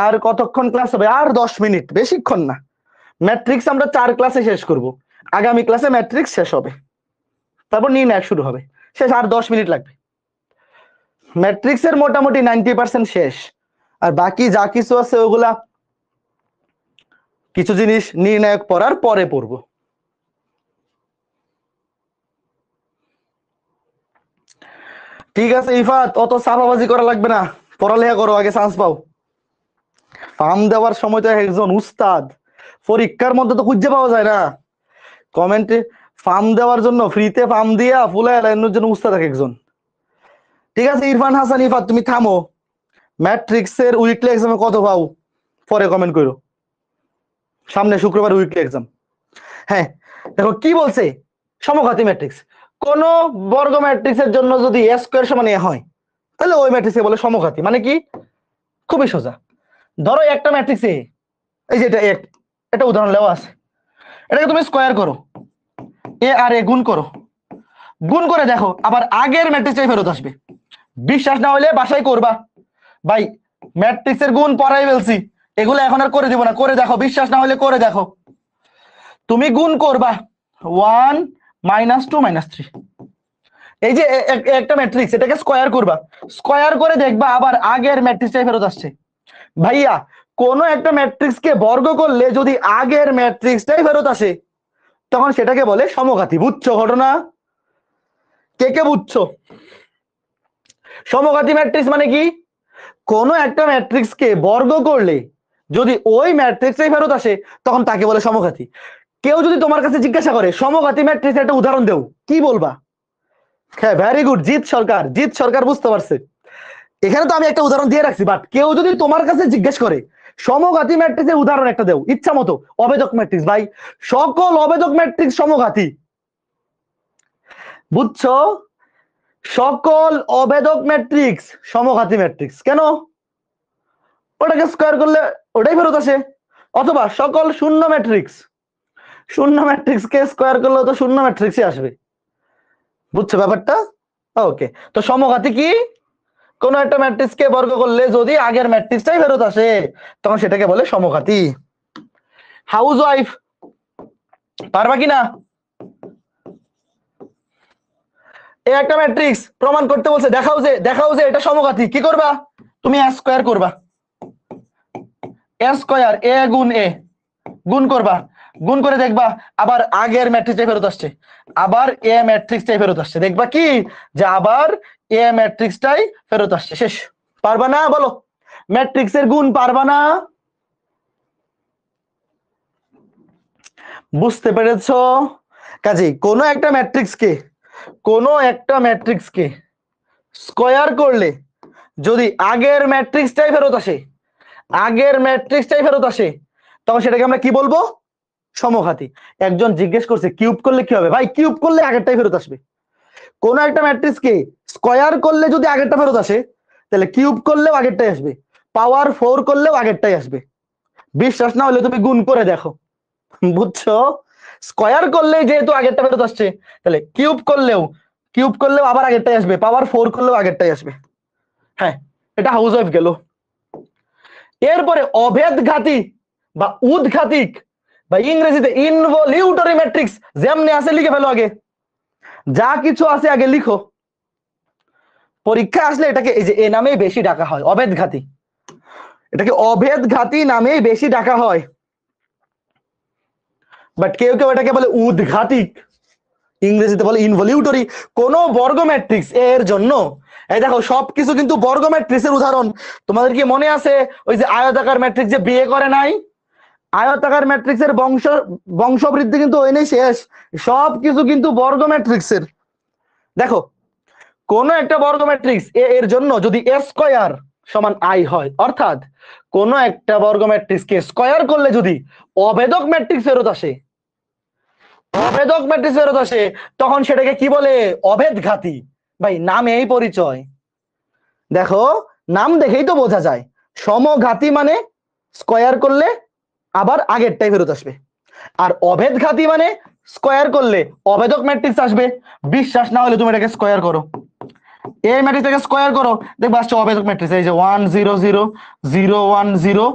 আর কতক্ষণ ক্লাস হবে? আর 10 মিনিট, বেশিক্ষণ না। ম্যাট্রিক্স আমরা 4 ক্লাসে শেষ করব, আগামী ক্লাসে ম্যাট্রিক্স শেষ হবে, তারপর নির্ণায়ক শুরু হবে, শেষ আর 10 মিনিট লাগবে। ম্যাট্রিক্সের মোটামুটি 90% শেষ, আর বাকি যা কিছু আছে ওগুলা কিছু জিনিস নির্ণায়ক পড়ার পরে পড়বো। ঠিক আছে ইফাত, অত সাফাবাজি করা লাগবে না, পড়ালেখা করো, আগে চান্স পাও। ফার্ম দেওয়ার সময় তো একজন উস্তাদ, পরীক্ষার মধ্যে তো খুঁজে পাওয়া যায় না। কমেন্টে ফার্ম দেওয়ার জন্য ফ্রিতে ফার্ম দিয়া ফুলায় লাইনের জন্য উস্তাদ এক একজন। ঠিক আছে ইরফান হাসান, ইফাত তুমি থামো। ম্যাট্রিক্সের উইকলি এক্সামে কত পাও পরে কমেন্ট করো, সামনে শুক্রবার উইকলি এক্সাম। হ্যাঁ দেখো কি বলছে, সমঘাতী ম্যাট্রিক্স, কোন বর্গ ম্যাট্রিক্সের জন্য যদি এ স্কয়ার সমান এ হয়, তাহলে ওই ম্যাট্রিক্সকে বলে সমঘাতী। মানে কি? খুবই সোজা। ধরো একটা ম্যাট্রিক্সে, এই যে এটা উদাহরণ দেওয়া আছে, এটাকে তুমি স্কয়ার করো, এ আর এ গুণ করো, গুণ করে দেখো আবার আগের ম্যাট্রিক্সটাই ফেরত আসবে। বিশ্বাস না হলে বাসায় করবা, ভাই ম্যাট্রিক্সের গুণ পড়াই ফেলছি, এগুলো এখন আর করে দিব না, করে দেখো, বিশ্বাস না হলে করে দেখো। তুমি গুণ করবা 1 - 2 - 3, এই যে একটা ম্যাট্রিক্স, এটাকে স্কয়ার করবা, স্কয়ার করে দেখবা আবার আগের ম্যাট্রিক্সটাই ফেরত আসছে। ভাইয়া কোন একটা ম্যাট্রিক্সকে বর্গ করলে যদি আগের ম্যাট্রিক্সটাই ফেরত আসে, তখন সেটাকে বলে সমঘাতী। বুঝছো ঘটনা? কে কে বুঝছো? সমঘাতী ম্যাট্রিক্স মানে কি? কোন একটা ম্যাট্রিক্সকে বর্গ করলে যদি ওই ম্যাট্রিক্সটাই ফেরত আসে, তখন তাকে বলে সমঘাতী। কেউ যদি তোমার কাছে জিজ্ঞাসা করে সমঘাতী ম্যাট্রিক্সের একটা উদাহরণ দেও, কি বলবা? হ্যাঁ, ভেরি গুড, জিৎ সরকার বুঝতে পারছে। এখানে তো আমি একটা উদাহরণ দিয়ে রাখছি, বাট কেউ যদি তোমার কাছে জিজ্ঞেস করে সমঘাতী ম্যাট্রিক্সের উদাহরণ একটা দেও, ইচ্ছা মতো। অবেদক ম্যাট্রিক্স, ভাই সকল অবেদক ম্যাট্রিক্স সমঘাতী, বুঝছো? সকল অবেদক ম্যাট্রিক্স সমঘাতী ম্যাট্রিক্স। কেন? ওটাকে স্কয়ার করলে ওটাই ফেরত আসে। অথবা সকল শূন্য ম্যাট্রিক্স কে স্কয়ার করলে তো শূন্য ম্যাট্রিক্সই আসবে। বুঝছো ব্যাপারটা? ওকে, তো সমঘাতী কি? কোন একটা ম্যাট্রিক্স কে বর্গ করলে যদি আগের ম্যাট্রিক্সটাই ফেরত আসে, তখন সেটাকে বলে সমঘাতী। হাউস ওয়াইফ, পারবা কিনা? এই একটা ম্যাট্রিক্স প্রমাণ করতে বলছে, দেখাও যে এটা সমঘাতী। কি করবা তুমি? এ স্কয়ার করবা, এ স্কয়ার, এ গুণ এ গুণ করবা, গুণ করে দেখবা আবার আগের ম্যাট্রিক্সটাই ফেরত আসছে, আবার এ ম্যাট্রিক্সটাই ফেরত আসছে। দেখবা কি যে আবার এ ম্যাট্রিক্সটাই ফেরত আসছে। শেষ। পারবা না? বলো, ম্যাট্রিক্সের গুণ পারবা না? বুঝতে পেরেছো? কাজেই কোনো একটা ম্যাট্রিক্সকে স্কয়ার করলে যদি আগের ম্যাট্রিক্সটাই ফেরত আসে, তখন সেটাকে আমরা কি বলবো? সমঘাতী। একজন জিজ্ঞেস করছে কিউব করলে কি হবে? ভাই কিউব করলে আগেরটাই ফেরত আসবে। কোন একটা ম্যাট্রিক্সকে স্কয়ার করলে যদি আগেরটা ফেরত আসে, তাহলে কিউব করলেও আগেরটাই আসবে, পাওয়ার 4 করলেও আগেরটাই আসবে। বিশ্বাস না হলে তুমি গুণ করে দেখো, বুঝছো? স্কয়ার করলে যেহেতু আগেরটা ফেরত আসছে, তাহলে কিউব করলেও আবার আগেরটাই আসবে, পাওয়ার 4 করলেও আগেরটাই আসবে। হ্যাঁ, এটা হাউস ওয়াইফ গেল। এরপরে অভেদঘাতী বা উদ্ঘাতিক বা ইংরেজিতে ইনভলিউটরি ম্যাট্রিক্স, যেমনি আছে লিখে ফেলো। আগে যা কিছু আছে আগে লিখো। পরীক্ষা আসলে এটাকে এই যে এ নামেই বেশি ডাকা হয়, অভেদঘাতী। এটাকে অভেদঘাতী নামেই বেশি ডাকা হয়, বাট কেউ কেউ এটাকে বলে উদ্ঘাতিক, ইংরেজিতে বলে ইনভলিউটরি। কোন বর্গ ম্যাট্রিক্স এর জন্য, এই দেখো সবকিছু কিন্তু বর্গ ম্যাট্রিক্সের উদাহরণ। তোমাদের কি মনে আছে ওই যে আয়তাকার ম্যাট্রিক্স যে বিয়ে করে নাই? আয়তাকার ম্যাট্রিক্সের বংশবৃদ্ধি কিন্তু ওই নেই শেষ, সবকিছু কিন্তু বর্গ ম্যাট্রিক্সের। দেখো কোন একটা বর্গ ম্যাট্রিক্স এর জন্য যদি এ স্কয়ার সমান আই হয়, অর্থাৎ কোন একটা বর্গ ম্যাট্রিক্স কে স্কয়ার করলে যদি অভেদক ম্যাট্রিক্স ফেরত আসে, তখন সেটাকে কি বলে? অভেদঘাতী। ভাই নামেই পরিচয়, দেখো নাম দেখেই তো বোঝা যায়। সমঘাতী মানে স্কয়ার করলে আবার আগেরটাই ফেরত আসবে, আর অভেদঘাতী মানে স্কয়ার করলে অভেদক ম্যাট্রিক্স আসবে। বিশ্বাস না হলে তুমি এটাকে স্কয়ার করো, এই ম্যাট্রিক্সটাকে স্কয়ার করো, দেখবা আসছে অভেদক ম্যাট্রিক্স। এই যে 1 0 0 0 1 0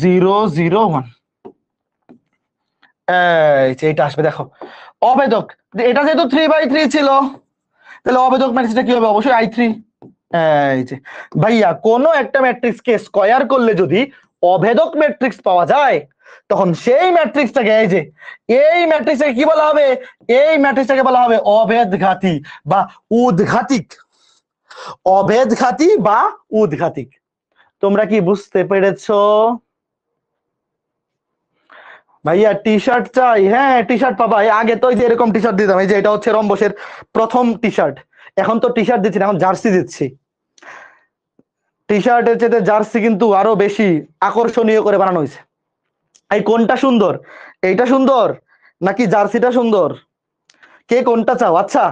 0 0 1, এইটা আসবে। দেখো অভেদক, এটা যেহেতু 3/3 ছিল, তাহলে অভেদক ম্যাট্রিক্সটা কি হবে? অবশ্যই I3। এই যে ভাইয়া কোন একটা ম্যাট্রিক্স কে স্কয়ার করলে যদি অভেদক ম্যাট্রিক্স পাওয়া যায়, তখন সেই ম্যাট্রিক্সটাকে এই ম্যাট্রিক্সটাকে কি বলা হবে? এই ম্যাট্রিক্সটাকে বলা হবে অভেদঘাতী বা উদ্ঘাতিক। অভেদঘাতী বা উদ্ঘাতিক। তোমরা কি বুঝতে পেরেছো? ভাইয়া টি শার্ট চাই? হ্যাঁ টি শার্ট পাবা। আগে তো যে এরকম টি শার্ট দিতাম, এই যে এটা হচ্ছে রম্বসের প্রথম টি শার্ট। এখন তো টি শার্ট দিচ্ছি না, এখন জার্সি দিচ্ছি। টি শার্টের চেয়ে জার্সি কিন্তু আরো বেশি আকর্ষণীয় করে বানানো হয়েছে। এই কোনটা সুন্দর, এইটা সুন্দর নাকি জার্সিটা সুন্দর? কে কোনটা চাও? আচ্ছা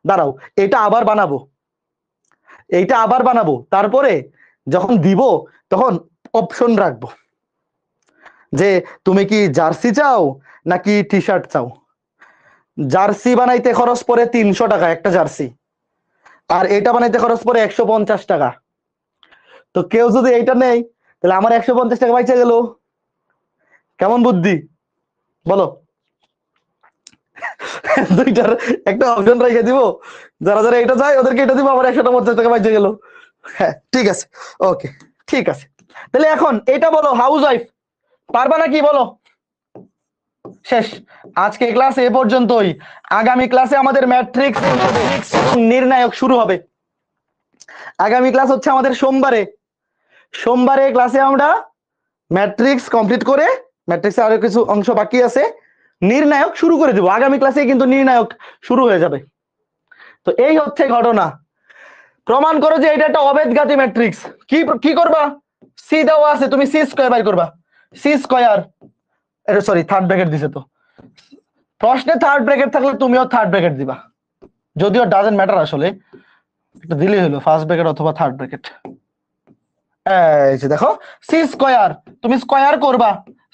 দাঁড়াও, এইটা আবার বানাবো, তারপরে যখন দিব তখন অপশন রাখবো যে তুমি কি জার্সি চাও নাকি টি শার্ট চাও। জার্সি বানাইতে খরচ পড়ে 300 টাকা একটা জার্সি, আর এটা বানাইতে খরচ পড়ে 150 টাকা। তো কেউ যদি এইটা নেই, তাহলে আমার 150 টাকা বাইচে গেল। কেমন বুদ্ধি বলো? দুইটার একটা অপশন রেখে দিব, যারা যারা এটা চায় ওদেরকে এটা দিব, আমার 150 টাকা বাইচে গেল। হ্যাঁ ঠিক আছে, ওকে ঠিক আছে। তাহলে এখন এটা বলো হাউস ওয়াইফ, পারবা নাকি বলো? শেষ। আজকে ক্লাস এ পর্যন্তই। আগামী ক্লাসে আমাদের ম্যাট্রিক্স নির্ণায়ক শুরু হবে। আগামী ক্লাস হচ্ছে আমাদের সোমবারে ক্লাসে আমরা ম্যাট্রিক্স কমপ্লিট করে, ম্যাট্রিক্সে আরো কিছু অংশ বাকি আছে, নির্ণায়ক শুরু করে দেবো, আগামী ক্লাসে কিন্তু নির্ণায়ক শুরু হয়ে যাবে। তো এই হচ্ছে ঘটনা। প্রমাণ করো যে এটা একটা অবেদঘাতী ম্যাট্রিক্স। কি কি করবা, সি দেওয়া আছে, তুমি সি স্কয়ার বাই করবা, সি স্কয়ার, এটা সরি থার্ড ব্র্যাকেট দিছে, তো প্রশ্নে থার্ড ব্র্যাকেট থাকলে তুমিও থার্ড ব্র্যাকেট দিবা, যদিও ডাজেন্ট ম্যাটার আসলে, এটা দিলেই হলো ফার্স্ট ব্র্যাকেট অথবা থার্ড ব্র্যাকেট। এই যে দেখো সি স্কয়ার, তুমি স্কয়ার করবা,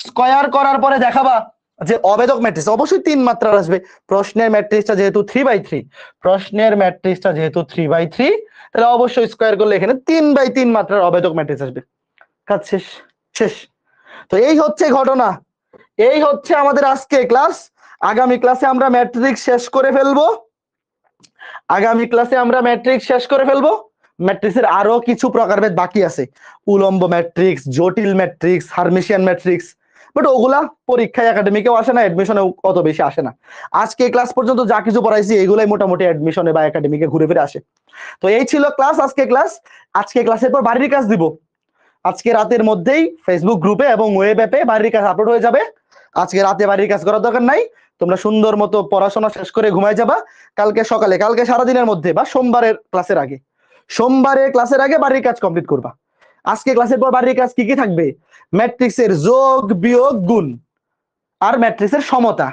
স্কয়ার করার পরে দেখাবা যে অবেদক ম্যাট্রিক্স অবশ্যই 3 মাত্রার আসবে। প্রশ্নের ম্যাট্রিক্সটা যেহেতু 3/3, প্রশ্নের ম্যাট্রিক্সটা যেহেতু 3/3, তাহলে অবশ্যই স্কয়ার করলে এখানে 3/3 মাত্রার অবেদক ম্যাট্রিক্স আসবে। কাজ শেষ, শেষ। তো এই হচ্ছে ঘটনা, এই হচ্ছে আমাদের আজকে ক্লাস। আগামী ক্লাসে আমরা ম্যাট্রিক্স শেষ করে ফেলবো, আগামী ক্লাসে আমরা ম্যাট্রিক্স শেষ করে ফেলবো। ম্যাট্রিক্সের আরো কিছু প্রকারভেদ বাকি আছে, উলম্ব ম্যাট্রিক্স, জটিল ম্যাট্রিক্স, হার্মিশিয়ান ম্যাট্রিক্স, বাট ওগুলা পরীক্ষায় একাডেমিকেও আসে না, এডমিশনে অত বেশি আসে না। আজকে ক্লাস পর্যন্ত যা কিছু পড়াইছি এগুলাই মোটামুটি এডমিশনে বা একাডেমিকে ঘুরে ফিরে আসে। তো এই ছিল ক্লাস, আজকে ক্লাস। আজকে ক্লাসের পর বাড়ির কাজ দিব, আজকে রাতের মধ্যেই ফেসবুক গ্রুপে এবং ওয়েব অ্যাপে বাড়ির কাজ আপলোড হয়ে যাবে। আজকে রাতে বাড়ির কাজ করার দরকার নাই, তোমরা সুন্দর মতো পড়াশোনা শেষ করে ঘুমায় যাবা। কালকে সকালে, কালকে সারাদিনের মধ্যে বা সোমবারের ক্লাসের আগে, সোমবারের ক্লাসের আগে বাড়ির কাজ কমপ্লিট করবা। আজকে ক্লাসের পর বাড়ির কাজ কি কি থাকবে, ম্যাট্রিক্সের যোগ বিয়োগ গুণ আর ম্যাট্রিক্সের সমতা,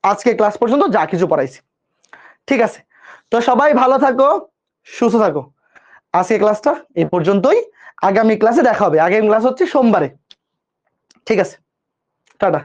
আজকে ক্লাস পর্যন্ত যা কিছু পড়াইছি। ঠিক আছে, তো সবাই ভালো থাকো, সুস্থ থাকো। আজকে ক্লাসটা এই পর্যন্তই, আগামী ক্লাসে দেখা হবে। আগামী ক্লাস হচ্ছে সোমবারে। ঠিক আছে, টাটা।